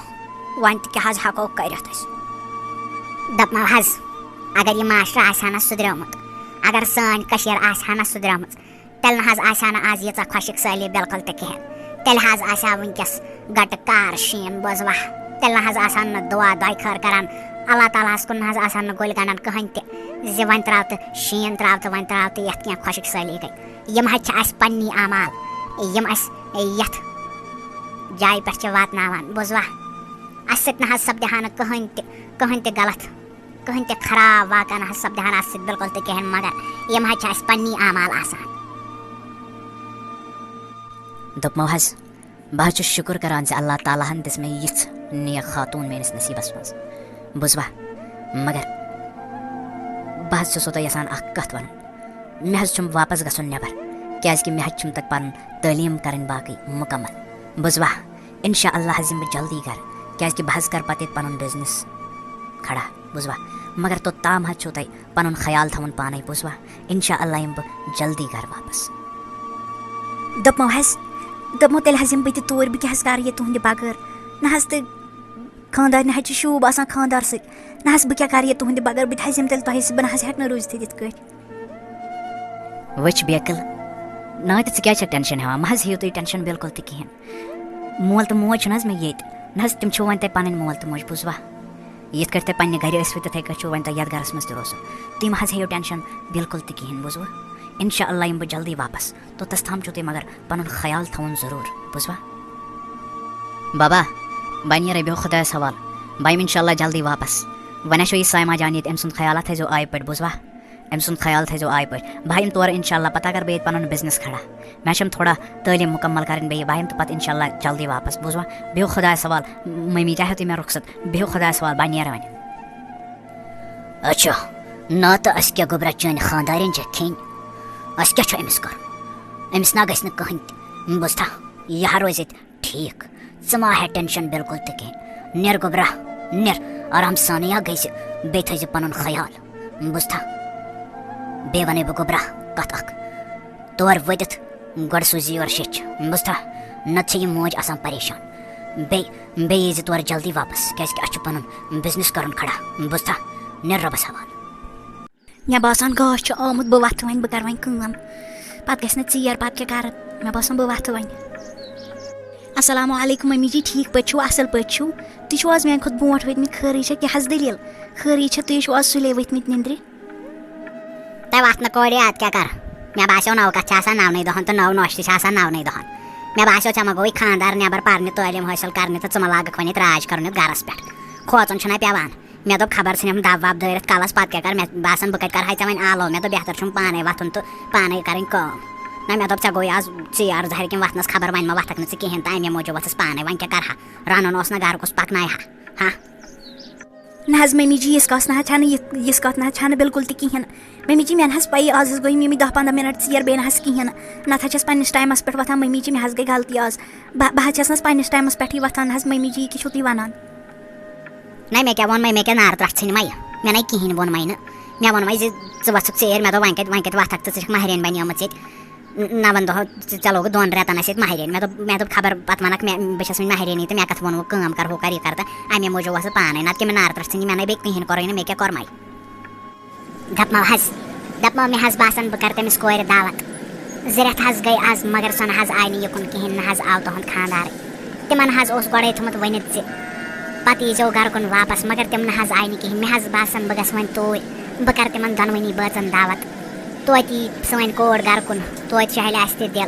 وۄنۍ تہِ کیٛاہ حظ ہٮ۪کو کٔرِتھ أسۍ دپمو حظ اگر یہِ معاشرٕ آسہِ ہا نہ سُدریومُت اگر سٲنۍ کٔشیٖر آسہِ ہا نہ سُدریمٕژ تیٚلہِ نہ حظ آسہِ ہا نہٕ آز ییٖژاہ خۄشِک سٲلی بالکل تہِ کِہیٖنۍ تیٚلہِ حظ آسہِ ہا وٕنکٮ۪س گٹہٕ کار شیٖن بوزوا تیٚلہِ نہ حظ آسہٕ ہن نہٕ دُعا دۄیہِ خٲر کران اللہ تعالیٰ ہس کُن نہ حظ آسہٕ ہن نہٕ گُلۍ گنڈان کٕہٕنۍ تہِ زِ وۄنۍ ترٛاو تہٕ شیٖن ترٛاو تہٕ وۄنۍ ترٛاو تہٕ یتھ کینٛہہ خۄشِک سٲلی گٔے یِم حظ چھِ اَسہِ پننی اعمال یِم اَسہِ یتھ جایہِ پٮ۪ٹھ چھِ واتناوان بوٗزوا اَسہِ سۭتۍ نہ حظ سپدِہا نہٕ کٕہٕنۍ تہِ غلط کٕہٕنۍ تہِ خراب واقعہ نہ حظ سپدِہا نہٕ اَسہِ سۭتۍ بِلکُل تہِ کِہیٖنۍ مگر یِم حظ چھِ اَسہِ پنٛنی اعمال آسان. دوٚپمو حظ بہٕ حظ چھُس شُکُر کَران زِ اللہ تعالیٰ ہَن دِژ مےٚ یِژھ نیک خاتوٗن میٛٲنِس نصیٖبَس منٛز بوٗزوا مگر بہٕ حظ چھُسو تۄہہِ یَژھان اَکھ کَتھ وَنُن مےٚ حظ چھُم واپَس گژھُن نٮ۪بر کیٛازِکہِ مےٚ حظ چھُم تَتہِ پَنُن تعلیٖم کَرٕنۍ باقٕے مُکمل بوٗزوا اِنشاء اللہ حظ یِمہٕ بہٕ جلدی گَرٕ کیٛازِکہِ بہٕ حظ کَرٕ پَتہٕ ییٚتہِ پَنُن بِزنِس کھڑا بوٗزوا مگر توٚتام حظ چھُو تۄہہِ پَنُن خیال تھاوُن پانَے بوٗزوا اِنشاء اللہ یِمہٕ بہٕ جلدی گَرٕ واپَس. دوٚپمو تیٚلہِ حظ یِمہٕ بہٕ تہِ توٗرۍ بہٕ کیٛاہ حظ کَرٕ یہِ تُہٕنٛدِ بغٲر نہ حظ تہٕ خاندارنہِ حظ چھِ شوٗب آسان خاندار سۭتۍ نہ حظ بہٕ کیٛاہ کَرٕ یہِ تُہٕنٛدِ بغٲر بہٕ تہِ حظ یِمہٕ تیٚلہِ تۄہہِ سۭتۍ بہٕ نہ حظ ہٮ۪کہٕ نہٕ روٗزِتھ یِتھ کٲٹھۍ. وٕچھ بیکٕل ناتہِ ژٕ کیٛازِ چھَکھ ٹٮ۪نشَن ہٮ۪وان مہ حظ ہیٚیِو تُہۍ ٹٮ۪نشَن بِلکُل تہِ کِہیٖنۍ مول تہٕ موج چھُنہٕ حظ مےٚ ییٚتہِ نہ حظ تِم چھِو وۄنۍ تۄہہِ پَنٕنۍ مول تہٕ موج بوٗزوا یِتھ کٲٹھۍ تۄہہِ پنٛنہِ گَرِ ٲسوٕ تِتھَے کٲٹھۍ چھُو وۄنۍ تۄہہِ یَتھ گَرَس منٛز تہِ روزُن تُہۍ مہ حظ ہیٚیِو ٹٮ۪نشَن بِلکُل تہِ کِہیٖنۍ بوٗزوٕ اِنشاء اللہ یِمہٕ بہٕ جلدی واپَس توٚتَس تام چھُو تُہۍ مگر پَنُن خیال تھاوُن ضروٗر بوٗزوا. بابا بہٕ نیرے بیٚہو خۄدایَس حوالہٕ بہٕ یِمہٕ اِنشاء اللہ جلدی واپَس وۄنۍ آسیو یہِ سایما جان ییٚتہِ أمۍ سُنٛد خیالات تھٲیزیو آیہِ پٲٹھۍ بوٗزوا أمۍ سُنٛد خیال تھٲیزیو آیہِ پٲٹھۍ بہٕ یِمہٕ تورٕ اِنشاء اللہ پَتہٕ اگر بہٕ ییٚتہِ پَنُن بِزنِس کھڑا مےٚ چھَم تھوڑا تعلیٖم مُکمل کَرٕنۍ بیٚیہِ بہٕ یِمہٕ تہٕ پَتہٕ اِنشاء اللہ جلدی واپَس بوٗزوا بیٚہو خۄدایَس حوالہٕ مٔمی چاہیو تُہۍ مےٚ رُخصت بیٚہو خۄدایَس حوالہٕ بہٕ نیرٕ وۄنۍ. اچھا ناتہٕ اَسہِ کیٛاہ گوٚبرا چٲنۍ خاندارٮ۪ن چھےٚ کھیٚنۍ اَسہِ کیٛاہ چھُ أمِس کَرُن أمِس نہ گژھِ نہٕ کٕہٕنۍ تہِ بوٗزتھا یہِ ہا روزِ ییٚتہِ ٹھیٖک ژٕ ما ہےٚ ٹٮ۪نشَن بِلکُل تہِ کِہیٖنۍ نیر گوٚبرا نیر آرام سانٕے یا گٔژھِ بیٚیہِ تھٲیزِ پَنُن خیال بوٗزتھا بیٚیہِ وَنَے بہٕ گوٚبرا کَتھ اَکھ تور وٲتِتھ گۄڈٕ سوٗزِ یورٕ شیٚچھ بوٗزتھا نَتہٕ چھِ یہِ موج آسان پریشان بیٚیہِ ییٖزِ تورٕ جلدی واپَس کیٛازِکہِ اَسہِ چھُ پَنُن بِزنِس کَرُن کھڑا بوٗزتھا نیر رۄبَس حوالہٕ. مےٚ باسان گاش چھُ آمُت بہٕ وۄتھٕ وۄنۍ بہٕ کَرٕ وۄنۍ کٲم پَتہٕ گژھِ نہٕ ژیر پَتہٕ کیٛاہ کَرٕ مےٚ باسان بہٕ وۄتھٕ وۄنۍ. السلام علیکُم ممی جی ٹھیٖک پٲٹھۍ چھُو اَصٕل پٲٹھۍ چھُو تُہۍ چھُو حظ میٛانہِ کھۄتہٕ برونٛٹھ وٲتۍمٕتۍ خٲرٕے چھا کیٛاہ حظ دٔلیٖل خٲرٕے چھا تُہۍ چھُو آز سُلے ؤتھۍمٕتۍ نِندرِ. تۄہہِ وَتھنہٕ کورِ اَدٕ کیٛاہ کَرٕ مےٚ باسیو نٔو کَتھ چھِ آسان نَونٕے دۄہَن تہٕ نٔو نوٚش تہِ چھِ آسان نَونٕے دۄہَن مےٚ باسیو ژےٚ ما گوٚوُے خاندار نٮ۪بر پَرنہِ تعلیٖم حٲصِل کَرنہِ تہٕ ژٕ ما لاگَکھ وۄنۍ ییٚتہِ راج کَرُن یَتھ گَرَس پٮ۪ٹھ کھوژُن چھُنہ پٮ۪وان مےٚ دوٚپ خبر ژھٕنِم دَب وَب دٲرِتھ کَلَس پَتہٕ کیٛاہ کَرٕ مےٚ باسان بہٕ کَتہِ کَرٕہَے ژےٚ وۄنۍ آلو مےٚ دوٚپ بہتر چھُم پانَے وۄتھُن تہٕ پانَے کَرٕنۍ کٲم نہ مےٚ دوٚپ ژےٚ گوٚوُے آز ژیر زَہرِ کِنۍ وۄتھنَس خبر وۄنۍ ما وۄتھکھ نہٕ ژٕ کِہیٖنۍ تہٕ اَمے موٗجوٗب ؤژھٕس پانَے وۄنۍ کیٛاہ کَرٕہا رَنُن اوس نہ گَرٕ کُس پَکنایہِ ہا نہ حظ ممی جی یِژھ کَتھ نہ حظ چھَنہٕ یِژھ کَتھ نہ حظ چھَنہٕ بِلکُل تہِ کِہیٖنۍ ممی جی مےٚ نہ حظ پَیی آز حظ گٔے مےٚ 10-15 مِنٹ ژیر بیٚیہِ نہ حظ کِہیٖنۍ نَتہٕ حظ چھَس پنٛنِس ٹایمَس پٮ۪ٹھ وۄتھان ممی جی مےٚ حظ گٔے غلطی آز بہٕ حظ چھَس نہٕ پنٛنِس ٹایمَس پٮ۪ٹھٕے وۄتھان نہ حظ ممی جی کیٛاہ چھُو تُہۍ وَنان. نہ مےٚ کیٛاہ ووٚنمَے مےٚ کیٛاہ نار ترٛٹھ ژھٕنمَے مےٚ نَے کِہیٖنۍ ووٚنمَے نہٕ مےٚ ووٚنمَے زِ ژٕ وَژھُکھ ژیر مےٚ دوٚپ وۄنۍ کَتہِ وۄتھکھ ژٕ چھَکھ مَہرٮ۪ن بَنیمٕژ ییٚتہِ 9 دۄہو ژےٚ لوگُتھ 2 رٮ۪تَن اَسہِ ییٚتہِ مَہرٮ۪ن مےٚ دوٚپ خبر پَتہٕ وَنَکھ بہٕ چھَس وۄنۍ مَہرٮ۪نی تہٕ مےٚ کَتھ ووٚنوُ کٲم کَر ہُہ کَر یہِ کَر تہٕ اَمے موٗجوٗب ؤژھٕس پانَے نَتہٕ کیٛاہ مےٚ نار ترٛٹھ ژھٕنہِ مےٚ نَے بیٚیہِ کِہیٖنۍ کوٚرُے نہٕ مےٚ کیٛاہ کوٚرمَے دَپمو مےٚ حظ باسان بہٕ کَرٕ تٔمِس کورِ دعوت 2 رٮ۪تھ حظ گٔے آز مگر سۄ نہ حظ آے نہٕ یِکُن کِہیٖنۍ نہ حظ آو تُہُنٛد خاندارٕے تِمَن حظ اوس گۄڈَے تھوٚمُت ؤنِتھ زِ پَتہٕ ییٖزیو گَرٕ کُن واپَس مگر تِم نہ حظ آے نہٕ کِہیٖنۍ مےٚ حظ باسان بہٕ گژھٕ وۄنۍ توٗرۍ بہٕ کَرٕ تِمَن دۄنوٕنی بٲژَن دعوت توتہِ یی سٲنۍ کوٗر گَرٕ کُن توتہِ چہلہِ اَسہِ تہِ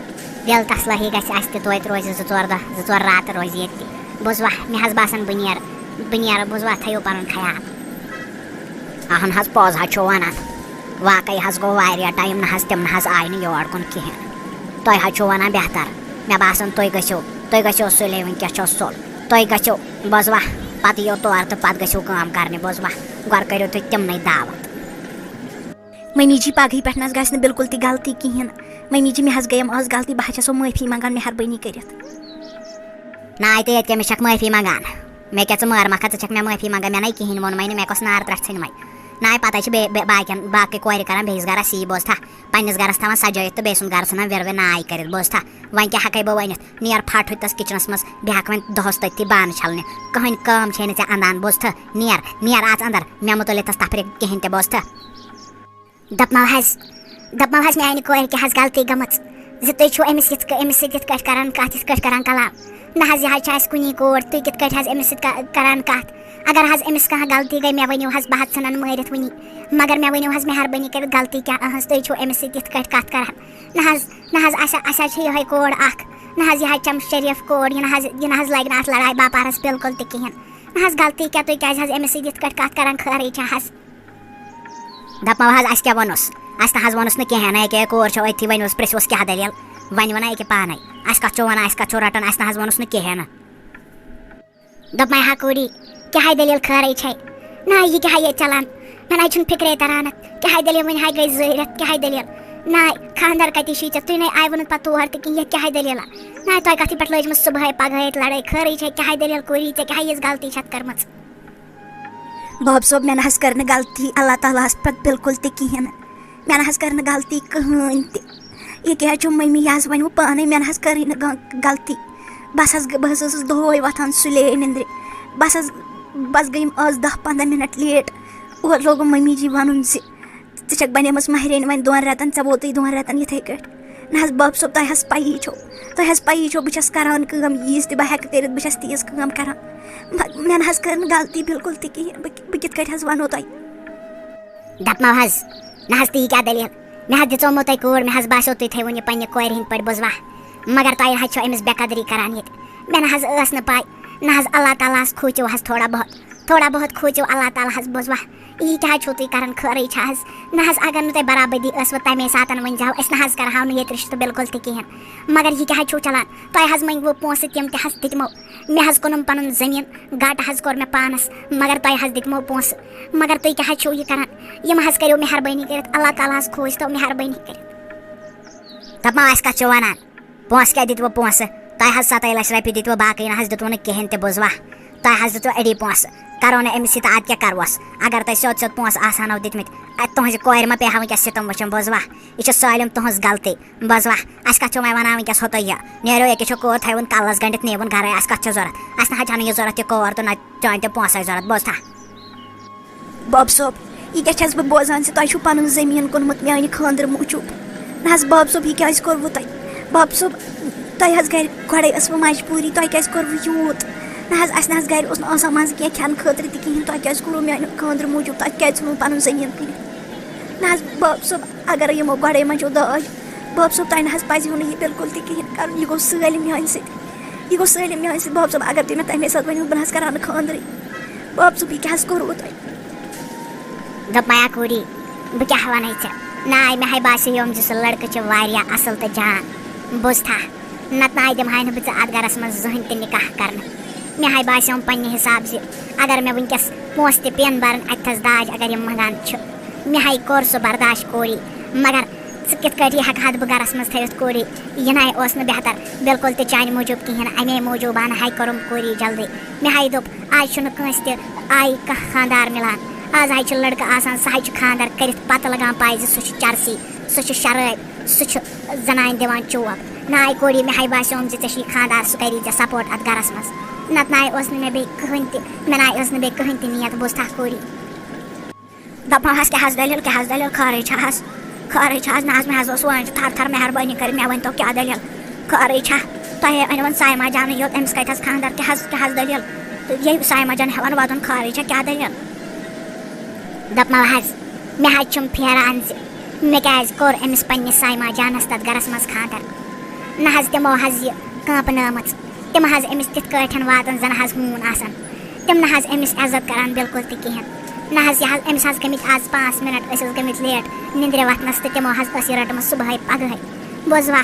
دِل تَسلٲہی گژھِ اَسہِ تہِ توتہِ روزِ 2-4 دۄہ 2-4 راتہٕ روزِ ییٚتہِ تہِ بوٗزوا مےٚ حظ باسان بہٕ نیرٕ بوٗزوا تھٲیِو پَنُن خیال. اہن حظ پوٚز حظ چھُو وَنان واقعی حظ گوٚو واریاہ ٹایم نہ حظ تِم نہ حظ آے نہٕ یور کُن کِہیٖنۍ تۄہہِ حظ چھُو وَنان بہتر مےٚ باسان تُہۍ گٔژھِو سُلے وٕنۍکٮ۪س چھو سُل تُہۍ گٔژھِو بوٗزوا پَتہٕ یِیو تورٕ تہٕ پَتہٕ گٔژھِو کٲم کَرنہِ بوٗزوا گۄڈٕ کٔرِو تُہۍ تِمنٕے دعوت. ممی جی پگہٕے پٮ۪ٹھ نہ حظ گژھِ نہٕ بِلکُل تہِ غلطی کِہیٖنۍ ممی جی مےٚ حظ گٔیَم آز غلطی بہٕ حظ چھَسو معٲفی منٛگان مہربٲنی کٔرِتھ. ناے تہٕ ییٚتہِ کیٛاہ مےٚ چھَکھ معٲفی منٛگان مےٚ کیٛاہ ژٕ مٲر مَکھا ژٕ چھَکھ مےٚ معٲفی منٛگان مےٚ نَے کِہیٖنۍ ووٚنمَے نہٕ مےٚ کۄس نار ترٛٹھ ژھٕنمَے ناے پَتہٕ حظ چھِ بیٚیہِ باقٕے کورِ کَران بیٚیِس گَرَس یی بوٗزتھا پنٛنِس گَرَس تھاوان سَجٲیِتھ تہٕ بیٚیہِ سُنٛد گَرٕ ژھٕنان وِرٕ ناے کٔرِتھ بوٗزتھا وۄنۍ کیٛاہ ہٮ۪کَے بہٕ ؤنِتھ نیر پھَٹ ہُتِس کِچنَس منٛز بیٚیہِ ہٮ۪کہٕ وۄنۍ دۄہَس تٔتھی بانہٕ چھَلنہِ کٕہٕنۍ کٲم چھے نہٕ ژےٚ اَنان بوٗزتھٕ نیر اَژ اَنٛدر مےٚ مُتعلِق تَس تفریٖق کِہیٖنۍ تہِ بوٗزتھٕ. دَپمو حظ میٛانہِ کورِ کیٛاہ حظ غلطی گٔمٕژ زِ تُہۍ چھُو أمِس سۭتۍ یِتھ کٲٹھۍ کَران کَتھ یِتھ کٲٹھۍ کَران کَلام نہ حظ یہِ حظ چھِ اَسہِ کُنی کوٗر تُہۍ کِتھ کٲٹھۍ حظ أمِس سۭتۍ کَران کَتھ اگر حظ أمِس کانٛہہ غلطی گٔے مےٚ ؤنِو حظ بہٕ حظ ژھٕنَن مٲرِتھ وٕنی مگر مےٚ ؤنِو حظ مہربٲنی کٔرِتھ غلطی کیٛاہ تُہۍ چھُو أمِس سۭتۍ یِتھ کٲٹھۍ کَتھ کَران نہ حظ اَسہِ حظ چھِ یِہوٚے کوٗر اَکھ نہ حظ یہِ حظ چھم شریٖف کوٗر یہِ نہ حظ لگہِ نہٕ اَتھ لڑایہِ باپارَس بِلکُل تہِ کِہیٖنۍ نہ حظ غلطی کیٛاہ تُہۍ کیٛازِ حظ أمِس سۭتۍ یِتھ کٲٹھۍ کَتھ کران خٲرٕے چھا حظ دَپمو حظ اَسہِ کیٛاہ ووٚنُس اَسہِ نہ حظ ووٚنُس نہٕ کِہیٖنۍ نہٕ ییٚکیٛاہ کوٗر چھو أتھی ؤنِوُس پِرٛژھوُس کیٛاہ دٔلیٖل وۄنۍ وَنا ییٚکیٛاہ پانَے اَسہِ کَتھ چھو وَنان اَسہِ کَتھ چھو رَٹان اَسہِ نہ حظ ووٚنُس نہٕ کِہیٖنۍ نہٕ دوٚپمَے ہا کوٗری کیٛاہ ہے دٔلیٖل خٲرٕے چھے نہ یہِ کیٛاہ ہے ییٚتہِ چلان مےٚ نَے چھُنہٕ فِکرے تران کیٛاہ ہے دٔلیٖل وٕنہِ ہاے گٔے 2 رٮ۪تھ کیٛاہ ہے دٔلیٖل نہ خاندار کَتہِ چھُے ژےٚ تُہۍ نَے آیوٕ نہٕ پَتہٕ تور تہِ کِہیٖنۍ ییٚتہِ کیٛاہ ہے دٔلیٖلا نہ تۄہہِ کَتھٕے پٮ۪ٹھ لٲجمٕژ صُبحٲے پَگہٲے لَڑٲے خٲرٕے چھے کیٛاہ ہے دٔلیٖل کوٗری ژےٚ کیٛاہ یِژھ غلطی چھَتھ کٔرمٕژ باب صٲب مےٚ نہ حظ کٔر نہٕ غلطی اللہ تعالیٰ ہَس پٮ۪ٹھ بِلکُل تہِ کِہیٖنۍ نہٕ مےٚ نہ حظ کٔر نہٕ غلطی کٕہٕنۍ تہِ یہِ کیٛاہ چھُ مٔمی یہِ حظ وَنوٕ پانَے مےٚ نہ حظ کٔرٕے نہٕ غلطی بہٕ حظ ٲسٕس دۄہَے وۄتھان سُلے نِندرِ بس گٔیِم آز 10-15 مِنٹ لیٹ اورٕ لوگُم مٔمی جی وَنُن زِ ژٕ چھَکھ بَنیمٕژ مَہرٮ۪ن وۄنۍ 2 رٮ۪تَن ژےٚ ووتُے 2 رٮ۪تَن یِتھَے کٲٹھۍ نہ حظ باب صٲب تۄہہِ حظ پَیی چھو بہٕ چھَس کَران کٲم ییٖژ تہِ بہٕ ہٮ۪کہٕ کٔرِتھ بہٕ چھَس تیٖژ کٲم کَران مےٚ نہ حظ کٔر نہٕ غلطی بِلکُل تہِ کِہیٖنۍ بہٕ کِتھ کٲٹھۍ حظ وَنو تۄہہِ دَپمو حظ نہ حظ تی کیٛاہ دٔلیٖل مےٚ حظ دِژومو تۄہہِ کوٗر مےٚ حظ باسیو تُہۍ تھٲیوُن یہِ پنٛنہِ کورِ ہِنٛدۍ پٲٹھۍ بوزوا مگر تۄہہِ حظ چھو أمِس بے قدری کران ییٚتہِ مےٚ نہ حظ ٲس نہٕ پَے نہ حظ اللہ تعالیٰ ہَس کھوٗژِو حظ تھوڑا بہت کھوٗژِو اللہ تعالیٰ ہَس بوزوا یہِ کیٛاہ حظ چھُو تُہۍ کران خٲرٕے چھا حظ نہ حظ اگر نہٕ تۄہہِ برابٔدی ٲسوٕ تَمے ساتہٕ ؤنۍزِہو أسۍ نہ حظ کَرہاو نہٕ ییٚتہِ رِشتہٕ بِلکُل تہِ کِہیٖنۍ مگر یہِ کیٛاہ حظ چھُو چلان تۄہہِ حظ منٛگوٕ پونٛسہٕ تِم تہِ حظ دِتمو مےٚ حظ کُنُم پَنُن زٔمیٖن گاٹہٕ حظ کوٚر مےٚ پانَس مگر تۄہہِ حظ دِتمو پونٛسہٕ مگر تُہۍ کیٛاہ حظ چھُو یہِ کران یِم حظ کٔرِو مہربٲنی کٔرِتھ اللہ تعالیٰ ہَس کھوٗژتو مہربٲنی کٔرِتھ دَپمو اَسہِ کَتھ چھِ وَنان پونٛسہٕ کیٛاہ دِتوٕ پونٛسہٕ تۄہہِ حظ 27 لَچھ رۄپیہِ دِتوٕ باقٕے نہ حظ دِتوٕ نہٕ کِہیٖنۍ تہِ بوٗزوا تۄہہِ حظ دِتوٕ أڑی پونٛسہٕ کَرو نہٕ أمِس سۭتۍ اَدٕ کیٛاہ کَرہوس اگر تۄہہِ سیوٚد پونٛسہٕ آسہانو دِتمٕتۍ اَتہِ تُہٕنٛزِ کورِ ما پیٚیہِ ہا وٕنۍکٮ۪س سِتم وٕچھُن بوٗزوا یہِ چھِ سٲلِم تُہٕنٛز غلطی بوٗزوا اَسہِ کَتھ چھُو وۄنۍ وَنان وٕنۍکٮ۪س ہوٚتُے یہِ نیرو ییٚکیٛاہ چھُ کوٗر تھٲیوُن کَلَس گٔنٛڈِتھ نیوُن گَرَے اَسہِ کَتھ چھِ ضوٚرَتھ اَسہِ نہ حظ چھَنہٕ یہِ ضوٚرَتھ یہِ کوٗر تہٕ نہ چٲنۍ تہِ پونٛسَے ضوٚرَتھ بوٗزتھا باب صٲب یہِ کیٛاہ چھَس بہٕ بوزان زِ تۄہہِ چھُو پَنُن زٔمیٖن کُنمُت میٛانہِ خانٛدرٕ موٗجوٗب نہ حظ باب صٲب یہِ کیٛازِ کوٚروٕ تۄہہِ باب صٲب تۄہہِ حظ گَرِ گۄڈَے ٲسوٕ مجبوٗری تۄہہِ کیٛازِ کوٚروٕ یوٗت نہ حظ اَسہِ نہ حظ گَرِ اوس نہٕ آسان منٛزٕ کینٛہہ کھٮ۪نہٕ خٲطرٕ تہِ کِہیٖنۍ تۄہہِ کیٛازِ کوٚروٕ میٛانہِ خانٛدرٕ موٗجوٗب تۄہہِ کیٛازِ ژھٕنوٕ پَنُن زٔمیٖن کٕنِتھ نہ حظ باب صٲب اگرے یِمو گۄڈَے منٛجو داج باب صٲب تۄہہِ نہ حظ پَزِہو نہٕ یہِ بِلکُل تہِ کِہیٖنۍ کَرُن یہِ گوٚو سٲلِم میٛانہِ سۭتۍ باب صٲب اگر تُہۍ مےٚ تَمے ساتہٕ ؤنِو بہٕ نہ حظ کَرٕہا نہٕ خانٛدرٕے باب صٲب یہِ کیٛاہ حظ کوٚروٕ تۄہہِ دوٚپمَے ہا کوٗری بہٕ کیٛاہ وَنَے ژےٚ ناے مےٚ ہاے باسیٚیوم زِ سُہ لٔڑکہٕ چھِ واریاہ اَصٕل تہٕ جان بوٗزتھا نَتہٕ ناے دِمہٕ نہٕ بہٕ ژٕ اَتھ گَرَس منٛز زٕہٕنۍ تہِ نِکاح کَرنہٕ مےٚ ہاے باسیٚوم پنٛنہِ حِساب زِ اگر مےٚ وٕنۍکٮ۪س پونٛسہٕ تہِ پیٚن بَرٕنۍ اَتہِ تھَس داج اگر یِم منٛگان چھِ مےٚ ہاے کوٚر سُہ برداش کوٗری مگر ژٕ کِتھ کٲٹھۍ یہِ ہٮ۪کہٕ ہا بہٕ گَرَس منٛز تھٲوِتھ کوٗری یہِ نَے اوس نہٕ بہتر بِلکُل تہِ چانہِ موٗجوٗب کِہیٖنۍ نہٕ اَمے موٗجوٗب ہاے کوٚرُم کوٗری جلدی مےٚ ہاے دوٚپ آز چھُنہٕ کٲنٛسہِ تہِ آیہِ کانٛہہ خانٛدار مِلان آز حظ چھُ لٔڑکہٕ آسان سُہ حظ چھُ خانٛدر کٔرِتھ پَتہٕ لگان پاے زِ سُہ چھُ چرسی سُہ چھُ شرٲبۍ سُہ چھُ زنانہِ دِوان چوب ناے کوٗری مےٚ ہاے باسیوم زِ ژےٚ چھُے خانٛدار سُہ کَری ژےٚ سپوٹ اَتھ گَرَس منٛز نَتہٕ ناے اوس نہٕ مےٚ بیٚیہِ کٕہٕنۍ تہِ کٕہٕنۍ تہِ نیت بوٗزتھا کوٗری دَپمو حظ کیٛاہ حظ دٔلیٖل خٲرٕے چھا حظ نہ حظ مےٚ حظ اوس وۄنۍ تھر مہربٲنی کٔرِتھ مےٚ ؤنۍتو کیٛاہ دٔلیٖل خٲرٕے چھا تۄہے أنۍوُن سایما جانٕے یوت أمِس کَتہِ حظ خانٛدر کیٛاہ حظ دٔلیٖل تہٕ یہِ سایما جان ہٮ۪وان واتُن خٲرٕے چھا کیٛاہ دٔلیٖل دوٚپمو حظ مےٚ حظ چھُم پھیران زِ مےٚ کیٛازِ کوٚر أمِس پنٛنِس سایما جانَس تَتھ گَرَس منٛز خانٛدر نہ حظ تِمو حظ یہِ کانٛپنٲومٕژ تِم حظ أمِس تِتھ کٲٹھۍ واتان زَن حظ ہوٗن آسان تِم نہ حظ أمِس عزت کَران بِلکُل تہِ کِہیٖنۍ نہ حظ أمِس حظ گٔمٕتۍ آز 5 مِنٹ أسۍ ٲسۍ گٔمٕتۍ لیٹ نِندرِ وۄتھنَس تہٕ تِمو حظ ٲس یہِ رٔٹمٕژ صُبحٲے پَگہٲے بوٗزوا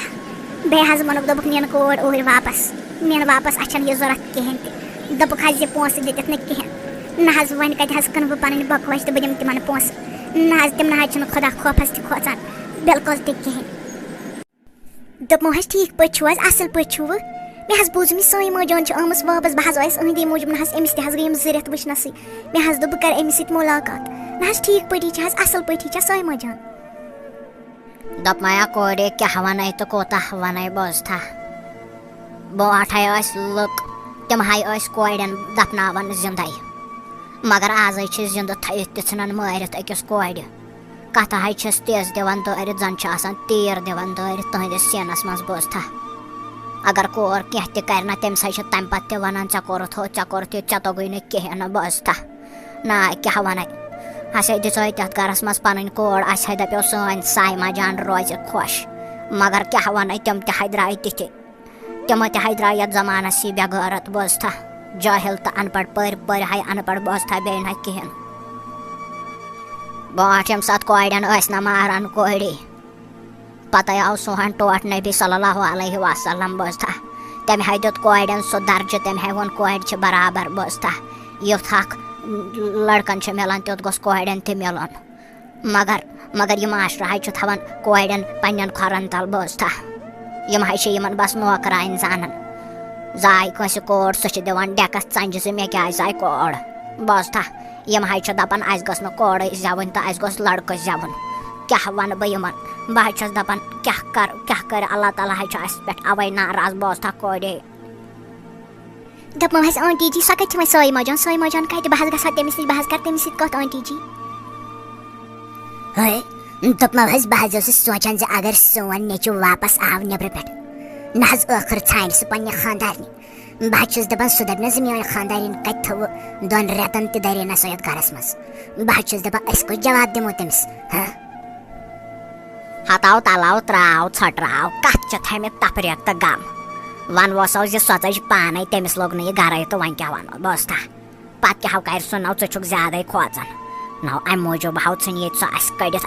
بیٚیہِ حظ ووٚنُکھ دوٚپُکھ نِن کوٗر اوٗرۍ واپَس اَسہِ چھَنہٕ یہِ ضوٚرَتھ کِہیٖنۍ تہِ دوٚپُکھ حظ یہِ پونٛسہٕ دِتِتھ نہٕ کِہیٖنۍ نہ حظ وۄنۍ کَتہِ حظ کٕنہٕ بہٕ پَنٕنۍ بۄکوَچ تہٕ بہٕ دِمہٕ تِمَن پونٛسہٕ نہ حظ تِم نہ حظ چھِنہٕ خۄدا خوفَس تہِ کھوژان بِلکُل تہِ کِہیٖنۍ دوٚپمو حظ ٹھیٖک پٲٹھۍ چھُو حظ اَصٕل پٲٹھۍ چھُوٕ مےٚ حظ بوٗزُم یہِ سٲنۍ ماجان چھِ آمٕژ واپَس بہٕ حظ آیَس أہٕنٛدی موٗجوٗب نہ حظ أمِس تہِ حظ گٔے یِم 2 رٮ۪تھ وٕچھنَسٕے مےٚ حظ دوٚپ بہٕ کَرٕ أمِس سۭتۍ مُلاقات نہ حظ ٹھیٖک پٲٹھی چھِ حظ اَصٕل پٲٹھی چھا سٲنۍ ماجان دوٚپمَے ہا کورِ کیٛاہ وَنَے تہٕ کوٗتاہ وَنَے بوٗزتھا برونٛٹھ ہَے ٲسۍ لُکھ تِم ہَے ٲسۍ کورٮ۪ن دَفناوان زِندَے مگر آزَے چھِ زِندٕ تھٲیِتھ تہِ ژھٕنان مٲرِتھ أکِس کورِ کَتھٕ حظ چھِس تیز دِوان دٲرِتھ زَن چھِ آسان تیٖر دِوان دٲرِتھ تُہٕنٛدِس سیٖنَس منٛز بوٗزتھا اگر کوٗر کینٛہہ تہِ کَرِ نہ تٔمِس حظ چھِ تَمہِ پَتہٕ تہِ وَنان ژےٚ کوٚرُتھ ہُہ ژےٚ کوٚرُتھ یہِ ژےٚ توٚگُے نہٕ کِہیٖنۍ نہٕ بوٗزتھا نا کیٛاہ وَنَے اَسے دِژٲے تَتھ گَرَس منٛز پَنٕنۍ کوٗر اَسہِ ہے دَپیو سٲنۍ سایما جان روزِ خۄش مگر کیٛاہ وَنَے تِم تہِ ہَے درٛاے تِتھِ تم تہ درا یتھ زمانس یہ بغیرت بوزتھا جاہل تو ان پڑھ پڑھ ہائی ان پڑھ بوزتھا بیٚیہِ نہ کہین برونٹھ یم سات کوڑین ٲسۍ نہ ماران کوڑی پتہ آو سون ٹوٹھ نبی صلی اللہ علیہ وسلم بوزتھا تمہِ ہاے دیُت کوڑین سُہ درجہٕ تمہِ ہاے ووٚن کورِ چھِ برابر بوزتھا یُتھ حق لڑکن چھُ ملان تیُتھ گوٚژھ کوڑین تہِ ملُن مگر یہ معاشرٕ حظ چھُ تھاوان کوڑین پننٮ۪ن کھۄرن تل بوزتھا یم حظ چھِ یمن بس نوکرانۍ زانن زاے کٲنٛسہِ کوڑ سُہ چھِ دِوان ڈیکس ژنجہِ زِ مےٚ کیازِ زاے کوڑ بوزتھا یم حظ چھِ دپان اسہِ گٔژھ نہٕ کوڑٕے زٮ۪وٕنۍ تہٕ اسہِ گوٚژھ لڑکہٕ زٮ۪وُن کیاہ ونہٕ بہٕ یمن بہٕ حظ چھس دپان کیاہ کرِ اللہ تعالیٰ حظ چھُ اسہِ پٮ۪ٹھ اوے ناراض بوزتھا کوڑے دپمو حظ آنٹی جی سۄ کتہِ چھِ وۄنۍ سٲیمہ جان کتہِ بہٕ حظ گژھٕ ہا تٔمِس نِش بہٕ حظ کرٕ تٔمِس سۭتۍ کتھ آنٹی جی ہے دپمو حظ بہٕ حظ اوسُس سونٛچان زِ اگر سون نیٚچوٗ واپس آو نیٚبرٕ پٮ۪ٹھ نہ حظ ٲخٕر ژھانڈِ سُہ پننہِ خانٛدارنہِ بہٕ حظ چھُس دپان سُہ دپہِ نہ زِ میٲنۍ خانٛدارِنۍ کتہِ تھٲوٕ 2 رٮ۪تن تہِ دَرے نہ سۄ یتھ گرس منٛز بہٕ حظ چھُس دپان أسۍ کُس جواب دِمو تٔمِس ہتاو تلاو تراو ژھٹراو کتھ چھِ تھٲمٕتۍ تفریٖق تہٕ غم ونوسو زِ سۄ ژٔج پانے تٔمِس لوٚگ نہٕ یہِ گرے تہٕ وۄنۍ کیاہ ونو بوزتھا پتہٕ کیاہ کرِ سُہ نو ژٕ چھُکھ زیادے کھوژان نو امہِ موٗجوٗب ہاو ژھٕنۍ ییٚتہِ سۄ اسہِ کٔڑِتھ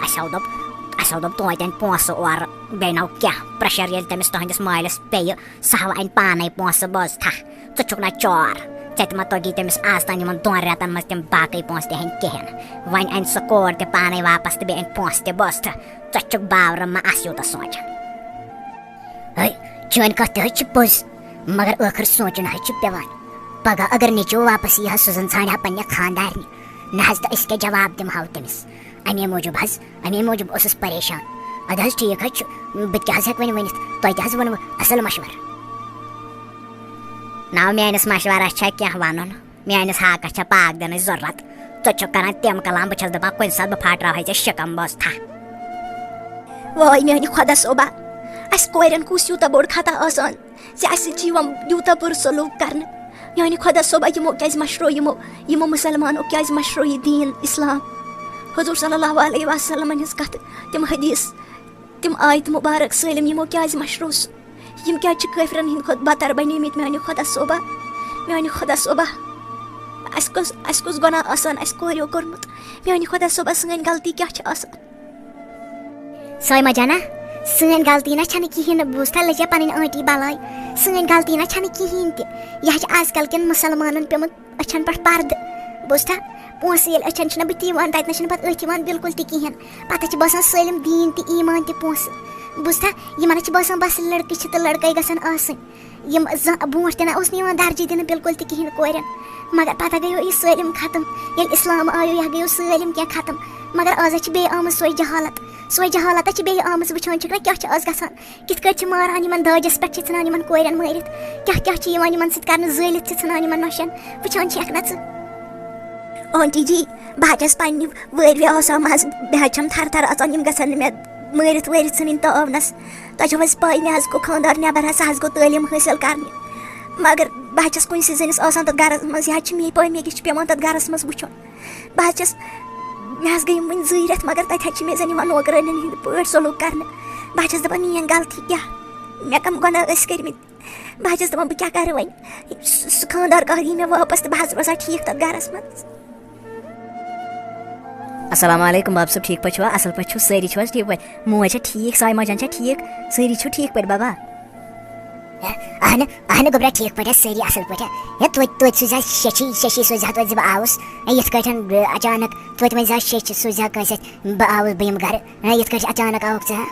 اسو دوٚپ توتہِ اَنہِ پونٛسہٕ اورٕ بیٚیہِ نو کینٛہہ پریشر ییٚلہِ تٔمِس تُہنٛدِس مٲلِس پیٚیہِ سُہ ہاو اَنہِ پانے پونٛسہٕ بوزتھا ژٕ چھُکھ نہ چور ژےٚ تہِ ما توٚگی تٔمِس آز تام یِمن 2 رٮ۪تن منٛز تِم باقٕے پونٛسہٕ تہِ ہٮ۪نۍ کِہینۍ وۄنۍ اَنہِ سُہ کور تہِ پانے واپس تہٕ بیٚیہِ اَنہِ پونٛسہٕ تہِ بوزتھا ژٕ چھُکھ باورٕ ما آس یوٗتاہ سونٛچان ہے چٲنۍ کتھ تہِ حظ چھِ پوٚز مگر ٲخٕر سونٛچُن حظ چھُ پیٚوان پگہہ اگر نیٚچوٗ واپس یی ہا سُہ زن ژھانڈِ ہا پننہِ خانٛدارنہِ نہ حظ تہٕ أسۍ کیٛاہ جواب دِمہو تٔمِس امی موٗجوٗب اوسُس پریشان ادٕ حظ ٹھیٖک حظ چھُ بہٕ کیٛاہ حظ ہٮ۪کہٕ وۄنۍ ؤنِتھ تۄہہِ تہِ حظ ووٚنوٕ اصل مشورٕ نو میٲنِس مشورس چھا کینٛہہ ونُن میٲنِس حاکس چھا پاک دِنٕچ ضروٗرت ژٕ چھُکھ کران تِم کلام بہٕ چھس دپان کُنہِ ساتہٕ بہٕ پھاٹراوہے ژےٚ شِکم بوزتھا واے میانہِ خۄدا صٲبا اسہِ کورٮ۪ن کُس یوٗتاہ بوٚڑ خطا آسان زِ اسہِ سۭتۍ چھِ یِوان یوٗتاہ بُرٕ سلوٗک کرنہٕ میانہِ خۄدا صٲبا یِمو کیازِ مشرو یِمو مُسلمانو کیازِ مشرو یہِ دیٖن اسلام حضوٗر صلی اللہ علیہ وسلمن ہٕنٛز کتھ تِم حدیٖث تِم آیت مُبارک سٲلِم یِمو کیازِ مشرو سُہ یِم کیازِ چھِ کٲفرن ہٕنٛدۍ کھۄتہٕ بدتر بنیمٕتۍ میانہِ خۄدا صٲبا اسہِ کُس گۄناہ آسان اسہِ کوریو کوٚرمُت میانہِ خۄدا صٲبا سٲنۍ غلطی کیاہ چھِ آسان سٲیمہ جانا سٲنۍ غلطی نہ چھنہٕ کِہینۍ نہٕ بوٗزتھا لٔجا پنٕنۍ آنٹی بلاے سٲنۍ غلطی نہ چھنہٕ کِہینۍ تہِ یہِ چھِ آز کل کٮ۪ن مُسلمانن پیوٚمُت أچھن پٮ۪ٹھ پردٕ بوٗزتھا پونٛسہٕ ییٚلہِ أچھن چھِنہ بٕتھِ یِوان تتہِ نہ چھِنہٕ پتہٕ أتھۍ یِوان بِلکُل تہِ کِہینۍ پتہٕ چھِ باسان سٲلِم دیٖن تہِ ایٖمان تہِ پونٛسہٕ بوٗزتھا یِمن حظ چھِ باسان بس لڑکہٕ چھِ تہٕ لڑکے گژھن آسٕنۍ یِم برونٛٹھ تہِ نہ اوس نہٕ یِوان درجہِ دِنہٕ بِلکُل تہِ کِہینۍ کورٮ۪ن مگر پتہ گٔیو یہِ سٲلِم ختم ییٚلہِ اسلام آیو یہِ گٔیو سٲلِم کینٛہہ ختم مگر آز حظ چھِ بیٚیہِ آمٕژ سۄے جہالت حظ چھِ بیٚیہِ آمٕژ وٕچھان چھِکھ نہ کیاہ چھِ آز گژھان کِتھ کٲٹھۍ چھِ ماران یِمن داجس پٮ۪ٹھ چھِ ژھٕنان یِمن کورٮ۪ن مٲرِتھ کیاہ چھِ یِوان یِمن سۭتۍ کرنہٕ زٲلِتھ چھِ ژھٕنان یِمن نۄشن وٕچھان چھکھ نہ ژٕ آنٹی جی بہٕ حظ چھس پننہِ وٲروِ آسان منٛز بہٕ حظ چھم تھر تھر اژان یِم گژھن نہٕ مےٚ مٲرِتھ وٲرِتھ ژھٕنٕنۍ تاونس تۄہہِ چھو حظ پاے مےٚ حظ گوٚو خانٛدار نٮ۪بر حظ سُہ حظ گوٚو تعلیٖم حٲصِل کرنہِ مگر بہٕ حظ چھس کُنہِ زٔنِس آسان تتھ گرس منٛز یہِ حظ چھِ میٚیہِ پاے مےٚ کیٛاہ چھُ پیٚوان تتھ گرس منٛز وٕچھُن بہٕ حظ چھس مےٚ حظ گٔے یِم وُنہِ 2 رٮ۪تھ مگر تتہِ حظ چھِ مےٚ زن یِوان نوکرٲنٮ۪ن ہٕنٛدۍ پٲٹھۍ سلوٗک کرنہٕ بہٕ حظ چھس دپان میٲنۍ غلطی کیاہ مےٚ کم گۄناہ ٲسۍ کٔرمٕتۍ بہٕ حظ چھس دپان بہٕ کیاہ کرٕ وۄنۍ سُہ خانٛدار کر یی مےٚ واپس تہٕ بہٕ حظ روزان ٹھیٖک تتھ گرس منٛز السلام علیکم باب صٲب ٹھیٖک پٲٹھۍ چھِوا اصل پٲٹھۍ چھِو سٲری چھِو حظ ٹھیٖک پٲٹھۍ موج چھا ٹھیٖک سایمہ جان چھا ٹھیٖک سٲری چھِو ٹھیٖک پٲٹھۍ بابا اہنہٕ گوٚبرا ٹھیٖک پٲٹھۍ سٲری اصل پٲٹھۍ ہے توتہِ سوٗزِ ہا شیٚچھی سوٗزِ ہا توتہِ زِ بہٕ آوُس یِتھ کٲٹھۍ اچانک توتہِ ؤنۍ زِ ہا شیٚچھ سوٗزِ ہا کٲنٛسہِ بہٕ آوُس بہٕ یِمہٕ گرٕ یِتھ کٲٹھۍ اچانک آوُکھ ژٕ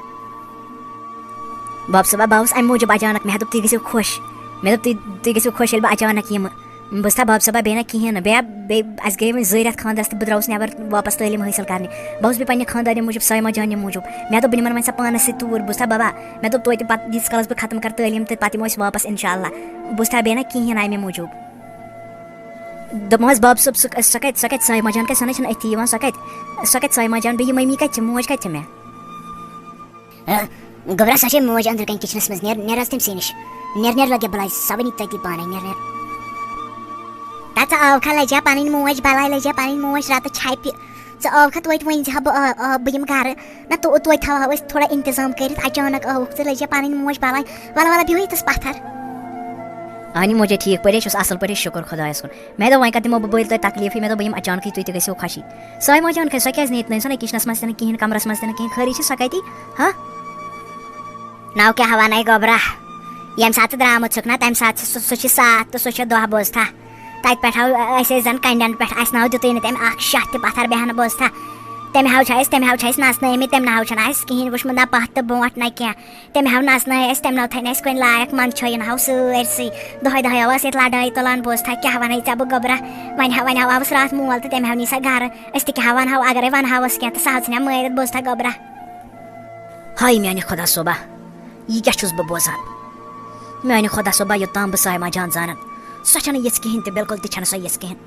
باب صٲبا بہٕ آوُس امہِ موٗجوٗب اچانک مےٚ دوٚپ تُہۍ گٔژھِو خۄش مےٚ دوٚپ تُہۍ گٔژھِو خۄش ییٚلہِ بہٕ اچانک یِمہٕ بہٕ چھُس باب صٲبا بیٚیہِ نہ کِہینۍ نہٕ بیٚیہِ اَسہِ گٔے وۄنۍ 2 رٮ۪تھ خانٛدرس تہٕ بہٕ درٛاوُس نٮ۪بر واپس تعلیٖم حٲصِل کرنہِ بہٕ اوسُس بیٚیہِ پننہِ خانٛدارنہِ موٗجوٗب سایمہ جانہِ موٗجوٗب مےٚ دوٚپ بہٕ نِمن وۄنۍ سۄ پانس سۭتۍ توٗرۍ بوٗزتھا بابا مےٚ دوٚپ توتہِ پتہٕ ییٖتِس کالس بہٕ ختم کرٕ تعلیٖم تہٕ پتہٕ یِمو أسۍ واپس انشاء اللہ بوٗزتھا بیٚیہِ نہ کِہینۍ نہٕ امہِ موٗجوٗب دوٚپمو حظ باب صٲب سۄ کتہِ سایمہ جان کتہِ سۄ نہ چھنہٕ أتھی یِوان سۄ کتہِ سایمہ جان بیٚیہِ یہِ مٔمی کتہِ چھِ موج کتہِ چھِ مےٚ گوٚبرا سۄ چھے موج أنٛدرٕ کَنۍ کِچنس منٛز نیر حظ تٔمۍ سٕے نِش نیر لگہِ بلاے سۄ وَنی تٔتی پانے نیر ژٕ آوکھا لجا پنٕنۍ موج بلاے لجا پنٕنۍ موج راتہٕ چھپہِ ژٕ آوکھا توتہِ ؤنۍ زِ ہا بہٕ یِمہٕ گرٕ نہ توتہِ تھاوہو أسۍ تھوڑا انتظام کٔرِتھ اچانک آوُکھ ژٕ لجا پنٕنۍ موج بلاے وَلہٕ بِہِو ییٚتھس پتھر اہنی موجے ٹھیک پٲٹھۍ چھُس اَصٕل پٲٹھۍ شُکُر خۄدایَس کُن مےٚ دوٚپ وۄنۍ کَتھ دِمو بہٕ بٔلۍ تۄہہِ تکلیٖفٕے مےٚ دوٚپ بہٕ یِمہٕ اچانکٕے تُہۍ تہِ گٔژھِو خوشی سایما جان کھٔتۍ سۄ کیٛازِ نیٖت نہٕ سۄ نہٕ کِچنَس منٛز تہِ نہٕ کِہیٖنۍ کَمرَس منٛز تہِ نہٕ کِہیٖنۍ خٲری چھِ سۄ کَتہِ ہاں نو کیٛاہ وَنَے گۄبرا ییٚمہِ ساتہٕ ژٕ درٛامُت چھُکھ نا تَمہِ ساتہٕ چھِ سُہ چھِ صاف تہٕ سُہ چھِ دۄہ بوزتھا تَتہِ پٮ۪ٹھ آو أسۍ ٲسۍ زَن کَنڈٮ۪ن پٮ۪ٹھ اَسہِ ناو دِتُے نہٕ تٔمۍ اَکھ شاہ تہِ پَتھر بیٚہنہٕ بوزتھا تَمہِ ہاو چھِ أسۍ نَژنٲومٕتۍ تَمہِ ناو چھُنہٕ اَسہِ کِہیٖنۍ وٕچھمُت نہ پَتھ تہٕ برونٛٹھ نہ کینٛہہ تَمہِ ہاو نَژنٲے أسۍ تَمہِ ناو تھٲے نہٕ اَسہِ کُنہِ لایق منٛد چھٲیِن ہاو سٲرسٕے دۄہَے دۄہَے آو اَسہِ ییٚتہِ لَڑٲے تُلان بوزتھا کیٛاہ وَنَے ژےٚ بہٕ گۄبرا وۄنۍ ہاو آوُس راتھ مول تہٕ تٔمۍ ہاو نی سۄ گَرٕ أسۍ تہِ کیٛاہ وَنہو اگرَے وَنہاوَس کینٛہہ تہٕ سُہ حظ ژھٕنیا مٲرِتھ بوزتھا گۄبرا ہاے میٛانہِ خۄدا صٲبا یہِ کیٛاہ چھُس بہٕ بوزان میٛانہِ خۄدا صٲبا یوٚتام بہٕ سایما جان زانَن سۄ چھَنہٕ یِژھ کِہیٖنۍ تہِ بِلکُل تہِ چھَنہٕ سۄ یِژھ کِہیٖنۍ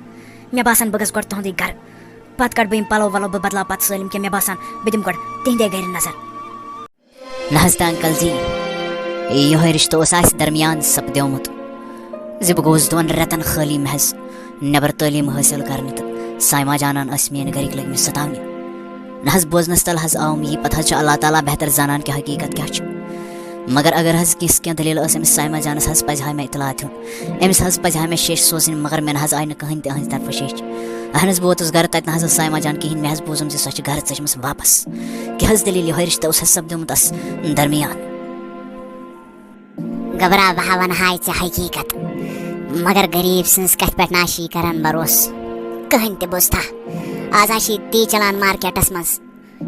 مےٚ باسان بہٕ گژھٕ گۄڈٕ تُہُنٛدُے گَرٕ پَتہٕ کَڑٕ بہٕ یِم پَلو وَلو بہٕ بَدلاو پَتہٕ سٲلِم کینٛہہ مےٚ باسان بہٕ دِمہٕ گۄڈٕ تِہنٛدے گَرِ نظر نہ حظ تہٕ انکل جی یِہوے رِشتہٕ اوس اَسہِ درمیان سپدیومُت زِ بہٕ گوٚوُس 2 رٮ۪تن خٲلی محض نٮ۪بر تعلیٖم حٲصِل کرنہِ تہٕ سایما جانن ٲسۍ میٲنۍ گرِکۍ لٔگۍ مٕتۍ سَتاونہِ نہ حظ بوزنس تل حظ آو مےٚ یہِ پتہٕ حظ چھُ اللہ تعالیٰ بہتر زانان کہِ حقیٖقت کیاہ چھُ مگر اگر حظ کینٛہہ دٔلیٖل ٲس أمِس سایما جانس حظ پَزِ ہا مےٚ اطلاع دیُن أمِس حظ پَزِ ہا مےٚ شیٚش سوزٕنۍ مگر مےٚ نہ حظ آیہِ نہٕ کٕہٕنۍ تہِ أہٕنٛدِ طرفہٕ شیٚچھ اہن حظ بہٕ ووتُس گرٕ تَتہِ نہ حظ ٲس سایما جان کِہیٖنۍ مےٚ حظ بوٗزُم زِ سۄ چھِ گرٕ ژٔجمٕژ واپس کیٛاہ حظ دٔلیٖل یِہوے رِشتہٕ اوس حظ سپدیومُت اَسہِ درمیان گۄبرا بہٕ ہا وَنہٕ ہاے ژےٚ حقیٖقت مگر غریٖب سٕنٛز کَتھِ پٮ۪ٹھ نہ چھی کران بروسہٕ کٕہٕنۍ تہِ بوزتھا آز ہا چھی تی چلان مارکیٹس منٛز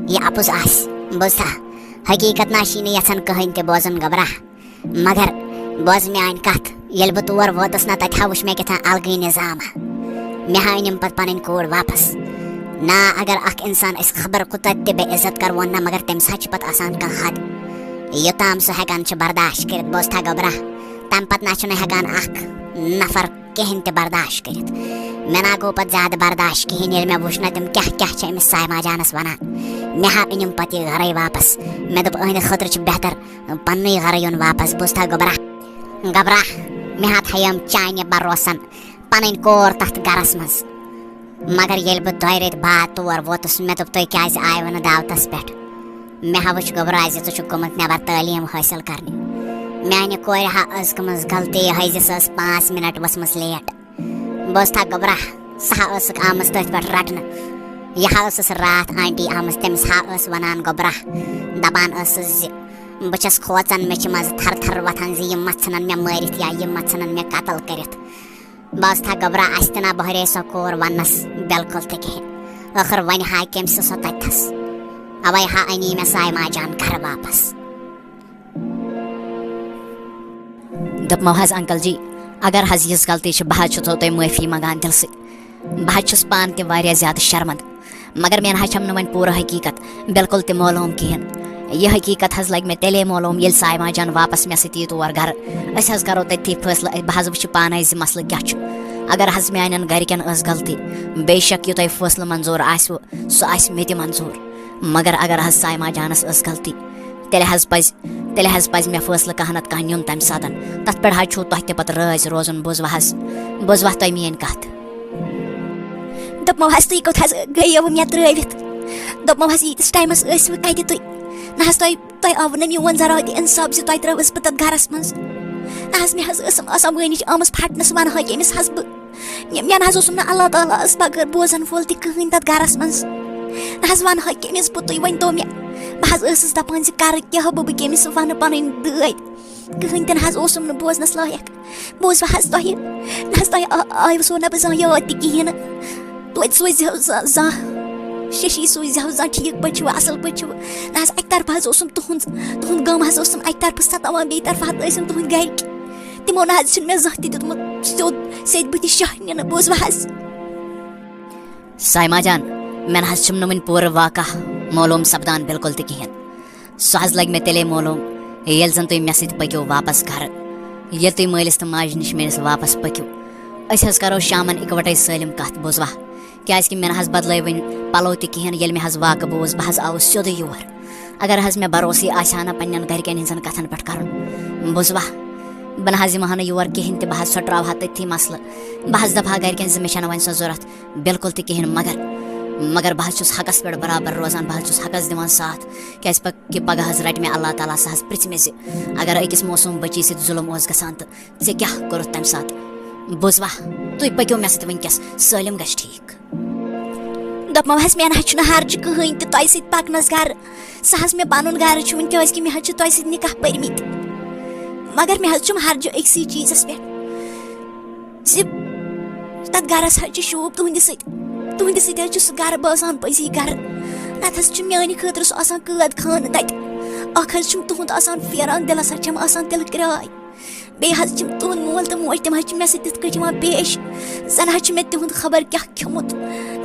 یہِ اَپُز آسہِ بوزتھا حقیٖقت نہ چھی نہٕ یَژھان کٕہٕنۍ تہِ بوزُن گۄبرا مگر بوز میٛٲنۍ کَتھ ییٚلہِ بہٕ تور ووتُس نہ تَتہِ ہا وٕچھ مےٚ کیٛاہ تام الگٕے نِظامہ مےٚ ہا أنِم پَتہٕ پَنٕنۍ کوٗر واپس نہ اگر اکھ اِنسان أسۍ خبر کوٗتاہ تہِ بے عزت کَرون نہ مگر تٔمِس حظ چھِ پَتہٕ آسان کانٛہہ حد یوٚتام سُہ ہٮ۪کان چھُ برداشت کٔرِتھ بوزتھا گۄبرا تَمہِ پَتہٕ نہ چھُنہٕ ہٮ۪کان اکھ نفر کِہیٖنۍ تہِ برداشت کٔرِتھ مےٚ نہ گوٚو پَتہٕ زیادٕ برداشت کِہیٖنۍ ییٚلہِ مےٚ وٕچھ نہ تِم کیٛاہ چھِ أمِس سایما جانس وَنان مےٚ ہا أنِم پَتہٕ یہِ گرے واپس مےٚ دوٚپ أہنٛدِ خٲطرٕ چھُ بہتر پننُے گرٕ یُن واپس بوزتھا گۄبرا مےٚ ہا تھایَم چانہِ بروسن پنٕنۍ کور تتھ گرس منٛز مگر ییٚلہِ بہٕ 2 رٮ۪تھ بعد تور ووتُس مےٚ دوٚپ تُہۍ کیٛازِ آیوٕ نہٕ دعوتس پٮ۪ٹھ مےٚ ہا وٕچھ گۄبرا زِ ژٕ چھُکھ گوٚمُت نٮ۪بر تعلیٖم حٲصِل کرنہِ میانہِ کورِ ہا ٲس گٔمٕژ غلطی یِہوے زِ سۄ ٲس 5 مِنٹ ؤژھمٕژ لیٹ بوزتھا گۄبرا سۄ ہا ٲسٕکھ آمٕژ تٔتھۍ پٮ۪ٹھ رٹنہٕ یہِ ہا ٲسٕس راتھ آنٹی آمٕژ تٔمِس ہا ٲس وَنان گۄبرا دَپان ٲسٕس زِ بہٕ چھَس کھوژان مےٚ چھِ منٛزٕ تھر تھر وۄتھان زِ یِم ما ژھٕنن مےٚ مٲرِتھ یا یِم ما ژھٕنن مےٚ قتل کٔرِتھ بوزتھا گۄبرا اَسہِ تہِ نہ بہرے سۄ کوٗر وَننس بِلکُل تہِ کِہیٖنۍ ٲخٕر وۄنۍ ہا کٔمۍ سُہ تَتھس اَوے ہا أنی مےٚ سایما جان گرٕ واپس دوٚپمو حظ انکل جی اگر حظ یِژھ غلطی چھِ بہٕ حظ چھُسو تۄہہِ معٲفی منٛگان دِلہٕ سۭتۍ بہٕ حظ چھُس پانہٕ تہِ واریاہ زیادٕ شرمنٛد مگر مےٚ نہ حظ چھَم نہٕ وۄنۍ پوٗرٕ حقیٖقت بِلکُل تہِ معلوٗم کِہیٖنۍ یہِ حقیٖقت حظ لگہِ مےٚ تیٚلے معلوٗم ییٚلہِ سایما جان واپس مےٚ سۭتۍ یی تور گرٕ أسۍ حظ کرو تٔتھی فٲصلہٕ بہٕ حظ وٕچھِ پانے زِ مسلہٕ کیاہ چھُ اگر حظ میانٮ۪ن گرِکٮ۪ن ٲس غلطی بے شک یہِ تۄہہِ فٲصلہٕ منظوٗر آسوٕ سُہ آسہِ مےٚ تہِ منظوٗر مگر اگر حظ سایما جانس ٲس غلطی تیٚلہِ حظ پَزِ مےٚ فٲصلہٕ کانٛہہ نتہٕ کانٛہہ نیُن تَمہِ ساتہٕ تَتھ پٮ۪ٹھ حظ چھُو تۄہہِ تہِ پَتہٕ رٲزۍ روزُن بوٗزوا تۄہہِ میٲنۍ کَتھ دوٚپمو حظ تُہۍ کوٚت حظ گٔیوٕ مےٚ ترٲوِتھ دوٚپمو حظ ییٖتِس ٹایمَس ٲسوٕ کَتہِ تُہۍ نہ حظ تۄہہِ آوٕ نہٕ میون ذرا تہِ اِنصاف زِ تۄہہِ ترٲوٕس بہٕ تَتھ گرس منٛز نہ حظ مےٚ حظ ٲسٕم آسان وٲنِج آمٕژ پھٹنَس وَنہٕ ہا کٔمِس حظ بہٕ مےٚ نہ حظ اوسُم نہٕ اللہ تعالیٰ ٲس بغٲر بوزن وول تہِ کٕہٕنۍ تَتھ گرس منٛز نہ حظ وَنہٕ ہا کٔمِس بہٕ تُہۍ ؤنۍ تو مےٚ بہٕ حظ ٲسٕس دَپان زِ کَرٕ کیٛاہ بہٕ کٔمِس وَنہٕ پَنٕنۍ دٲدۍ کٕہٕنۍ تہِ نہ حظ اوسُم نہٕ بوزنَس لایق بوٗزوا حظ تۄہہِ نہ حظ تۄہہِ آیوٕ نہٕ بہٕ زانٛہہ یاد تہِ کِہیٖنۍ نہٕ توتہِ سوٗزِہو زانٛہہ ششی سوٗزِہو زانٛہہ ٹھیٖک پٲٹھۍ چھُوا اَصٕل پٲٹھۍ چھُوا نہ حظ اَکہِ طرفہٕ حظ اوسُم تُہُنٛد غم حظ اوسُم اَکہِ طرفہٕ سَتاوان بیٚیہِ طرفہٕ حظ ٲسِم تُہٕنٛدۍ گرِکۍ تِمو نہ حظ چھُنہٕ مےٚ زانٛہہ تہِ دیُتمُت سیٚدِ بٕتھِ شاہ نِنہٕ بوٗزوا حظ سایما جان مےٚ نہ حظ چھُم نہٕ وُنہِ پوٗرٕ واقع معلوٗم سپدان بِلکُل تہِ کِہیٖنۍ سُہ حظ لگہِ مےٚ تیٚلے معلوٗم ییٚلہِ زن تُہۍ مےٚ سۭتۍ پٔکِو واپس گرٕ ییٚلہِ تُہۍ مٲلِس تہٕ ماجہِ نِش میٲنِس واپس پٔکِو أسۍ حظ کرو شامن اِکوٹے سٲلِم کتھ بوٗزوا کیازِ کہِ مےٚ نہ حظ بدلٲے وۄنۍ پلو تہِ کِہیٖنۍ ییٚلہِ مےٚ حظ واقعہٕ بوٗز بہٕ حظ آوُس سیوٚدُے یور اگر حظ مےٚ بروسٕے آسہِ ہا نہ پننٮ۪ن گرِکٮ۪ن ہٕنٛزن کتھن پٮ۪ٹھ کرُن بوٗزوا بہٕ نہ حظ یِمہٕ ہا نہٕ یور کِہیٖنۍ تہِ بہٕ حظ سۄٹراوٕ ہا تٔتھی مسلہٕ بہٕ حظ دپہٕ ہا گرِکٮ۪ن زِ مےٚ چھنہٕ وۄنۍ سۄ ضوٚرتھ بِلکُل تہِ کِہیٖنۍ مگر مگر بہٕ حظ چھُس حقس پٮ۪ٹھ برابر روزان بہٕ حظ چھُس حقس دِوان ساتھ کیٛازِ کہِ پگاہ حظ رَٹہِ مےٚ اللہ تعالیٰ سُہ حظ پرٛژھِ مےٚ زِ اگر أکِس موسوٗم بٔچی سۭتۍ ظُلم اوس گژھان تہٕ ژےٚ کیٛاہ کوٚرُتھ تَمہِ ساتہٕ بوٗزوا تُہۍ پٔکِو مےٚ سۭتۍ وٕنکٮ۪س سٲلِم گژھِ ٹھیٖک. دوٚپمو حظ مےٚ نہ حظ چھُنہٕ ہرجہِ کٕہٕنۍ تہِ تۄہہِ سۭتۍ پَکنَس گرٕ سُہ حظ مےٚ پَنُن گرٕ چھُ وٕنۍ کیٛازِ کہِ مےٚ حظ چھِ تۄہہِ سۭتۍ نِکاح پٔرمٕتۍ مگر مےٚ حظ چھُم ہرجہِ أکسٕے چیٖزَس پٮ۪ٹھ زِ تَتھ گرَس حظ چھِ شوٗب تُہنٛدِ سۭتۍ حظ چھُ سُہ گرٕ باسان پٔزی گرٕ نَتہٕ حظ چھُ میانہِ خٲطرٕ سُہ آسان قٲد خانہٕ تَتہِ اکھ حظ چھُم تُہُنٛد آسان پھیران دِلس حظ چھم آسان تِلہٕ کراے بیٚیہِ حظ چھِم تُہُنٛد مول تہٕ موج تِم حظ چھِ مےٚ سۭتۍ تِتھ کٲٹھۍ یِوان پیش زَن حظ چھُ مےٚ تِہُنٛد خبر کیٛاہ کھیوٚمُت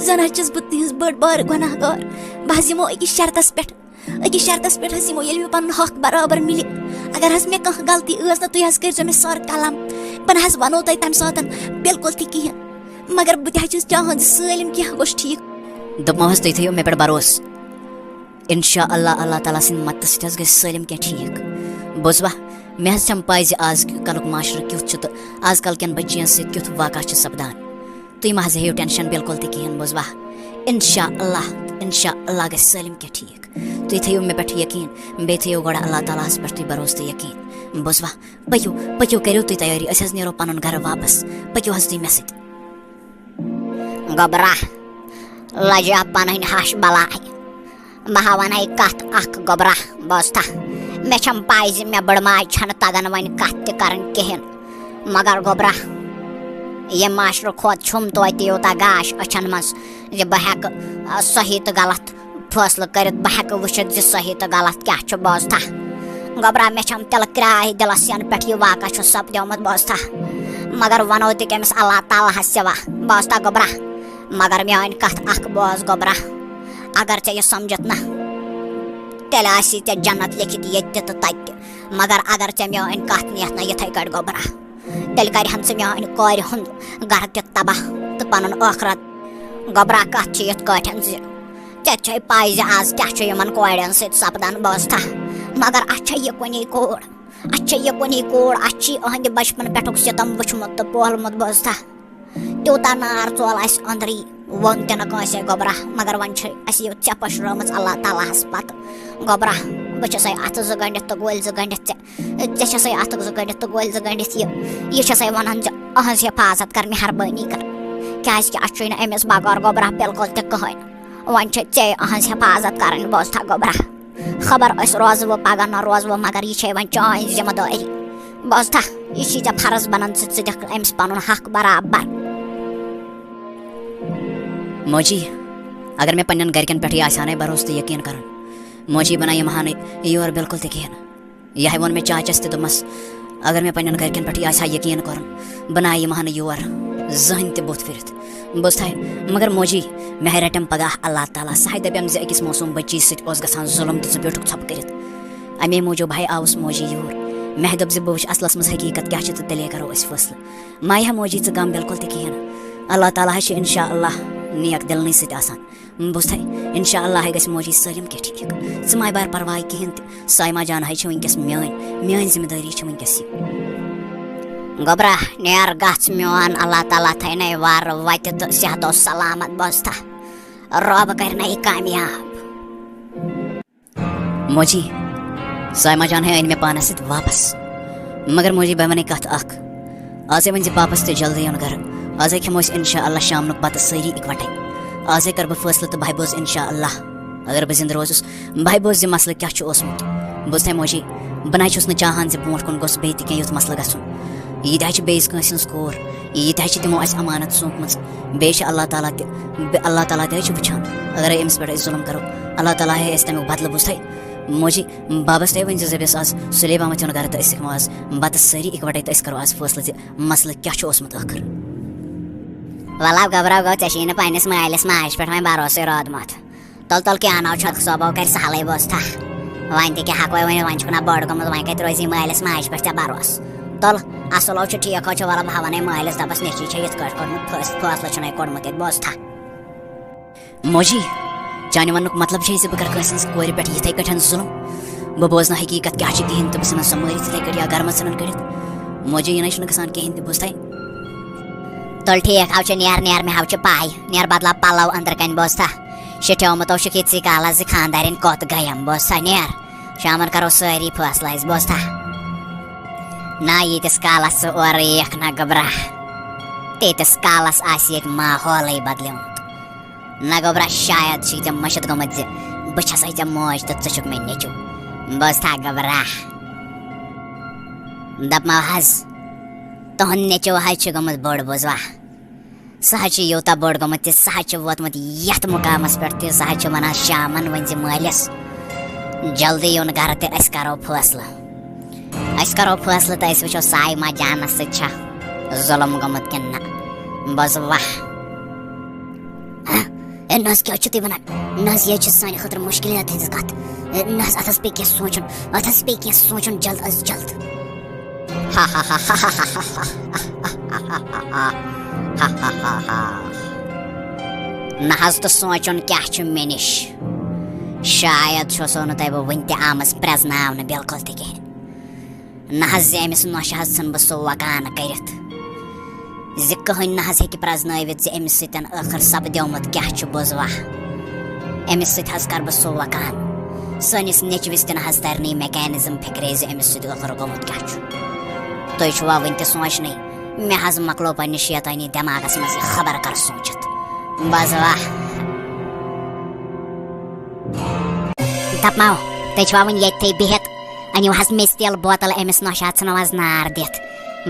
زَن حظ چھَس بہٕ تِہنٛز بٔڑ بارٕ گۄناہ گار بہٕ حظ یِمو أکِس شرطس پٮ۪ٹھ حظ یِمو ییٚلہِ مےٚ پَنُن حق برابر مِلہِ اگر حظ مےٚ کانٛہہ غلطی ٲس نہ تُہۍ حظ کٔرۍزیو مےٚ سر قلم بہٕ نہ حظ وَنو تۄہہِ تَمہِ ساتہٕ بِلکُل تہِ کِہیٖنۍ مگر بہٕ تہِ حظ چھَس چاہان زِ سٲلِم کینٛہہ گوٚژھ ٹھیٖک. دوٚپمو حظ تُہۍ تھٲیِو مےٚ پٮ۪ٹھ بروسہٕ اِنشاء اللہ تعالیٰ سٕنٛدِ مدتہٕ سۭتۍ حظ گژھِ سٲلِم کینٛہہ ٹھیٖک. بوٗزوا مےٚ حظ چھَم پاے زِ آز کَلُک معاشرٕ کیُتھ چھُ تہٕ آز کل کٮ۪ن بٔچِیَن سۭتۍ کیُتھ واقعہ چھُ سپدان تُہۍ مہ حظ ہیٚیِو ٹٮ۪نشن بِلکُل تہِ کِہیٖنۍ بوٗزوا اِنشاء اللہ گژھِ سٲلِم کینٛہہ ٹھیٖک. تُہۍ تھٲیِو مےٚ پٮ۪ٹھ یقیٖن بیٚیہِ تھٲیِو گۄڈٕ اللہ تعالیٰ ہَس پٮ۪ٹھ تُہۍ بروسہٕ تہٕ یقیٖن. بوٗزوا پٔکِو کٔرِو تُہۍ تیٲری أسۍ حظ نیرو پَنُن گرٕ واپس پٔکِو حظ تُہۍ مےٚ سۭتۍ. گوٚبرا لجا پنٕنۍ ہش بلاے بہٕ ہا وَنَے کَتھ اکھ گوٚبرا بوزتھا مےٚ چھَم پاے زِ مےٚ بٔڑ ماجہِ چھَنہٕ تگان وۄنۍ کَتھ تہِ کَرٕنۍ کِہیٖنۍ مگر گوٚبرا ییٚمہِ معاشرٕ کھۄتہٕ چھُم توتہِ یوٗتاہ گاش أچھن منٛز زِ بہٕ ہٮ۪کہٕ صحیح تہٕ غلط فٲصلہٕ کٔرِتھ بہٕ ہٮ۪کہٕ وٕچھِتھ زِ صحیح تہٕ غلط کیٛاہ چھُ بوزتھا گوٚبرا مےٚ چھَم تِلہٕ کراے دِلس یَنہٕ پٮ۪ٹھ یہِ واقعہ چھُ سپدیومُت بوزتھا مگر وَنو تہِ کٔمِس اللہ تعالیٰ ہس سِوا بوزتھا گوٚبرا مگر میٲنۍ کَتھ اکھ بوز گوٚبرا اگر ژےٚ یہِ سمجھِتھ نہ تیٚلہِ آسی ژےٚ جنت لیکھِتھ ییٚتہِ تہِ تہٕ تَتہِ تہِ مگر اگر ژےٚ میٲنۍ کَتھ نِیَتھ نہ یِتھٕے کٲٹھۍ گوٚبرا تیٚلہِ کرِہن ژٕ میٲنۍ کورِ ہُنٛد گرٕ تہِ تباہ تہٕ پنُن ٲخرت گوٚبرا کَتھ چھِ یِتھ کٲٹھۍ زِ ژےٚ چھے پاے زِ آز کیٛاہ چھُ یِمن کورٮ۪ن سۭتۍ سپدان بوزتھا مگر اَتھ چھےٚ یہِ کُنی کوٗر اَسہِ چھِ أہنٛدِ بچپن پٮ۪ٹھُک سِتم وٕچھمُت تہٕ پولمُت بوزتھا تیوٗتاہ نار ژول اَسہِ أنٛدرٕے ووٚن تہِ نہٕ کٲنٛسے گوٚبرا مگر وۄنۍ چھِ اَسہِ یہِ ژےٚ پٔشرٲمٕژ اللہ تعالیٰ ہس پتہٕ گوٚبرا بہٕ چھسے اَتھٕ زٕ گٔنڈِتھ تہٕ گولہِ زٕ گٔنڈِتھ ژےٚ چھسے اَتھٕ زٕ گٔنڈِتھ تہٕ گولہِ زٕ گٔنڈِتھ یہِ چھسے وَنان زِ أہٕنٛز حِفاظت کر مہربٲنی کر کیٛازِ کہِ اَسہِ چھُے نہٕ أمِس بغٲر گوٚبرا بِلکُل تہِ کٕہٕنۍ وۄنۍ چھے ژےٚ أہٕنٛز حِفاظت کرٕنۍ بوزتھا گوٚبرا خبر أسۍ روزوٕ پگاہ نہ روزوٕ مگر یہِ چھے وۄنۍ چٲنۍ ذِمہٕ دٲری بوزتھا یہِ چھی ژےٚ فرض بنان ژٕ دِکھ أمِس پنُن حق برابر. موجی اگر مےٚ پننٮ۪ن گرِکٮ۪ن پٮ۪ٹھٕے آسہِ ہانے بروسہٕ تہٕ یقیٖن کرُن موجی بہٕ نہ یِمہٕ ہا نہٕ یور بِلکُل تہِ کِہیٖنۍ یِہے ووٚن مےٚ چاچس تہِ دوٚپمس اگر مےٚ پننٮ۪ن گرِکٮ۪ن پٮ۪ٹھٕے آسہِ ہا یقیٖن کرُن بہٕ نہ یِمہٕ ہا نہٕ یور زٕہٕنۍ تہِ بُتھ پھِرِتھ بوزتھا مگر موجی مےٚ ہے رٹٮ۪م پگاہ اللہ تعالیٰ سُہ ہے دپٮ۪م زِ أکِس موسوٗم بٔچی سۭتۍ اوس گژھان ظُلم تہٕ ژٕ بیوٗٹھُکھ ژھۄپہٕ کٔرِتھ اَمے موٗجوٗب ہے آوُس موجی یور مےٚ دوٚپ زِ بہٕ وٕچھِ اصلس منٛز حقیٖقت کیٛاہ چھِ تہٕ تیٚلے کرو أسۍ فٲصلہٕ مایہِ ہا موجی ژٕ غم بِلکُل تہِ کِہیٖنۍ نہٕ اللہ تعالیٰ ہے چھُ اِنشاء اللہ نیک دِلنٕے سۭتۍ آسان بوزتھا اِنشاء اللہ ہے گژھِ موجی سٲلِم کینٛہہ ٹھیٖک ژٕ مہ بار پرواے کِہیٖنۍ تہِ سایما جان ہے چھِ وٕنکٮ۪س میٲنۍ ذِمہٕ دٲری چھِ وٕنکٮ۪س یہِ گوٚبرا نیر گژھ میون اللہ تعالیٰ تھٲینَے وارٕ وَتہِ تہٕ صحت و سلامت بوزتھا رۄب کرنَے یہِ کامیاب. موجی سایما جان ہے أنۍ مےٚ پانس سۭتۍ واپس مگر موجی بہٕ وَنَے کَتھ اکھ آزے ؤنۍ زِ پاپس تہِ جلدی یُن گرٕ آزے کھٮ۪مو أسۍ اِنشاء اللہ شامنُک بتہٕ سٲری اِکوٹے آزے کرٕ بہٕ فٲصلہٕ تہٕ بہٕ بوز اِنشاء اللہ اگر بہٕ زِندٕ روزُس بہٕ بوز زِ مسلہٕ کیٛاہ چھُ اوسمُت بوزتھا موجی بہٕ نَے چھُس نہٕ چاہان زِ برونٛٹھ کُن گوٚژھ بیٚیہِ تہِ کینٛہہ یُتھ مسلہٕ گژھُن ییٚتہِ حظ چھِ بیٚیِس کٲنٛسہِ ہٕنٛز کوٗر ییٚتہِ حظ چھِ تِمو اَسہِ امانت سوٗنٛپمٕژ بیٚیہِ چھِ اللہ تعالیٰ تہِ حظ چھُ وٕچھان اگرے أمِس پٮ۪ٹھ أسۍ ظُلم کرو اللہ تعالیٰ ہے اَسہِ تَمیُک بدلہٕ بوزتھا موجی بابس تہِ ؤنۍ زِ دٔپِس آز سُلے پہمتھ یُن گرٕ تہٕ أسۍ ہٮ۪کمو آز بتہٕ سٲری اِکوٹے تہٕ أسۍ کرو آز فٲصلہٕ زِ مسلہٕ کیٛاہ چھُ اوسمُت ٲخٕر. وَلو گوٚبرا گوٚو ژےٚ چھُے نہٕ پنٛنِس مٲلِس ماجہِ پٮ۪ٹھ وۄنۍ بروسٕے روٗدمُت تُل کینٛہہ نو چھُ صوبو کرِ سہلٕے بوزتھا وۄنۍ تہِ کیٛاہ ہٮ۪کوے ؤنِتھ وۄنۍ چھُکھ نہ بٔڑ گٔمٕژ وۄنۍ کَتہِ روزی مٲلِس ماجہِ پٮ۪ٹھ ژےٚ بروسہٕ تُل اَصٕل چھُ ٹھیٖک حظ چھُ وَلہٕ بہٕ وَنَے مٲلِس دَپَس نیٚچی چھےٚ یِتھ کٲٹھۍ کوٚرمُت فٲصلہٕ چھُنَے کوٚڑمُت ییٚتہِ بوزتھا. موجی چانہِ وَننُک مطلب چھُ زِ بہٕ کرٕ کٲنٛسہِ ہٕنٛز کورِ پٮ۪ٹھ یِتھٕے کٲٹھۍ ظُلم بہٕ بوزنہٕ حقیٖقت کیٛاہ چھِ کِہیٖنۍ تہٕ بہٕ ژھٕنن سۄ مٲرِتھ یِتھٕے کٲٹھۍ یا گرٕ منٛز ژھٕنن کٔڑِتھ موجی یہِ نَے چھُنہٕ گژھان کِہیٖنۍ تہِ بوزتھا تُل ٹھیٖک حظ چھُ نیر مےٚ حظ چھِ پاے نیر بدلاو پَلو أنٛدرٕ کَنۍ بوزتھا شٹیومت اوشک یتسی کالس زِ خاندارین کوت گیم بوزتھا نیر شامن کرو سٲری فٲصلہٕ أسۍ بوزتھا نہ ییٖتِس کالس ژٕ اورٕ یِکھ نہ گوٚبرا تیٖتِس کالس آسہِ ییٚتہِ ماحولٕے بدلیومُت نہ گوٚبرا شاید چھُے ژےٚ مٔشِد گوٚمُت زِ بہٕ چھسے ژےٚ موج تہٕ ژٕ چھُکھ مےٚ نیٚچوٗ بوزتھا گوٚبرا دپمو حظ تُہُنٛد نیٚچوٗ حظ چھُ گوٚمُت بوٚڑ بوزوا سُہ حظ چھُ یوٗتاہ بوٚڑ گوٚمُت تہِ سُہ حظ چھُ ووتمُت یتھ مُقامس پٮ۪ٹھ تہِ سُہ حظ چھُ ونان شامن ؤنۍ زِ مٲلِس جلدی یُن گرٕ تہٕ أسۍ کرو فٲصلہٕ تہٕ أسۍ وٕچھو سایما جانس سۭتۍ چھا ظُلم گوٚمُت کِنہٕ نہ بوزوا نہ حظ کیٛاہ چھِو تُہۍ ونان نہ حظ یہِ حظ چھِ سانہِ خٲطرٕ مُشکِلات ہٕنٛز کتھ نہ حظ اتھ حظ پیٚیہِ کینٛہہ سونٛچُن جلد از جلد نہ حظ تہٕ سونٛچُن کیٛاہ چھُ مےٚ نِش شاید چھُسو نہٕ تۄہہِ بہٕ وٕنہِ تہِ آمٕژ پرٛزناونہٕ بِلکُل تہِ کِہیٖنۍ نہ حظ زِ أمِس نۄشہِ حظ ژھٕن بہٕ سُہ وکانہٕ کٔرِتھ زِ کٕہٕنۍ نہ حظ ہیٚکہِ پرٛزنٲوِتھ زِ أمِس سۭتۍ ٲخٕر سپدیومُت کیٛاہ چھُ بوزوا أمِس سۭتۍ حظ کر بہٕ سُہ وکان سٲنِس نیٚچوِس تہِ نہ حظ ترِ نہٕ یہِ میکینزم فِکرے زِ أمِس سۭتۍ ٲخٕر گوٚمُت کیٛاہ چھُ تُہۍ چھُوا وٕنہِ تہِ سونٛچنٕے مےٚ حظ مۄکلو پننہِ شیطٲنی دٮ۪ماغس منٛز یہِ خبر کر سوٗنٛچِتھ بوزوا دپمو تُہۍ چھِوا وٕنہِ ییٚتھٕے بِہِتھ أنِو حظ میٚژِ تیٖل بوتل أمِس نۄشہِ ژھٕنو حظ نار دِتھ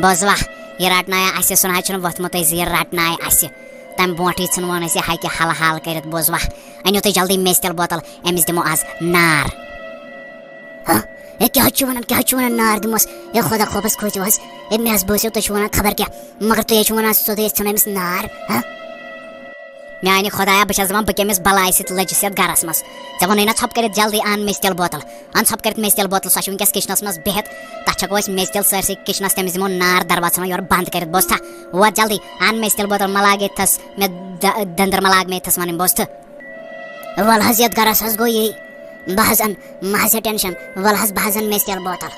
بوزوا یہِ رٹنایہِ اَسہِ سُہ نہ حظ چھُنہٕ ووٚتھمُتٕے زِ یہِ رٹنایہِ اَسہِ تمہِ برونٛٹھٕے ژھٕنوون أسۍ یہِ ہکہِ حل حال کٔرِتھ بوزوا أنِو تُہۍ جلدی میٚژِ تیٖل بوتل أمِس دِمو آز نار کیٛاہ حظ چھُ ونان نار دِموس ہے خۄدا خوفس کھوٗژِو حظ ہے مےٚ حظ بٲسِو تُہۍ چھِو ونان خبر کیٛاہ مگر تُہۍ حظ چھِو ونان سیوٚدُے أسۍ ژھٕنو أمِس نار میانہِ خۄدایا بہٕ چھس دپان بہٕ کٔمِس بلاے سۭتۍ لٔجِس یتھ گرس منٛز ژےٚ ووٚنُے نا ژھۄپ کٔرِتھ جلدی ان میٚژِ تیٖل بوتل ان ژھۄپ کٔرِتھ میٚژِ تیٖل بوتل سۄ چھِ ؤنکیٚس کچنس منٛز بِہِتھ تتھ چھکو أسۍ میٚژِ تیٖل سٲرسٕے کچنس تٔمِس دِمو نار دروازٕ ژھٕنو یورٕ بنٛد کٔرِتھ بوزتھا ووت جلدی ان میٚژِ تیٖل بوتل مہ لاگ ییٚتھس مےٚ دٔنٛدٕر مہ لاگ مےٚ ییٚتھس ونٕنۍ بوزتھٕ ول حظ یتھ گرس حظ گوٚو یی بہٕ حظ ان مہ حظ ہے ٹٮ۪نشن ول حظ بہٕ حظ ان میٚژِ تیٖل بوتل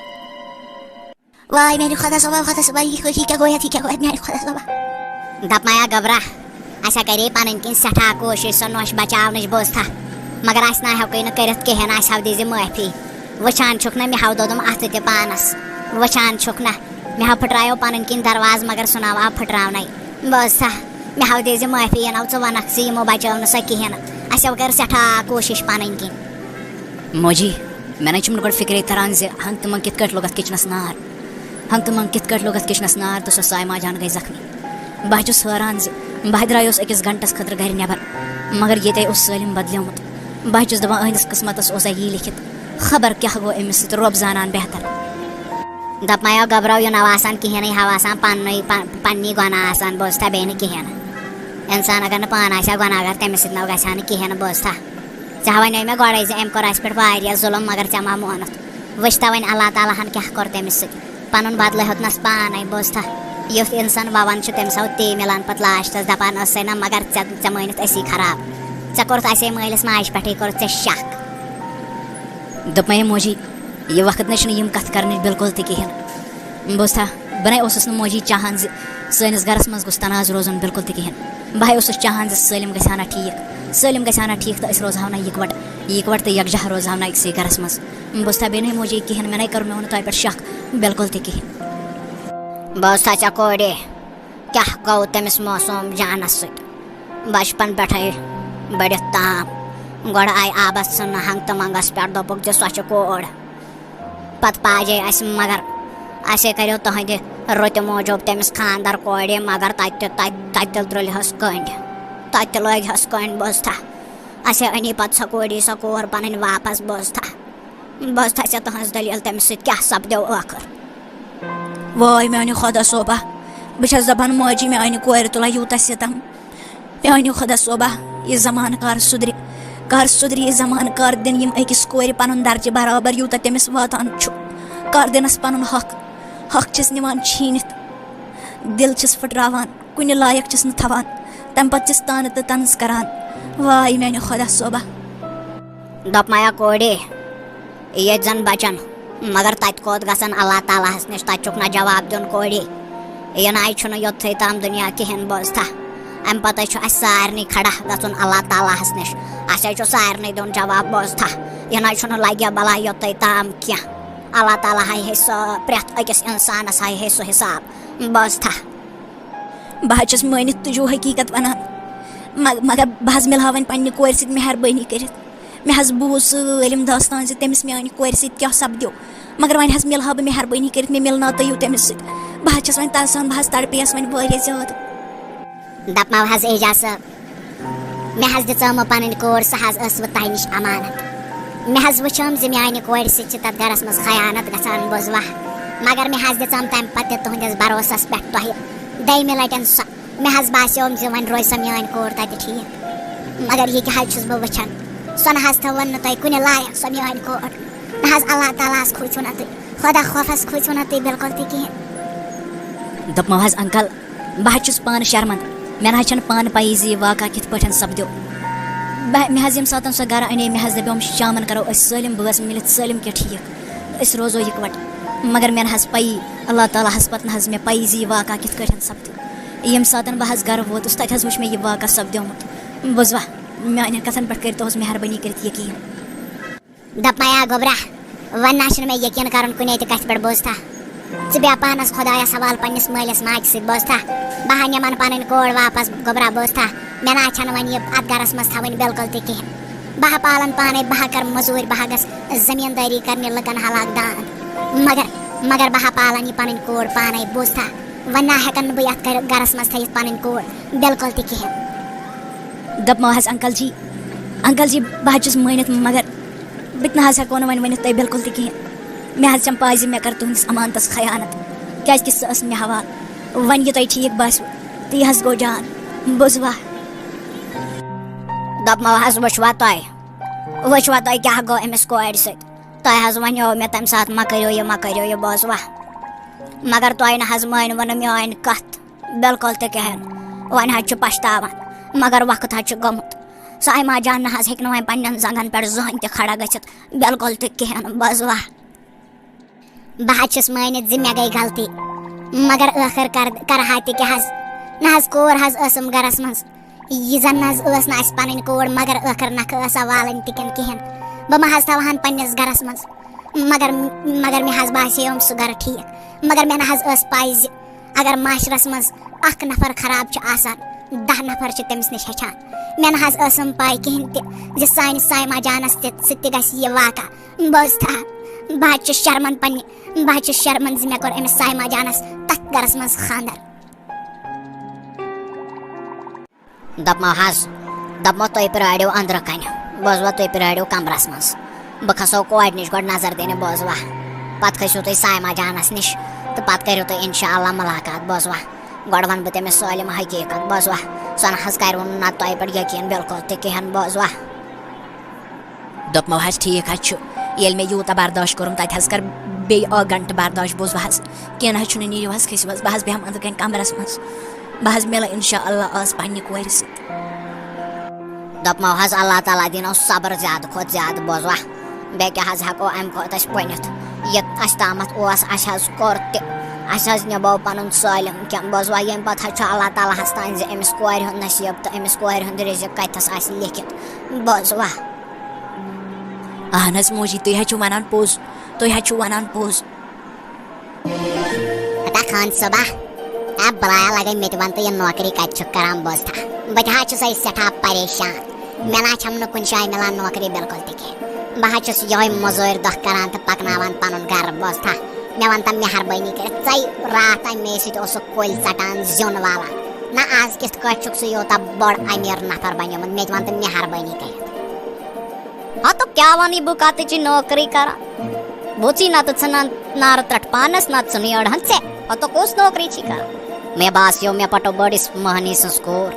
واے میانہِ خۄدا صٲبا یہِ کیٛاہ گوٚو میانہِ خۄدا صٲبا دپمایا گبرا اَسہِ ہا کرے پنٕنۍ کِنۍ سٮ۪ٹھاہ کوٗشِش سۄ نۄش بچاونٕچ بوزتھا مگر اَسہِ نہ ہٮ۪وکٕے نہٕ کٔرِتھ کِہیٖنۍ اَسہِ ہاو دِزِ معٲفی وٕچھان چھُکھ نہ مےٚ ہاو دوٚدُم اَتھٕ تہِ پانس وٕچھان چھُکھ نہ مےٚ ہاو پھٕٹرایو پنٕنۍ کِنۍ دروازٕ مگر سُہ ناو آو پھٕٹراونَے بوزتھا مےٚ ہاو دِزِ معٲفی یہِ ناو ژٕ وَنکھ زِ یِمو بچٲو نہٕ سۄ کِہیٖنۍ نہٕ اَسہِ کٔر سٮ۪ٹھاہ کوٗشِش پنٕنۍ کِنۍ موجی مےٚ نَے چھُم نہٕ گۄڈٕ فِکرے تران زِ ہنٛگ تہٕ منٛگ کِتھ کٲٹھۍ لوٚگ اَتھ کِچنس نار تہٕ سۄ سایما جان گٔے زخمی بہٕ حظ چھُس حٲران زِ بہٕ حظ درٛایوس أکِس گنٹس خٲطرٕ گرِ نٮ۪بر مگر ییٚتے اوس سٲلِم بدلیومُت بہٕ حظ چھُس دپان أہنٛدِس قٕسمتس اوسا یی لیکھِتھ خبر کیٛاہ گوٚو أمِس سۭتۍ رۄب زانان بہتر دپمایا گبراو یہِ نہ آسان کِہیٖنۍ یہِ ہاو آسان پننی گۄناہ آسان بوزتھا بیٚیہِ نہٕ کِہیٖنۍ نہٕ اِنسان اگر نہٕ پانہٕ آسہِ ہا گۄناہ گار تٔمِس سۭتۍ نہ گژھِ ہا نہٕ کِہیٖنۍ نہٕ بوزتھا ژےٚ وَنیو مےٚ گۄڈَے زِ أمۍ کوٚر اَسہِ پٮ۪ٹھ واریاہ ظُلم مگر ژےٚ ما مونُتھ وٕچھتا وۄنۍ اللہ تعالیٰ ہن کیٛاہ کوٚر تٔمِس سۭتۍ پنُن بدلہٕ ہیوٚتنس پانے بوزتھا یُتھ اِنسان وَوان چھُ تٔمِس آو تی مِلان پتہٕ لاسٹس دپان ٲسے نہ مگر ژےٚ مٲنِتھ أسی خراب ژےٚ کوٚرُتھ اَسے مٲلِس ماجہِ پٮ۪ٹھٕے کوٚرُتھ ژےٚ شک دوٚپمَے موجی یہِ وقت نَے چھُنہٕ یِم کَتھٕ کَرنٕچ بِلکُل تہِ کِہیٖنۍ بوزتھا بہٕ نَے اوسُس نہٕ موجی چاہان زِ سٲنِس گرس منٛز گوٚژھ تناز روزُن بِلکُل تہِ کِہیٖنۍ بہٕ اوسُس چاہان زِ سٲلِم گژھِ ہا نہ ٹھیٖک تہٕ أسۍ روزہاو نہ یِکوَٹہٕ تہٕ یکجاہ روزہاو نہ أکسٕے گرس منٛز بوزتھا بیٚیہِ نَے موجی کِہیٖنۍ مےٚ نَے کٔر مےٚ ووٚن تۄہہِ پٮ۪ٹھ شک بِلکُل تہِ کِہیٖنۍ بوزتھا ژےٚ کورے کیٛاہ گوٚو تٔمِس موسوٗم جانس سۭتۍ بچپن پٮ۪ٹھے بٔڑِتھ تام گۄڈٕ آیہِ آبس ژھٕننہٕ ہنٛگ تہٕ منٛگس پٮ۪ٹھ دوٚپُکھ زِ سۄ چھِ کوٗر پتہٕ پاجے اَسہِ مگر اَسے کریو تُہنٛدِ رُتہِ موٗجوٗب تٔمِس خانٛدر کورِ مگر تتہِ تہِ ترٛٲلہَس کٔنٛڈۍ لٲگہَس کٔنٛڈۍ بوزتھا اَسے أنی پتہٕ سۄ کوٗر پنٕنۍ واپس بوزتھا ژےٚ تُہنٛز دٔلیٖل تٔمِس سۭتۍ کیٛاہ سپدیو ٲخٕر واے میانہِ خۄدا صٲبا بہٕ چھس دپان موجی میانہِ کورِ تُلا یوٗتاہ سِتم میانہِ خۄدا صٲبا یہِ زمانہٕ کر سُدرِ یہِ زمانہٕ کر دِنۍ یِم أکِس کورِ پنُن درجہِ برابر یوٗتاہ تٔمِس واتان چھُ کر دِنس پنُن حق چھِس نِوان چھیٖنِتھ دِل چھِس پھٕٹراوان کُنہِ لایق چھِس نہٕ تھاوان تمہِ پتہٕ چھِس تانہٕ تہٕ طنز کران واے میانہِ خۄدا صٲبا دوٚپمایا کورے ییٚتہِ زن بچن مگر تتہِ کوٚت گژھن اللہ تعالیٰ ہس نِش تتہِ چھُکھ نہ جواب دیُن کورے یہِ نَے چھُنہٕ یوٚتھٕے تام دُنیا کِہیٖنۍ بوزتھا ام پتہ چھ اس سارنی کھڑا گژھن اللہ تعالیٰ ہس نش اسے چھ سارنی دون جواب بوزتھا یہ نہ چھُنہٕ لگیا بلا یوتے تام کینٛہہ اللہ تعالیٰ ہے سُہ پرٛٮ۪تھ أکِس اِنسانس ہے سُہ حساب بوزتھا بہٕ حظ چھَس مٲنِتھ تُہۍ چھُو حقیٖقت وَنان مگر بہٕ حظ مِلہٕ ہا وۄنۍ پنٛنہِ کورِ سۭتۍ مہربٲنی کٔرِتھ مےٚ حظ بوٗز سٲلِم داستان زِ تٔمِس میٛانہِ کورِ سۭتۍ کیٛاہ سپدیو مگر وۄنۍ حظ مِلہٕ ہا بہٕ مہربٲنی کٔرِتھ مےٚ مِلناوتٲیِو تٔمِس سۭتۍ بہٕ حظ چھَس وۄنۍ ترسان بہٕ حظ تڑپییَس وۄنۍ واریاہ زیادٕ دپمو حظ اعجاز صٲب مےٚ حظ دِژٲمو پنٕنۍ کور سۄ حظ ٲس وٕ تۄہہِ نِش امانت مےٚ حظ وٕچھٲم زِ میٛانہِ کورِ سۭتۍ چھِ تتھ گرس منٛز خیانت گژھان بوزوا مگر مےٚ حظ دِژٲم تمہِ پتہٕ تہِ تُہنٛدِس بروسس پٮ۪ٹھ تۄہہِ دٔیمہِ لٹہِ سۄ مےٚ حظ باسیوم زِ وۄنۍ روزِ سۄ میٛٲنۍ کور تتہِ ٹھیٖک مگر یہِ کیٛاہ حظ چھُس بہٕ وٕچھان سۄ نہ حظ تھٲوٕن نہٕ تۄہہِ کُنہِ لایق سۄ میٛٲنۍ کور نہ حظ اللہ تعالیٰ ہس کھوٗژِو نہٕ تُہۍ خۄدا خوفس کھوٗژِو نہٕ تُہۍ بِلکُل تہِ کِہیٖنۍ دوٚپمو حظ انکل بہٕ حظ چھُس پانہٕ شرمنٛد مےٚ نہ حظ چھنہٕ پانہٕ پَیی زِ یہِ واقعہ کِتھ پٲٹھۍ سپدیو مےٚ حظ ییٚمہِ ساتہٕ سۄ گرٕ اَنے مےٚ حظ دَپیوم شامن کرو أسۍ سٲلِم بٲژ مِلِتھ سٲلِم کینٛہہ ٹھیٖک أسۍ روزو یِکوَٹہٕ مگر مےٚ نہ حظ پَیی اللہ تعالیٰ ہس پتہٕ نہ حظ مےٚ پَیی زِ یہِ واقعہ کِتھ کٲٹھۍ سپدیو ییٚمہِ ساتہٕ بہٕ حظ گرٕ ووتُس تتہِ حظ وٕچھ مےٚ یہِ واقعہ سپدیومُت بوزوا میانٮ۪ن کتھن پٮ۪ٹھ کٔرتو حظ مہربٲنی کٔرِتھ یقیٖن دپمایا گوبرا وۄنۍ نہ چھُنہٕ مےٚ یقیٖن کرُن کُنے تہِ کتھِ پٮ۪ٹھ بوزتھا ژٕ بیٚہہ پانس خۄدایس حوالہٕ پننِس مٲلِس ماجہِ سۭتۍ بوزتھا بہٕ ہا نِمن پنٕنۍ کور واپس گوبرا بوزتھا مےٚ نہ چھنہٕ وۄنۍ یہِ اتھ گرس منٛز تھاوٕنۍ بِلکُل تہِ کِہینۍ بہٕ ہا پالن پانے بہٕ ہا کرٕ موٚزوٗرۍ بہٕ ہا گژھٕ زٔمیٖندٲری کرنہِ لُکن ہلاک داند مگر بہٕ ہا پالن یہِ پنٕنۍ کور پانے بوزتھا وۄنۍ نہ ہٮ۪کن نہٕ بہٕ یتھ گرس منٛز تھٲیِتھ پنٕنۍ کور بِلکُل تہِ کِہینۍ دپمو حظ انکل جی بہٕ حظ چھُس مٲنِتھ مگر بہٕ تہِ نہ حظ ہٮ۪کو نہٕ وۄنۍ ؤنِتھ تۄہہِ بِلکُل تہِ کِہینۍ مےٚ حظ چھم پاے زِ مےٚ کٔر تُہنٛدِس امانتس خیانت کیازِ کہِ سۄ ٲس مےٚ حوالہٕ وۄنۍ یہِ تۄہہِ ٹھیٖک باسیو تی حظ گوٚو جان بوزوا دپمو حظ وٕچھوا تۄہہِ کیٛاہ گوٚو أمِس کورِ سۭتۍ تۄہہِ حظ ونیو مےٚ تمہِ ساتہٕ مہ کٔرِو یہِ بوزوا مگر تۄہہِ نہ حظ مٲنوٕ نہٕ میٲنۍ کتھ بِلکُل تہِ کِہینۍ وۄنۍ حظ چھُ پشتاوان مگر وقت حظ چھُ گوٚمُت سایما جان نہ حظ ہیٚکہِ نہٕ وۄنۍ پننٮ۪ن زنٛگن پٮ۪ٹھ زٕہٕنۍ تہِ کھڑا گٔژھِتھ بِلکُل تہِ کِہینۍ بوزوا بہٕ حظ چھُس مٲنِتھ زِ مےٚ گٔے غلطی مگر ٲخٕر کرہا تہِ کیٛاہ حظ نہ حظ کور حظ ٲسٕم گرس منٛز یہِ زن نہ حظ ٲس نہٕ اَسہِ پنٕنۍ کور مگر ٲخٕر نکھٕ ٲس سۄ والٕنۍ تہِ کِنہٕ کِہینۍ بہٕ ما حظ تھاوہن پننِس گرس منٛز مگر مےٚ حظ باسیوم سُہ گرٕ ٹھیٖک مگر مےٚ نہ حظ ٲس پاے زِ اگر معاشرس منٛز اکھ نفر خراب چھُ آسان 10 نفر چھِ تٔمِس نِش ہیٚچھان مےٚ نہ حظ ٲسٕم پاے کِہینۍ تہِ زِ سانہِ سایما جانس سۭتۍ تہِ گژھِ یہِ واقعہ بوزتھا بہٕ حظ چھُس شرمن زِ مےٚ کوٚر أمِس سایما جانس تتھ گرس منٛز خانٛدر دپمو تُہۍ پیٲرِو أنٛدرٕ کنہِ بوزوا تُہۍ پیٲرِو کمرس منٛز بہٕ کھسو کورِ نِش گۄڈٕ نظر دِنہِ بوزوا پتہٕ کھٔسِو تُہۍ سایما جانس نِش تہٕ پتہٕ کٔرِو تُہۍ انشاء اللہ مُلاقات بوزوا گۄڈٕ ونہٕ بہٕ تٔمِس سٲلِم حقیٖقت بوزوا سۄ نہ حظ کرِوٕ نہٕ نتہٕ تۄہہِ پٮ۪ٹھ یقیٖن بِلکُل تہِ کِہینۍ بوزوا دوٚپمو حظ ٹھیٖک حظ چھُ ییٚلہِ مےٚ یوٗتاہ برداش کوٚرُم تتہِ حظ کر بیٚیہِ اکھ گنٹہٕ برداش بوزوا حظ کینٛہہ نہ حظ چھُنہٕ نیٖرِو حظ کھٔسِو حظ بہٕ حظ بیٚہمہٕ أنٛدرٕ کنہِ کمرس منٛز بہٕ حظ مِلہٕ انشاء اللہ آز پننہِ کورِ سۭتۍ دپمو حظ اللہ تعالیٰ دِنو صبر زیادٕ کھۄتہٕ زیادٕ بوزوا بیٚیہِ کیٛاہ حظ ہٮ۪کو امہِ کھۄتہٕ أسۍ ؤنِتھ یہِ اَسہِ تامتھ اوس اَسہِ حظ کوٚر تہِ اَسہِ حظ نِبو پنُن سٲلِم کینٛہہ بوزوا ییٚمہِ پتہٕ حظ چھُ اللہ تعالیٰ ہس تانۍ زِ أمِس کورِ ہُنٛد نصیٖب تہٕ أمِس کورِ ہُنٛد رِزق کتھس آسہِ لیکھِتھ بوزوا اہن حظ موجی تُہۍ حظ چھِو ونان پوٚز خان صٲبا بلایا لگے مےٚ تہِ وَن تہٕ یہِ نوکری کتہِ چھُکھ کران بوزتھا بہٕ تہِ حظ چھُس سٮ۪ٹھاہ پریشان مےٚ نہ چھم نہٕ کُنہِ جایہِ مِلان نوکری بِلکُل تہِ کینٛہہ بہٕ حظ چھُس یِہوے موٚزوٗرۍ دۄہ کران تہٕ پکناوان پنُن گرٕ بوزتھا مےٚ وَن تہٕ مہربٲنی کٔرِتھ ژَے راتھ تام مے سۭتۍ اوسُکھ کُلۍ ژٹان زیُن والان نہ آز کِتھ کٲٹھۍ چھُکھ ژٕ یوٗتاہ بوٚڑ أمیٖر نفر بنیومُت مےٚ تہِ وَن تہٕ مہربٲنی کٔرِتھ تو کیٛاہ وَنہٕ بہٕ کتٕچ نوکری کران بوٗژی نتہٕ ژھٕنان نارٕ ترٛٹھ پانس نتہٕ ژھٕنٕے أڑہن ژےٚ تو کُس نوکری چھی کران مےٚ باسیو مےٚ پٹو بٔڑِس مٔہنی سٕنٛز کور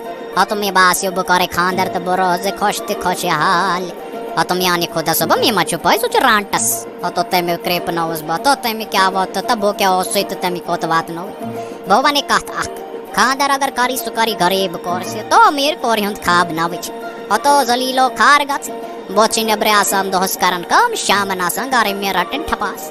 مےٚ باسیو بہٕ کَرے خانٛدر تہٕ بہٕ روزٕ خۄش تہِ خۄشحال میٛانہِ خۄدا صٲبا مےٚ ما چھُ پاے سُہ چھُ رانٛٹس تَمیُک کرٛیپنووُس بہٕ تَمہِ کیٛاہ ووت تہٕ بہٕ کیٛاہ اوس سُے تہٕ تَمہِ کوٚت واتنوو بہٕ وَنے کتھ اکھ خانٛدر اگر کری سُہ کری غریٖب کورِ سۭتۍ أمیٖر کورِ ہُنٛد خواب نہ وٕچھ زلیٖلو کھار گژھِ بہٕ چھِ نیٚبرٕ آسان دۄہس کران کٲم شامن آسان گرے مےٚ رٹٕنۍ ٹھپاس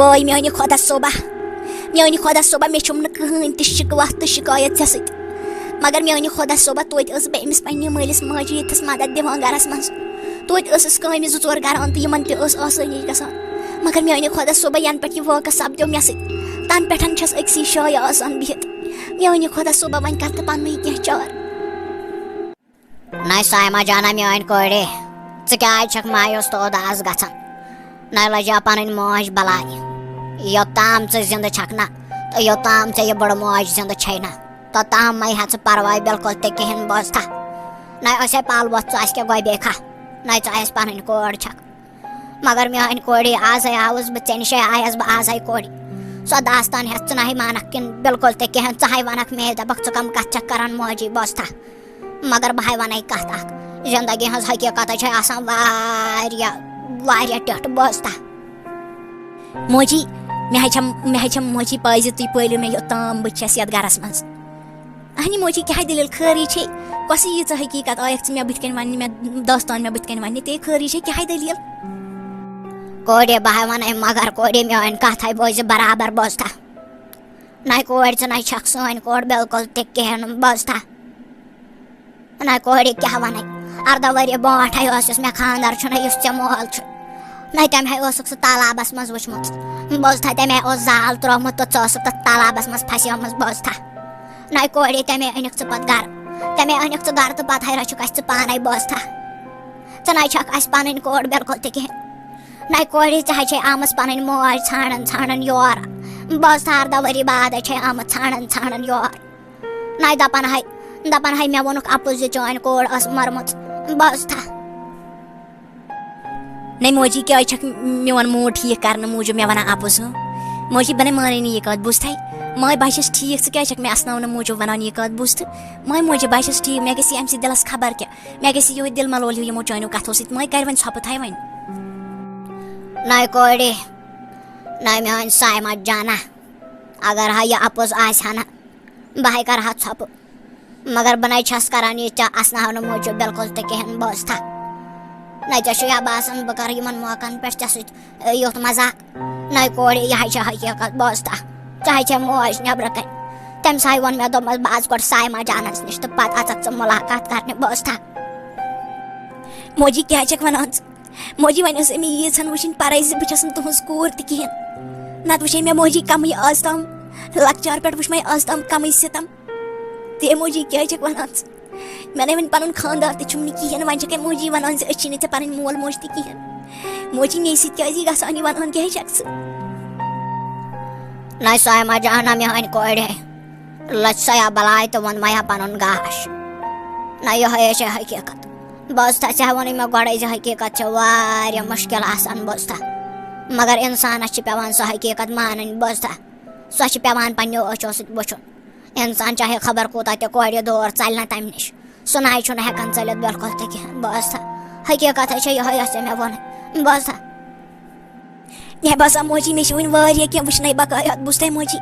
وای میانی خدا صبح مےٚ چھُم نہٕ کٕہٕنۍ تہِ شِکوَت تہٕ شِکایت ژےٚ سۭتۍ مگر میٛانہِ خۄدا صٲبا توتہِ ٲسٕس بہٕ أمِس پنٛنہِ مٲلِس ماجہِ ییٚتھَس مدد دِوان گَرَس منٛز توتہِ ٲسٕس کامہِ 2-4 کَران تہٕ یِمَن تہِ ٲس آسٲنی گژھان مگر میٛانہِ خۄدا صٲبا یَنہٕ پٮ۪ٹھ یہِ واقعہٕ سپدیو مےٚ سۭتۍ تَنہٕ پٮ۪ٹھ چھَس أکسٕے جایہِ آسان بِہِتھ میٛانہِ خۄدا صٲبا وۄنۍ کَر تہٕ پَننُے کینٛہہ چار ناے سایما جانا میٛانہِ کورِ ژٕ کیٛازِ چھکھ مایوس تہٕ اُداس گژھان ناے لجا پنٕنۍ موج بلاے یوٚتام ژٕ زِندٕ چھکھ نہ تہٕ یوٚتام ژےٚ یہِ بٔڑ موج زِندٕ چھے نہ توٚتام مَے ہا ژٕ پرواے بِلکُل تہِ کِہیٖنۍ بوزتھا ناے أسے پالوتھ ژٕ اَسہِ کیٛاہ گۄبے کھا ناے ژٕ اَسہِ پنٕنۍ کورِ چھکھ مگر میٛانہِ کورِ آزَے آوُس بہٕ ژےٚ نِشے آیَس بہٕ آزَے کورِ سۄ داستان ہٮ۪تھ ژٕ نَے مانکھ کِنہٕ بِلکُل تہِ کِہیٖنۍ ژٕ ہَے وَنکھ مے دَپکھ ژٕ کَم کَتھ چھکھ کَران موجی بوزتھا مگر بہٕ ہَے وَنَے کَتھ اَکھ زِندگی ہٕنٛز حقیٖقت چھے آسان واریاہ ٹِٹھ بوزتھا موجی مےٚ حظ چھَم موجی پاے زِ تُہۍ پٲلِو مےٚ یوٚتام بہٕ چھَس یَتھ گَرَس منٛز اہنہِ موجی کیٛاہ دٔلیٖل خٲرٕے چھے کۄسٕے ییٖژاہ حقیٖقت آیَکھ ژٕ مےٚ بٕتھِ کَنۍ وَننہِ مےٚ داستان مےٚ بٕتھِ کَنۍ وَننہِ تے خٲرٕے چھے کیٛاہ دٔلیٖل کورِ بہٕ ہَے وَنَے مگر کورِ میٛٲنۍ کَتھ ہَے بوزِ برابر بوزتھا نَے کورِ ژٕ نَے چھکھ سٲنۍ کورِ بِلکُل تہِ کِہیٖنۍ بوزتھا نَے کورِ کیٛاہ وَنَے 18 ؤری برونٛٹھ ہَے اوس یُس مےٚ خاندار چھُنہ یُس ژےٚ مول چھُ نَے تَمہِ ہَے اوسُکھ ژٕ تالابَس منٛز وٕچھمُت بوزتھا تَمہِ ہَے اوس زال ترٛوومُت تہٕ ژٕ ٲسٕکھ تَتھ تالابَس منٛز پھسیمٕژ بوزتھا نَے کورِ تَمے أنِکھ ژٕ پَتہٕ گَرٕ تہٕ پَتہٕ ہَے رٔچھُکھ اَسہِ ژٕ پانَے بوزتھا ژٕ نَے چھکھ اَسہِ پَنٕنۍ کورِ بِلکُل تہِ کِہیٖنۍ نَے کورِ ژےٚ ہَے چھے آمٕژ پَنٕنۍ موج ژھانٛڈان یور بوزتھا 18 ؤری بعدَے چھے آمٕژ ژھانٛڈان یور نَے دَپان ہَے مےٚ ووٚنُکھ اَپُز زِ چٲنۍ کورِ ٲس مٔرمٕژ بوزتھا نَے موجی کیٛازِ چھکھ میون موٗڈ ٹھیٖک کَرنہٕ موٗجوٗب مےٚ وَنان اَپُز ہُہ موجی بہٕ نَے مانٲنی یہِ کَتھ بوٗزتھَے ماے بہٕ چھَس ٹھیٖک ژٕ کیٛازِ چھکھ مےٚ اَسناونہٕ موٗجوٗب وَنان یہِ کَتھ بوٗزتھٕ ماے موجی بہٕ چھَس ٹھیٖک مےٚ گژھِ اَمہِ سۭتۍ دِلَس خبر کیٛاہ مےٚ گژھِ یِہوے دِل ملول ہیوٗ یِمو چانیو کَتھو سۭتۍ ماے کَرِ وۄنۍ ژھۄپہٕ تھاے وۄنۍ نَے کورِ نَے میٛٲنۍ سایما جانا اگر ہا یہِ اَپُز آسہِ ہا نہ بہٕ ہَے کَرٕ ہا ژھۄپہٕ مگر بہٕ نَے چھَس کَران یہِ ژےٚ اَسناونہٕ موٗجوٗب بِلکُل تہِ کِہیٖنۍ بوزتھا نَے ژےٚ چھُ یا باسان بہٕ کَرٕ یِمَن موقعن پٮ۪ٹھ ژےٚ سۭتۍ یُتھ مزاق نَے کورِ یہِ ہَے چھِ حقیٖقت بوزتھا ژےٚ ہَے چھےٚ موج نیٚبرٕ کَنۍ تٔمِس ہَے ووٚن مےٚ دوٚپمَس بہٕ اَژٕ گۄڈٕ سایما جانَس نِش تہٕ پَتہٕ اَژَکھ ژٕ مُلاقات کَرنہِ بوزتھا موجی کیٛازِ چھکھ وَنان ژٕ موجی وۄنۍ ٲس مےٚ ییٖژ ہن وٕچھِنۍ پَرَے زِ بہٕ چھَس نہٕ تُہٕنٛز کوٗر تہِ کِہیٖنۍ نَتہٕ وٕچھے مےٚ موجی کَمٕے آز تام لۄکچار پٮ۪ٹھ وٕچھ مےٚ آز تام کَمٕے سِتَم تے موجی کیٛازِ چھکھ وَنان ژٕ مےٚ نَے وۄنۍ پَنُن خاندار تہِ چھُم نہٕ کِہیٖنۍ وۄنۍ چھَکھے موجی وَنان زِ أسۍ چھی نہٕ ژےٚ پَنٕنۍ مول موج تہِ کِہیٖنۍ موجی مے سۭتۍ کیٛازِ یی گژھان یہِ وَنان کیٛازِ چھکھ ژٕ نَے سایما جانا میٛٲنۍ کورِ لٔج سیا بلاے تہٕ ووٚن مَے ہا پَنُن گاش نَے یِہوٚے چھے حقیٖقت بوزتھا ژےٚ ووٚنُے مےٚ گۄڈَے زِ حقیٖقت چھےٚ واریاہ مُشکِل آسان بوزتھا مگر اِنسانَس چھِ پٮ۪وان سۄ حقیٖقت مانٕنۍ بوزتھا سۄ چھِ پٮ۪وان پنٛنیو أچھو سۭتۍ وٕچھُن اِنسان چاہے خبر کوٗتاہ تہِ کورِ دور ژَلہِ نہ تَمہِ نِش سُہ نَے چھُنہٕ ہٮ۪کان ژٔلِتھ بِلکُل تہِ کِہیٖنۍ بوزتھا حقیٖقت چھےٚ یِہوٚے یۄس ژےٚ مےٚ ووٚنُے بوزتھا مےٚ باسان موجی مےٚ چھِ وٕنہِ واریاہ کینٛہہ وٕچھنَے بقایات بوٗزتھَے موجی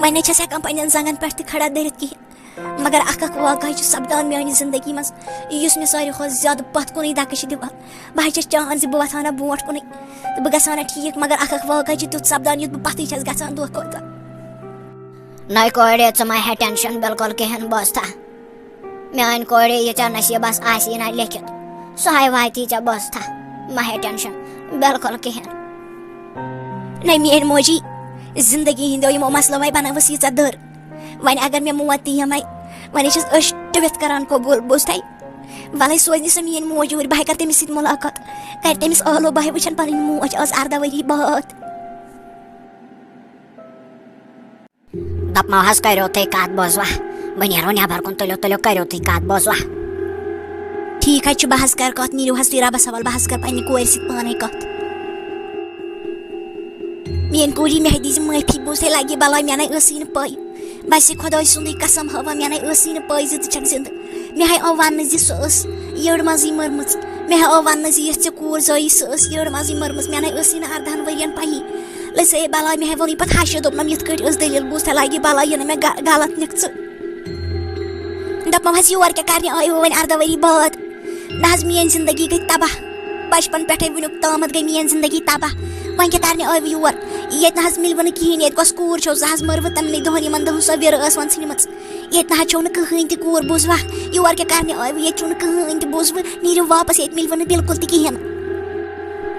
وۄنۍ نَے چھَس ہٮ۪کان پنٛنٮ۪ن زنٛگَن پٮ۪ٹھ تہِ کھڑا دٔرِتھ کِہیٖنۍ مگر اَکھ واقعہ چھُ سپدان میٛانہِ زندگی منٛز یُس مےٚ ساروی کھۄتہٕ زیادٕ پَتھ کُنٕے دَکہٕ چھِ دِوان بہٕ حظ چھَس چاہان زِ بہٕ وۄتھٕ ہا نہ برونٛٹھ کُنٕے تہٕ بہٕ گژھٕ ہا نہ ٹھیٖک مگر اَکھ واقعہ چھُ تیُتھ سپدان یُتھ بہٕ پَتھٕے چھَس گژھان دۄہ کھۄتہٕ دۄہ نَے کورِ ژٕ مَے ہےٚ ٹٮ۪نشَن بِلکُل کِہیٖنۍ بوزتھا میٛٲنۍ کورِ یہِ ژےٚ نصیٖبَس آسی نہ لیکھِتھ سۄ ہَے واتی ژےٚ بوزتھا مَہ ہےٚ ٹٮ۪نشَن بِلکُل کِہیٖنۍ نَے میٛٲنۍ موجی زندگی ہِنٛدیو یِمو مسلو وَے بَنٲوٕس ییٖژاہ دٔر وۄنۍ اگر مےٚ موت تہِ یِمَے وۄنۍ چھَس أچھ ٹُوِتھ کَران قبوٗل بوٗزتھَے وَلَے سوزنہِ سۄ میٛٲنۍ موج اوٗرۍ بہٕ ہَے کَرٕ تٔمِس سۭتۍ مُلاقات کَرِ تٔمِس ٲلو بہٕ ہَے وٕچھَن پَنٕنۍ موج آز 18 ؤری بعد دَپمو حظ کٔرِو تُہۍ کَتھ بوزوا بہٕ نیرو نٮ۪بر کُن تُلِو کٔرِو تُہۍ کَتھ بوزوا ٹھیٖک حظ چھُ بہٕ حظ کَرٕ کَتھ نیٖرِو حظ تُہۍ رۄبَس حوال بہٕ حظ کَرٕ پنٛنہِ کورِ سۭتۍ پانَے کَتھ میٛٲنۍ کوٗری مےٚ دِیٖزِ معٲفی بوٗزتھَے لَگہِ بَلاے مےٚ نَے ٲسٕے نہٕ پَے بَسے خۄداے سُنٛدُے قسم ہاوا مےٚ نَے ٲسٕے نہٕ پَے زِ ژٕ چھَکھ زِندٕ مےٚ ہَے آو وَننہٕ زِ سۄ ٲس یٔڈ منٛزٕے مٔرمٕژ مےٚ ہَے آو وَننہٕ زِ یۄس ژےٚ کوٗر زٲیی سۄ ٲس یٔڈ منٛزٕے مٔرمٕژ مےٚ نَے ٲسٕے نہٕ 18 ؤرۍیَن پَیی لسے بلاے مےٚ ووٚنُے پَتہٕ ہَشہِ دوٚپنَم یِتھ کٲٹھۍ ٲس دٔلیٖل بوٗز تۄہہِ لَگہِ بلاے یہِ نہٕ مےٚ غلط نِکھ ژٕ دوٚپمَم حظ یور کیٛاہ کَرنہِ آیوٕ وۄنۍ 18 ؤری بعد نہ حظ میٛٲنۍ زندگی گٔے تباہ بَچپَن پٮ۪ٹھَے وٕنیُک تامَتھ گٔے میٛٲنۍ زندگی تباہ وۄنۍ کیٛاہ کَرنہِ آیوٕ یور ییٚتہِ نہ حظ مِلوٕ نہٕ کِہیٖنۍ ییٚتہِ کۄس کوٗر چھو سۄ حظ مٔروٕ تَمنٕے دۄہَن یِمَن دۄہَن سۄ وِرٕ ٲس وۄنۍ ژھٕنمٕژ ییٚتہِ نہ حظ چھو نہٕ کٕہٕنۍ تہِ کوٗر بوٗزوا یور کیٛاہ کَرنہِ آیوٕ ییٚتہِ چھو نہٕ کٕہٕنۍ تہِ بوٗزوٕ نیٖرِو واپَس ییٚتہِ مِلوٕ نہٕ بِلکُل تہِ کِہیٖنۍ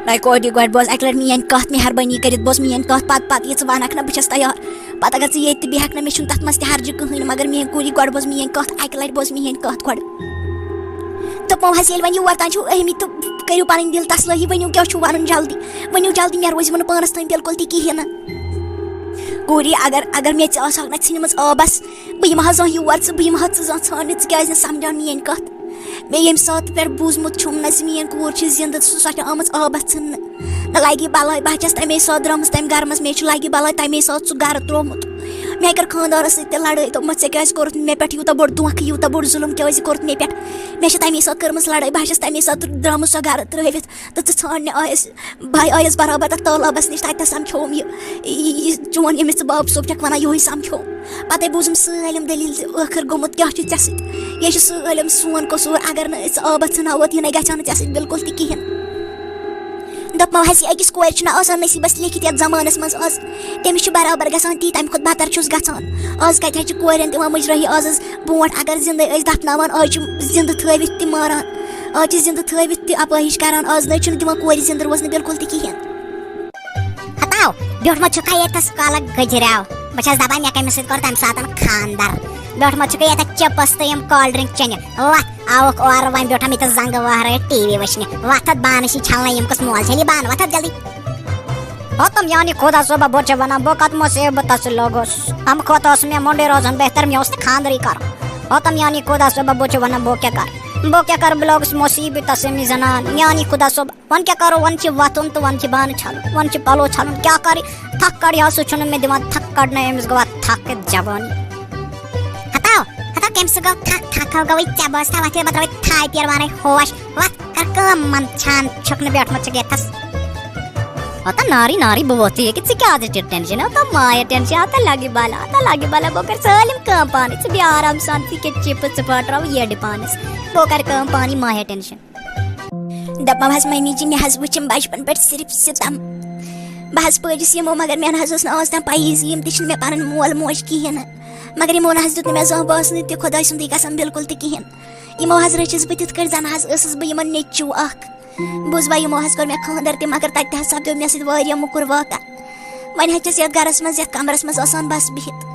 نَے کوٹہِ گۄڈٕ بوز اَکہِ لَٹہِ میٛٲنۍ کَتھ مہربٲنی کٔرِتھ بوز میٛٲنۍ کَتھ پَتہٕ یہِ ژٕ وَنَکھ نہ بہٕ چھَس تیار پَتہٕ اگر ژٕ ییٚتہِ تہِ بیٚہکھ نہ مےٚ چھُنہٕ تَتھ منٛز تہِ ہرجہِ کٕہٕنۍ مگر میٛٲنۍ کوٗری گۄڈٕ بوز میٛٲنۍ کَتھ اَکہِ لَٹہِ بوز میٛٲنۍ کَتھ گۄڈٕ دوٚپمو حظ ییٚلہِ وۄنۍ یور تام چھُو آمٕتۍ تہٕ کٔرِو پَنٕنۍ دِل تسلٲہی ؤنِو کیٛاہ چھُو وَنُن جلدی ؤنِو جلدی مےٚ روزِ نہٕ پانَس تام بِلکُل تہِ کِہیٖنۍ نہٕ کوٗری اگر مےٚ ژٕ آسہَکھ نہ ژھٕنمٕژ آبَس بہٕ یِمہٕ ہا زانٛہہ یور ژٕ بہٕ یِمہٕ ہا ژٕ زانٛہہ ژھانٛڈنہِ ژٕ کیٛازِ نہٕ سَمجان میٛٲنۍ کَتھ مےٚ ییٚمہِ ساتہٕ پٮ۪ٹھ بوٗزمُت چھُم نہ زِ میٛٲنۍ کوٗر چھِ زِندٕ سۄ چھِ آمٕژ آبَس ژھٕننہٕ نہ لَگہِ بَلاے بہٕ چھَس تَمے ساتہٕ درٛامٕژ تَمہِ گرٕ منٛز مےٚ چھُ لَگہِ بَلاے تَمے ساتہٕ سُہ گرٕ ترٛوومُت مےٚ کٔر خانٛدارَس سۭتۍ تہِ لڑٲے دوٚپمَس ژےٚ کیٛازِ کوٚرُتھ مےٚ پٮ۪ٹھ یوٗتاہ بوٚڑ دھوکہٕ یوٗتاہ بوٚڑ ظُلُم کیٛازِ کوٚرُتھ مےٚ پٮ۪ٹھ مےٚ چھِ تَمے ساتہٕ کٔرمٕژ لڑٲے بہٕ چھَس تَمے ساتہٕ درٛامٕژ سۄ گرٕ ترٛٲوِتھ تہٕ ژٕ ژھانٛڈنہِ آیَس بہٕ آیَس برابر تَتھ تالابَس نِش تَتہِ سَمکھیوم یہِ چون ییٚمِس ژٕ باب صٲب چھَکھ وَنان یِہوے سَمکھیوم پَتَے بوٗزُم سٲلِم دٔلیٖل زِ ٲخٕر گوٚمُت کیٛاہ چھُ ژےٚ سۭتۍ یہِ چھُ سٲلِم سون قصوٗر اگر نہٕ أسۍ آبَس ژھٕناوتھ یہِ نَے گژھِ ہا نہٕ ژےٚ سۭتۍ بِلکُل تہِ کِہیٖنۍ دوٚپمو حظ یہِ أکِس کورِ چھُنہ آسان نصیٖبَس لیکھِتھ یَتھ زمانَس منٛز آز تٔمِس چھُ برابر گژھان تی تَمہِ کھۄتہٕ بدتر چھُس گژھان آز کَتہِ حظ چھِ کورٮ۪ن دِوان مُجرٲہی آز حظ برونٛٹھ اگر زِندَے ٲسۍ دَفناوان آز چھِ زِندٕ تھٲوِتھ تہِ ماران آز چھِ زِندٕ تھٲوِتھ تہِ اَپٲہِش کَران آز نہٕ چھُنہٕ دِوان کورِ زِندٕ روزنہٕ بِلکُل تہِ کِہیٖنۍ ہتاو بیوٗٹھمُت چھُکھا ییٚتَس کالہٕ گٔجریٛاو بہٕ چھَس دَپان مےٚ کٔمِس سۭتۍ کوٚر تَمہِ ساتہٕ خانٛدر بیوٗٹھمُت چھُکھا ییٚتٮ۪تھ چِپٕس تہٕ یِم کولڈ ڈرٛنٛک چیٚنہِ وَتھ آوُکھ اورٕ وۄنۍ بیوٗٹھم ییٚتٮ۪س زنٛگہٕ وہرٲیِتھ ٹی وی وٕچھنہِ وَتھَتھ بانہٕ چھِ چھَلنہٕ یِم کُس مول چھٔلی بانہٕ وَتھَتھ جلدی تم یعنی خدا صٲبہ بہٕ چھِ وَنان بہٕ کَتھ مُصیٖبتَس لوٚگُس اَمہِ کھۄتہٕ اوس مےٚ مۄنٛڈے روزان بہتر مےٚ اوس نہٕ خانٛدرٕے کَرُن تم یعنی خدا صٲبہ بہٕ چھِ وَنان بہٕ کیٛاہ کَرٕ بہٕ لوٚگُس مُصیٖبتَس أمِس زَنان یعنی خدا صٲب وۄنۍ کیٛاہ کَرو وۄنۍ چھِ وۄتھُن تہٕ وۄنۍ چھِ بانہٕ چھَلُن وۄنۍ چھِ پَلو چھَلُن کیٛاہ کَرِ تھکھ کَڑِ سُہ چھُنہٕ مےٚ دِوان تھکھ کَڑنہٕ أمِس گوٚوا تھکھ جوٲنی ہتاو کٔمۍ سۭتۍ گوٚو تھکھو گوٚوٕے ژےٚ بوزتھا وَتھ بہٕ ترٛاوَے تھاے پیر وَنَے ہوش وَتھ کَر کٲم من چھان چھُکھ نہٕ بیوٗٹھمُت چھُکھ ییٚتھَس ناری بہٕ ووٚتھٕے ییٚکہِ ژٕ کیٛازِ چھِ ٹٮ۪نشَن مایا ٹٮ۪نشَن لَگہِ بَلا بہٕ کَرٕ سٲلِم کٲم پانَے ژٕ بیٚہہ آرام سان ژٕ کیٛاہ چِپٕس ژٕ پھٲٹراو یٔڈ پانَس بہٕ کَرٕ کٲم پانَے مایا ٹٮ۪نشَن دَپمو حظ مٔمی جی مےٚ حظ وٕچھِم بَچپَن پٮ۪ٹھ صرف سِتَم بہٕ حظ پٲجِس یِمو مگر مےٚ نہ حظ ٲس نہٕ آز تام پَیی زِ یِم تہِ چھِنہٕ مےٚ پَنٕنۍ مول موج کِہیٖنۍ نہٕ مگر یِمو نہ حظ دیُت نہٕ مےٚ زانٛہہ باسنہٕ تہِ خۄداے سُنٛدُے گژھان بِلکُل تہِ کِہیٖنۍ یِمو حظ رٔچھِس بہٕ تِتھ کٲٹھۍ زَن حظ ٲسٕس بہٕ یِمَن نیٚچوٗ اَکھ بوٗزوا یِمو حظ کوٚر مےٚ خانٛدَر تہِ مگر تَتہِ تہِ حظ سَپدیو مےٚ سۭتۍ واریاہ موٚکُر واقعہ وۄنۍ حظ چھَس یَتھ گَرَس منٛز یَتھ کَمرَس منٛز آسان بَس بِہِتھ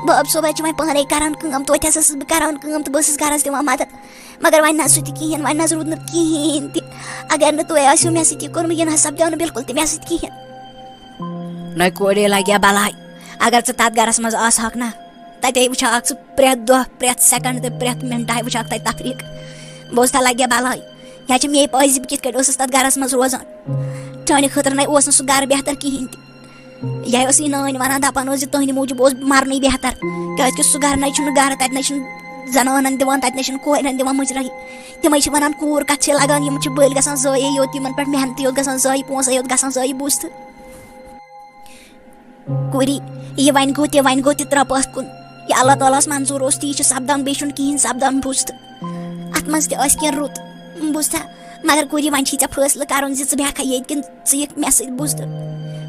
باب صٲب حظ چھِ وۄنۍ پانَے کَران کٲم توتہِ حظ ٲسٕس بہٕ کَران کٲم تہٕ بہٕ ٲسٕس گَرَس دِوان مَدد مگر وۄنۍ نہ سُہ تہِ کِہیٖنۍ وۄنۍ نہ حظ روٗد نہٕ کِہیٖنۍ تہِ اگر نہٕ تُہۍ آسِو مےٚ سۭتۍ یہِ کوٚرمُت یہِ نہ حظ سَپدیو نہٕ بِلکُل تہِ مےٚ سۭتۍ کِہیٖنۍ نَے کورے لَگہِ ہا بَلاے اگر ژٕ تَتھ گَرَس منٛز آسہَکھ نہ تَتے وٕچھہَکھ ژٕ پرٛٮ۪تھ دۄہ پرٛٮ۪تھ سٮ۪کَنٛڈ تہٕ پرٛٮ۪تھ مِنٹہٕ وٕچھہَکھ تَتہِ تفریٖق بوزتھا لَگہِ ہا بَلاے یا چھِ مے پاے زِ بہٕ کِتھ کٲٹھۍ ٲسٕس تَتھ گَرَس منٛز روزان چانہِ خٲطرٕ نَے اوس نہٕ سُہ گَرٕ بہتر کِہیٖنۍ تہِ یہِ اوس یہِ نانۍ وَنان دَپان اوس زِ تُہٕنٛدِ موٗجوٗب اوس مَرنٕے بہتر کیٛازِکہِ سُہ گَرٕ نَے چھُنہٕ گَرٕ تَتہِ نَے چھُنہٕ زَنانَن دِوان تَتہِ نَے چھِنہٕ کورٮ۪ن دِوان مُجرٲہی تِمَے چھِ وَنان کوٗر کَتھ چھِ لَگان یِم چھِ بٔلۍ گژھان ضایعے یوت یِمَن پٮ۪ٹھ محنتٕے یوت گژھان ضایع پونٛسَے یوت گژھان ضایع بوٗزتھٕ کوٗری یہِ وۄنۍ گوٚو تہِ ترٛاو پَتھ کُن یہِ اللہ تعالیٰ ہَس منظوٗر اوس تی چھُ سَپدان بیٚیہِ چھُنہٕ کِہیٖنۍ سَپدان بوٗزتھٕ اَتھ منٛز تہِ آسہِ کینٛہہ رُت بوٗزتھا مگر کوٗری وۄنۍ چھی ژےٚ فٲصلہٕ کَرُن زِ ژٕ بیٚہکھا ییٚتہِ کِنہٕ ژٕ یِکھ مےٚ سۭتۍ بوٗزتھٕ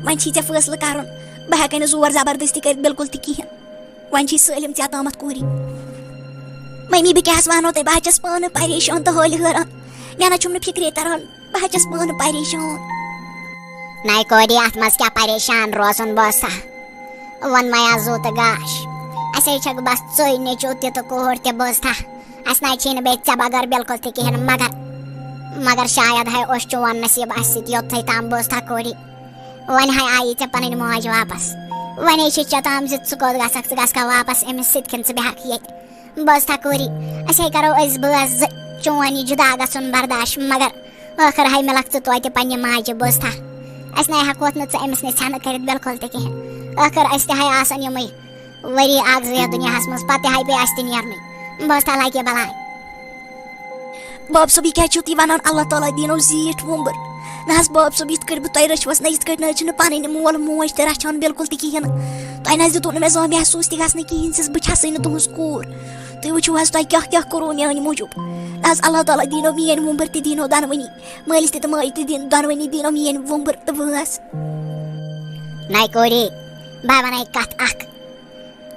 وۄنۍ چھی ژےٚ فٲصلہٕ کَرُن بہٕ ہٮ۪کَے نہٕ زور زبردستی کٔرِتھ بِلکُل تہِ کِہیٖنۍ وۄنۍ چھی سٲلِم ژےٚ تامَتھ کوٗری مٔمی بہٕ کیٛاہ حظ وَنو تۄہہِ بہٕ حظ چھَس پانہٕ پریشان تہٕ حٲلہِ حٲران مےٚ نہ چھُم نہٕ فِکرے تَران بہٕ حظ چھَس پانہٕ پریشان نَے کورِ اَتھ منٛز کیٛاہ پریشان روزُن بوزتھا وۄنۍ مَیا زوٗ تہٕ گاش اَسے چھکھ بَس ژٕے نیٚچوٗ تہِ تہٕ کوٗر تہِ بوزتھا اَسہِ نَے چھی نہٕ بیٚیہِ ژےٚ بغٲر بِلکُل تہِ کِہیٖنۍ مگر شاید ہے اوس چون نصیٖب اَسہِ سۭتۍ یوٚتھٕے تام بوزتھا کوٗری وۄنۍ ہے آیی ژےٚ پَنٕنۍ موج واپَس وۄنۍ چھِ ژےٚ تام زِ ژٕ کوٚت گژھکھ ژٕ گژھکھا واپَس أمِس سۭتۍ کِنہٕ ژٕ بیٚہکھ ییٚتہِ بوزتھا کوٗری أسۍ ہے کَرو أسۍ بٲژ زٕ چون یہِ جُدا گژھُن برداش مگر ٲخٕر ہے مِلکھ ژٕ توتہِ پنٛنہِ ماجہِ بوزتھا أسۍ نَے ہٮ۪کوتھ نہٕ ژٕ أمِس نِش ژھٮ۪نہٕ کٔرِتھ بِلکُل تہِ کِہیٖنۍ ٲخٕر أسۍ تہِ ہے آسان یِمٕے ؤری اَکھ زٕ یَتھ دُنیاہَس منٛز پَتہٕ تہِ ہے پیٚیہِ اَسہِ تہِ نیرنُے بوزتھا لَگہِ بَلاے باب صٲب یہِ کیٛازِ چھُو تُہۍ وَنان اللہ تعالیٰ دیٖنو زیٖٹھ وُمبٕر نہ حظ باب صٲب یِتھ کٔٹھۍ بہٕ تۄہہِ رٔچھوس نہ یِتھ کٔٹھۍ نہ حظ چھِنہٕ پَنٕنۍ مول موج تہِ رَچھان بِلکُل تہِ کِہیٖنۍ نہٕ تۄہہِ نہ حظ دِتوٗ نہٕ مےٚ زانٛہہ محسوٗس تہِ گژھنہٕ کِہیٖنۍ زِ بہٕ چھَسٕے نہٕ تُہٕنٛز کوٗر تُہۍ وٕچھِو حظ تۄہہِ کیٛاہ کیٛاہ کوٚروٕ میٛانہِ موٗجوٗب نہ حظ اللہ تعالیٰ دیٖنو میٛٲنۍ وُمبٕر تہِ دیٖنو دۄنوٕنی مٲلِس تہِ تہٕ ماجہِ تہِ دۄنوٕنی دیٖنو میٛٲنۍ وُمبٕر تہٕ وٲنٛس نَے کوری بہٕ وَنَے کَتھ اَکھ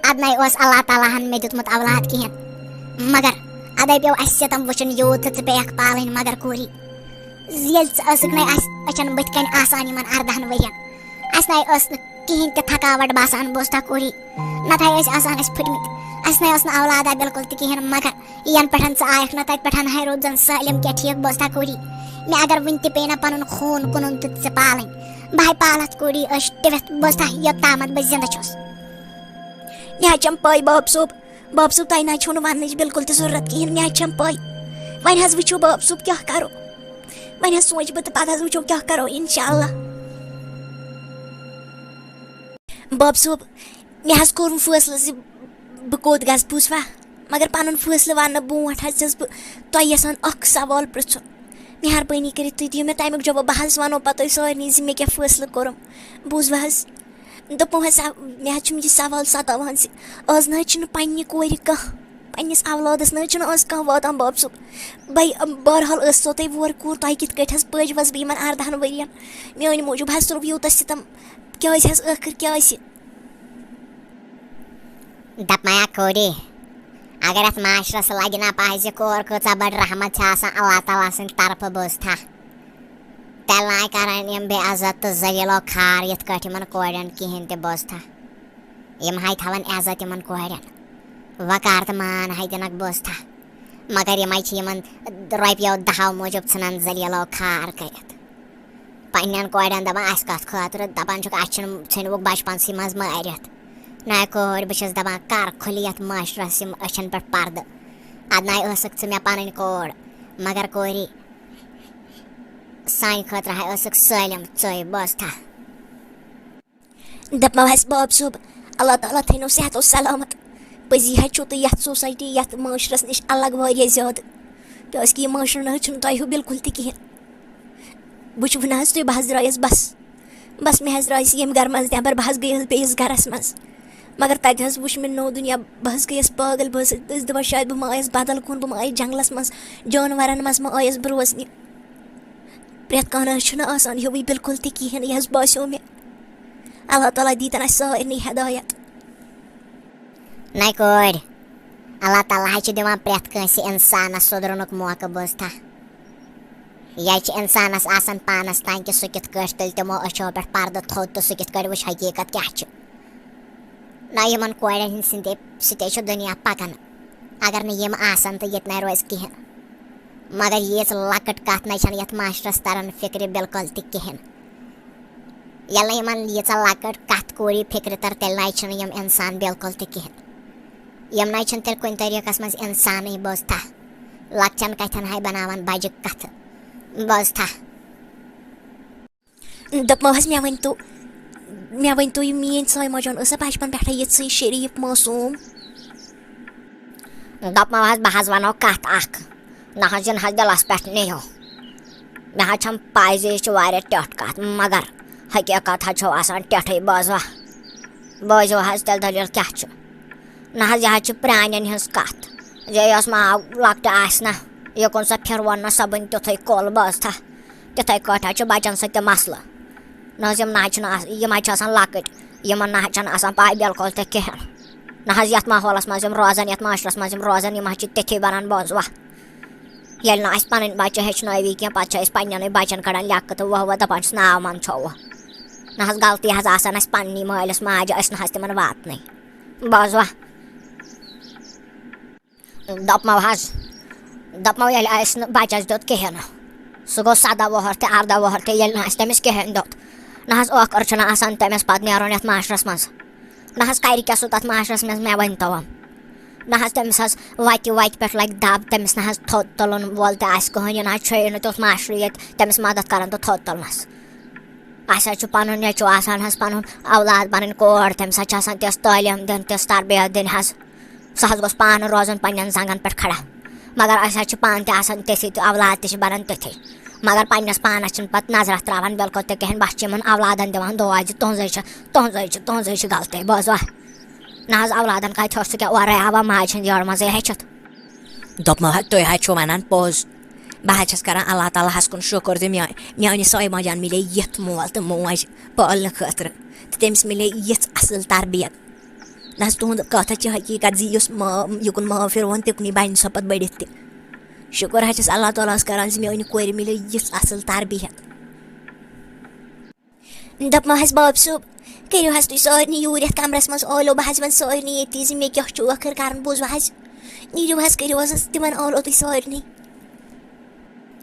اَدنَے اوس اللہ تعالیٰ ہَن مےٚ دیُتمُت اولاد کِہیٖنۍ مگر اَدَے پیوٚو اَسہِ سِتَم وٕچھُن یوٗت تہٕ ژٕ پیٚیَکھ پالٕنۍ مگر کوری ییٚلہِ ژٕ ٲسٕکھ نَے اَسہِ أچھَن بٕتھِ کَنۍ آسان یِمَن 18 ؤرِیَن اَسہِ نَے ٲس نہٕ کِہیٖنۍ تہِ تھکاوٹ باسان بوزتھا کوری نَتہٕ ٲسۍ آسان اَسہِ پھٕٹمٕتۍ اَسہِ نَے اوس نہٕ اولادہ بِلکُل تہِ کِہیٖنۍ مگر یَنہٕ پٮ۪ٹھ ژٕ آیَکھ نہ تَتہِ پٮ۪ٹھ ہے روٗد زَن سٲلِم کینٛہہ ٹھیٖک بوزتھا کوری مےٚ اگر وٕنہِ تہِ پیٚیہِ نہ پَنُن خوٗن کٕنُن تہٕ ژٕ پالٕنۍ بہٕ ہے پالَتھ کوری أچھ ٹِوِتھ بوزتھا یوٚتامَتھ بہٕ زِندٕ چھُس مےٚ حظ چھَم پاے باب صٲب تۄہہِ نہ حظ چھو نہٕ وَننٕچ بِلکُل تہِ ضروٗرت کِہیٖنۍ مےٚ حظ چھَم پاے وۄنۍ حظ وٕچھو باب صٲب کیٛاہ کَرو وۄنۍ حظ سونٛچ بہٕ تہٕ پَتہٕ حظ وٕچھو کیٛاہ کَرو اِنشاء اللہ باب صٲب مےٚ حظ کوٚر وۄنۍ فٲصلہٕ زِ بہٕ کوٚت گژھٕ بوٗزوا مگر پَنُن فٲصلہٕ وَننہٕ برونٛٹھ حظ چھَس بہٕ تۄہہِ یَژھان اَکھ سوال پِرٛژھُن مہربٲنی کٔرِتھ تُہۍ دِیِو مےٚ تَمیُک جواب بہٕ حظ وَنو پَتہٕ تۄہہِ سارنٕے زِ مےٚ کیٛاہ فٲصلہٕ کوٚرُم بوٗزوا حظ دوٚپمو حظ مےٚ حظ چھُم یہِ سوال سَتاوان زِ آز نہ حظ چھُنہٕ پنٛنہِ کورِ کانٛہہ پنٛنِس اولادَس نہ حظ چھُنہٕ آز کانٛہہ واتان باب صٲب بہرحال ٲسۍ تو تۄہہِ وورٕ کوٗر تۄہہِ کِتھ کٔٹھۍ حظ پٲجوَس بہٕ یِمَن 18 ؤرِیَن میٛانہِ موٗجوٗب حظ تُلوٕ یوٗتاہ سِتَم کیٛازِ حظ ٲخٕر کیٛازِ دَپمَیا کوری اگر اَتھ معاشرَس لَگہِ نہ پاے زِ کور کۭژاہ بٔڑ رحمت چھِ آسان اللہ تعالیٰ سٕنٛدِ طرفہٕ بوزتھا تیٚلہِ نَے کَرَن یِم بے عزت تہٕ ذٔلیٖلو کھار یِتھ کٲٹھۍ یِمَن کورٮ۪ن کِہیٖنۍ تہِ بوزتھا یِم ہے تھاوَن عزت یِمَن کورٮ۪ن وقار تہٕ مان ہے دِنَکھ بوزتھا مگر یِمَے چھِ یِمَن رۄپیو دَہو موٗجوٗب ژھٕنان ذٔلیٖلو کھار کٔرِتھ پنٛنٮ۪ن کورٮ۪ن دَپان اَسہِ کَتھ خٲطرٕ دَپان چھُکھ اَسہِ چھِنہٕ ژھٕنۍوُکھ بَچپَنسٕے منٛز مٲرِتھ نَے کورِ بہٕ چھَس دَپان کَر کھُلہِ یَتھ معاشرَس یِم أچھَن پٮ۪ٹھ پَردٕ اَدٕ نَے ٲسٕکھ ژٕ مےٚ پَنٕنۍ کوٗر مگر کوری سانہِ خٲطرٕ ہے ٲسٕکھ سٲلِم ژٕے بوزتھا دَپمو حظ باب صٲب اللہ تعالیٰ تھٲینو صحت و سلامت پٔزی حظ چھُو تُہۍ یَتھ سوسایٹی یَتھ معاشرَس نِش الگ واریاہ زیادٕ کیٛازِکہِ یہِ معاشرٕ نہ حظ چھُنہٕ تۄہہِ ہیوٗ بِلکُل تہِ کِہیٖنۍ وٕچھِو نہ حظ تُہۍ بہٕ حظ درٛایَس بَس مےٚ حظ درٛایَس ییٚمہِ گَرٕ منٛز نٮ۪بر بہٕ حظ گٔیَس بیٚیِس گَرَس منٛز مگر تَتہِ حظ وٕچھ مےٚ نوٚو دُنیا بہٕ حظ گٔیَس پاگل بہٕ ٲسٕس دَپان شاید بہٕ ما آیَس بدل کُن بہٕ ما آیَس جنٛگلَس منٛز جانوَرَن منٛز ما آیَس بہٕ روزنہِ پرٛٮ۪تھ کانٛہہ نہ حظ چھُنہٕ آسان ہیوٗوٕے بِلکُل تہِ کِہیٖنۍ یہِ حظ باسیو مےٚ اللہ تعالیٰ دیٖتَن اَسہِ سارنٕے ہدایت نَے کورِ اللہ تعالیٰ چھِ دِوان پرٛٮ۪تھ کٲنٛسہِ اِنسانَس سُدرنُک موقعہٕ بوزتھا یہِ چھِ اِنسانَس آسان پانَس تام کہِ سُہ کِتھ کٲٹھۍ تُلہِ تِمو أچھو پٮ۪ٹھ پَردٕ تھوٚد تہٕ سُہ کِتھ کٲٹھۍ وٕچھِ حقیٖقت کیٛاہ چھِ نہ یِمَن کورٮ۪ن ہِنٛدۍ سٕنٛدے سۭتے چھُ دُنیا پَکان اگر نہٕ یِم آسان تہٕ ییٚتہِ نَے روزِ کِہیٖنۍ مگر ییٖژ لۄکٕٹ کَتھ نَے چھَنہٕ یَتھ معاشرَس تَران فِکرِ بِلکُل تہِ کِہیٖنۍ ییٚلہِ نہٕ یِمَن ییٖژاہ لۄکٕٹ کَتھ کوٗری فِکرِ تَر تیٚلہِ نَے چھِنہٕ یِم اِنسان بِلکُل تہِ کِہیٖنۍ یِم نَے چھِنہٕ تیٚلہِ کُنہِ طریٖقَس منٛز اِنسانٕے بوزتھا لۄکچَن کَتھٮ۪ن ہے بَناوان بَجہِ کَتھٕ بوزتھا دوٚپمو حظ مےٚ ؤنۍتو یہِ میٛٲنۍ سایما جان ٲسا بَچپَن پٮ۪ٹھَے یِژھٕے شریٖف معصوٗم دَپمو حظ بہٕ حظ وَنو کَتھ اَکھ نہ حظ یِن حظ دِلَس پٮ۪ٹھ نِیِو مےٚ حظ چھَم پاے زِ یہِ چھِ واریاہ ٹٮ۪ٹھ کَتھ مگر حقیٖقت حظ چھو آسان ٹٮ۪ٹھٕے بوزِو حظ تیٚلہِ دٔلیٖل کیٛاہ چھُ نہ حظ یہِ حظ چھِ پرٛانٮ۪ن ہِنٛز کَتھ زِ یۄس ماو لۄکٹہِ آسہِ نہ یوکُن سۄ پھِروُن نہٕ سۄ بَنہِ تیُتھُے کُل بوزتھا تِتھَے کٲٹھۍ حظ چھُ بَچَن سۭتۍ تہِ مَسلہٕ نہ حظ یِم نہ حظ چھِنہٕ یِم حظ چھِ آسان لۄکٕٹۍ یِمَن نہ حظ چھَنہٕ آسان پاے بِلکُل تہِ کِہیٖنۍ نہ حظ یَتھ ماحولَس منٛز یِم روزان یَتھ معاشرَس منٛز یِم روزان یِم حظ چھِ تِتھی بَنان بوزوا ییٚلہِ نہٕ اَسہِ پَنٕنۍ بَچہِ ہیٚچھنٲوی کینٛہہ پَتہٕ چھِ أسۍ پنٛنٮ۪نٕے بَچَن کَڑان لیٚکھٕ تہٕ وَہ دَپان چھِس ناو منٛدچھووُ نہ حظ غلطی حظ آسان اَسہِ پنٛنی مٲلِس ماجہِ أسۍ نہ حظ تِمَن واتنٕے بوزوا دوٚپمو ییٚلہِ اَسہِ نہٕ بَچَس دیُت کِہیٖنۍ نہٕ سُہ گوٚو 17 وُہُر تہِ 18 وُہُر تہِ ییٚلہِ نہٕ اَسہِ تٔمِس کِہیٖنۍ دیُت نہ حظ ٲخٕر چھُنہٕ آسان تٔمِس پَتہٕ نیرُن یَتھ معاشرَس منٛز نہ حظ کَرِ کیٛاہ سُہ تَتھ معاشرَس منٛز مےٚ ؤنۍتو نہ حظ تٔمِس حظ وَتہِ پٮ۪ٹھ لَگہِ دَب تٔمِس نہ حظ تھوٚد تُلُن وول تہِ آسہِ کٕہٕنۍ یہِ نہ حظ چھُیی نہٕ تیُتھ معاشرٕ ییٚتہِ تٔمِس مَدَد کَران تہٕ تھوٚد تُلنَس اَسہِ حظ چھُ پَنُن نیٚچوٗ آسان حظ پَنُن اولاد پَنٕنۍ کور تٔمِس حظ چھِ آسان تِژھ تعلیٖم دِنۍ تِژھ تربیت دِنۍ حظ سُہ حظ گوٚژھ پانہٕ روزُن پنٛنٮ۪ن زنٛگَن پٮ۪ٹھ کھڑا مگر اَسہِ حظ چھِ پانہٕ تہِ آسان تِتھی تہٕ اولاد تہِ چھِ بَنان تِتھٕے مگر پنٛنِس پانَس چھِنہٕ پَتہٕ نظرہ ترٛاوان بِلکُل تہِ کِہیٖنۍ بَس چھِ یِمَن اولادَن دِوان دۄہَے زِ تُہنٛزٕے چھِ غلطی بوزوا نہ حظ اولادَن کَتہِ ہیوٚچھ سُہ کیٛاہ اورَے آوا ماجہِ ہِنٛدِ یٔڑ منٛزٕے ہیٚچھِتھ. دوٚپمو حظ تُہۍ حظ چھُو وَنان پوٚز بہٕ حظ چھَس کَران اللہ تعالیٰ ہَس کُن شُکُر زِ میٛانہِ سایما جان مِلے یِتھ مول تہٕ موج پالنہٕ خٲطرٕ تہٕ تٔمِس مِلے یِژھ اَصٕل تربیت. نہ حظ تُہُنٛد کَتھ حظ چھِ حقیٖقت زِ یُس یُکُن ماو پھِروُن تِکُنٕے بَنہِ سۄ پَتہٕ بٔڑِتھ تہِ. شُکُر حظ چھَس اللہ تعالیٰ ہَس کَران زِ میٛانہِ کورِ مِلے یِژھ اَصٕل تربیت. دَپمو حظ باب صٲب کٔرِو حظ تُہۍ سارنٕے یوٗرۍ یَتھ کَمرَس منٛز ٲلو بہٕ حظ وَنہٕ سارنٕے ییٚتی زِ مےٚ کیٛاہ چھُ ٲخٕر کَرُن بوٗزوٕ حظ نیٖرِو حظ کٔرِو حظ تِمَن ٲلو تُہۍ سارنٕے.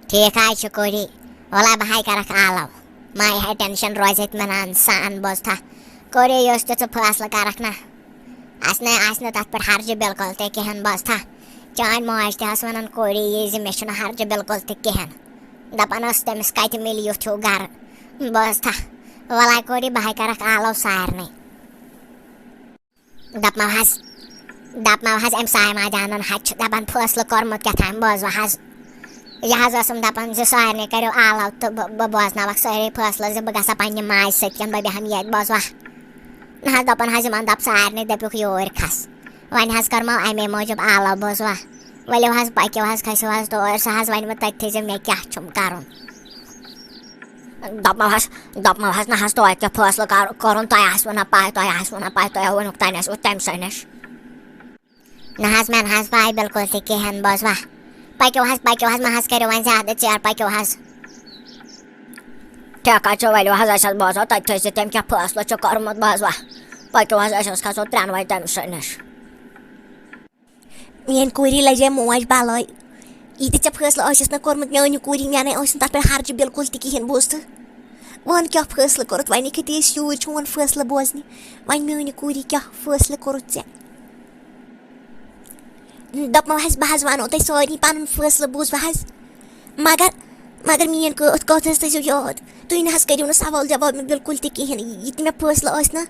ٹھیٖک حظ چھُ کوری وَلا بہٕ ہاے کَرَکھ آلو ماے ہاے ٹٮ۪نشَن روزِ اطمینان سان بوزتھا کوری یُس تہِ ژٕ فٲصلہٕ کَرَکھ نہ آسہِ نہٕ تَتھ پٮ۪ٹھ ہرجہِ بِلکُل تہِ کِہیٖنۍ بوزتھا چٲنۍ موج تہِ ٲس وَنان کوری یی زِ مےٚ چھُنہٕ ہرجہِ بِلکُل تہِ کِہیٖنۍ دَپان ٲس تٔمِس کَتہِ مِلہِ یُتھ ہیوٗ گَرٕ بوزتھا وَلا کوری بہٕ ہاے کَرَکھ آلو سارنٕے. دَپمو حظ أمۍ سایما جانَن حظ چھِ دَپان فٲصلہٕ کوٚرمُت کیٛاتھام بوزوٕ حظ یہِ حظ ٲسٕم دَپان زِ سارنٕے کٔرِو آلو تہٕ بہٕ بوزناوَکھ سٲری فٲصلہٕ زِ بہٕ گژھٕ پنٛنہِ ماجہِ سۭتۍ بہٕ بیٚہمہٕ ییٚتہِ بوزوا نہ حظ دَپان حظ یِمَن دَپ سارنٕے دٔپِکھ یوٗرۍ کھَس وۄنۍ حظ کٔرمو اَمے موٗجوٗب آلو بوزوا ؤلِو حظ پٔکِو حظ کھٔسِو حظ تور سُہ حظ وَنہِ وۄنۍ تٔتھی زِ مےٚ کیٛاہ چھُم کَرُن. دَپمو حظ نہ حظ توتہِ کیٛاہ فٲصلہٕ کوٚرُن تۄہہِ آسوٕ نہ پَے تۄہہِ ووٚنُکھ تانۍ ٲسوٕ تٔمۍ سٕے نِش. نہ حظ مےٚ نہ حظ پاے بِلکُل تہِ کِہیٖنۍ بوزوا پٔکِو حظ مہ حظ کٔرِو وۄنۍ زیادٕ ژیر پٔکِو حظ. ٹھیٖک حظ چھُ ؤلِو حظ أسۍ حظ بوزو تٔتھی زِ تٔمۍ کیٛاہ فٲصلہٕ چھُ کوٚرمُت بوزوا پٔکِو حظ أسۍ حظ کھسو ترٛٮ۪نوَے تٔمۍ سٕے نِش. میٛٲنۍ کوٗری لَجے موج بَلاے یہِ تہِ ژےٚ فٲصلہٕ ٲسِس نہٕ کوٚرمُت میٛانہِ کوٗری میٛانَے ٲسۍ نہٕ تَتھ پٮ۪ٹھ ہرجہِ بِلکُل تہِ کِہیٖنۍ بوٗزتھٕ وَن کیٛاہ فٲصلہٕ کوٚرُتھ وۄنۍ کھٔتی أسۍ یوٗرۍ چون فٲصلہٕ بوزنہِ وۄنۍ میٛانہِ کوٗری کیٛاہ فٲصلہٕ کوٚرُتھ ژےٚ. دَپمو حظ بہٕ حظ وَنو تۄہہِ سارنٕے پَنُن فٲصلہٕ بوٗزوٕ حظ مگر میٛٲنۍ کَتھ حظ تھٲیزیو یاد تُہۍ نہ حظ کٔرِو نہٕ سوال جواب مےٚ بِلکُل تہِ کِہیٖنۍ یہِ تہِ مےٚ فٲصلہٕ ٲسۍ نہ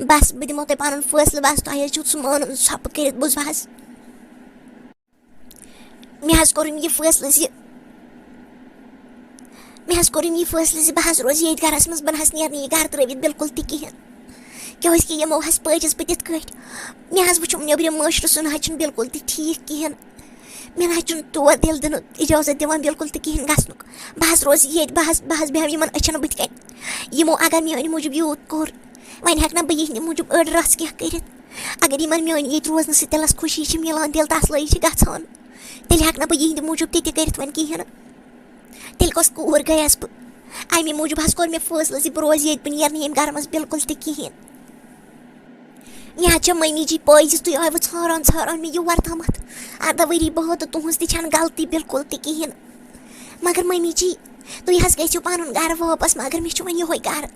بَس بہٕ دِمو تۄہہِ پَنُن فٲصلہٕ بَس تۄہہِ حظ چھُو سُہ مانُن ژھۄپہٕ کٔرِتھ بوٗزوٕ حظ. مےٚ حظ کوٚرُم یہِ فٲصلہٕ زِ بہٕ حظ روزٕ ییٚتہِ گَرَس منٛز بہٕ نہ حظ نیرٕ نہٕ یہِ گَرٕ ترٛٲوِتھ بِلکُل تہِ کِہیٖنۍ کیٛازِکہِ یِمو حظ پٲجِس بہٕ تِتھ کٲٹھۍ مےٚ حظ وٕچھُم نیٚبرِم معاشرٕ سُہ نہ حظ چھُنہٕ بِلکُل تہِ ٹھیٖک کِہیٖنۍ مےٚ نہ حظ چھُنہٕ تور دِل دِنُک اِجازت دِوان بِلکُل تہِ کِہیٖنۍ گژھنُک بہٕ حظ روزٕ ییٚتہِ بہٕ حظ بیٚہمہٕ یِمَن أچھَن بٕتھِ کَنۍ یِمو اگر میٛانہِ موٗجوٗب یوٗت کوٚر وۄنۍ ہٮ۪کہٕ نہ بہٕ یِہِنٛدِ موٗجوٗب أڑ رَژھ کینٛہہ کٔرِتھ اگر یِمَن میٛانہِ ییٚتہِ روزنہٕ سۭتۍ دِلَس خوشی چھِ مِلان دِل تسلٲیی چھِ گژھان تیٚلہِ ہٮ۪کہٕ نہٕ بہٕ یِہِنٛدِ موٗجوٗب تہِ کٔرِتھ وۄنۍ کِہیٖنۍ نہٕ تیٚلہِ کۄس کوٗر گٔیَس بہٕ اَمے موٗجوٗب حظ کوٚر مےٚ فٲصلہٕ زِ بہٕ روزٕ ییٚتہِ بہٕ نیرٕ نہٕ ییٚمہِ گَرٕ منٛز بِلکُل تہِ کِہیٖنۍ. مےٚ حظ چھےٚ مٔمی جی پاے زِ تُہۍ آیوٕ ژھاران مےٚ یور تامَتھ اَرداہ ؤری بعد تہٕ تُہٕنٛز تہِ چھَنہٕ غلطی بِلکُل تہِ کِہیٖنۍ مگر مٔمی جی تُہۍ حظ گٔژھِو پَنُن گَرٕ واپَس مگر مےٚ چھُ وۄنۍ یِہوٚے گَرٕ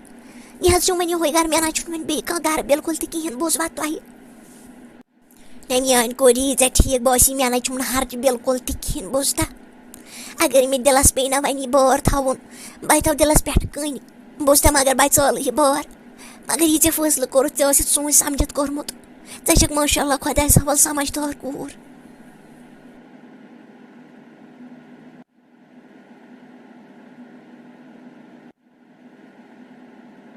مےٚ حظ چھُ وۄنۍ یِہوٚے گَرٕ مےٚ نہ حظ چھُنہٕ وۄنۍ بیٚیہِ کانٛہہ گَرٕ بِلکُل تہِ کِہیٖنۍ بوٗزوا تۄہہِ. ہے میٛانہِ کورِ یی ژےٚ ٹھیٖک باسی مےٚ نَے چھُم نہٕ ہرجہِ بِلکُل تہِ کِہیٖنۍ بوٗزتھا اگر مےٚ دِلَس پیٚیہِ نہ وۄنۍ یہِ بار تھاوُن بہٕ تھاو دِلَس پٮ۪ٹھ کٔنۍ بوٗزتھا مگر بہٕ ژالہٕ یہِ بار مگر یہِ ژےٚ فٲصلہٕ کوٚرُتھ ژےٚ ٲسِتھ سونٛچ سَمجِتھ کوٚرمُت ژےٚ چھَکھ ماشاء اللہ خۄدایَس حوال سَمجھدار کوٗر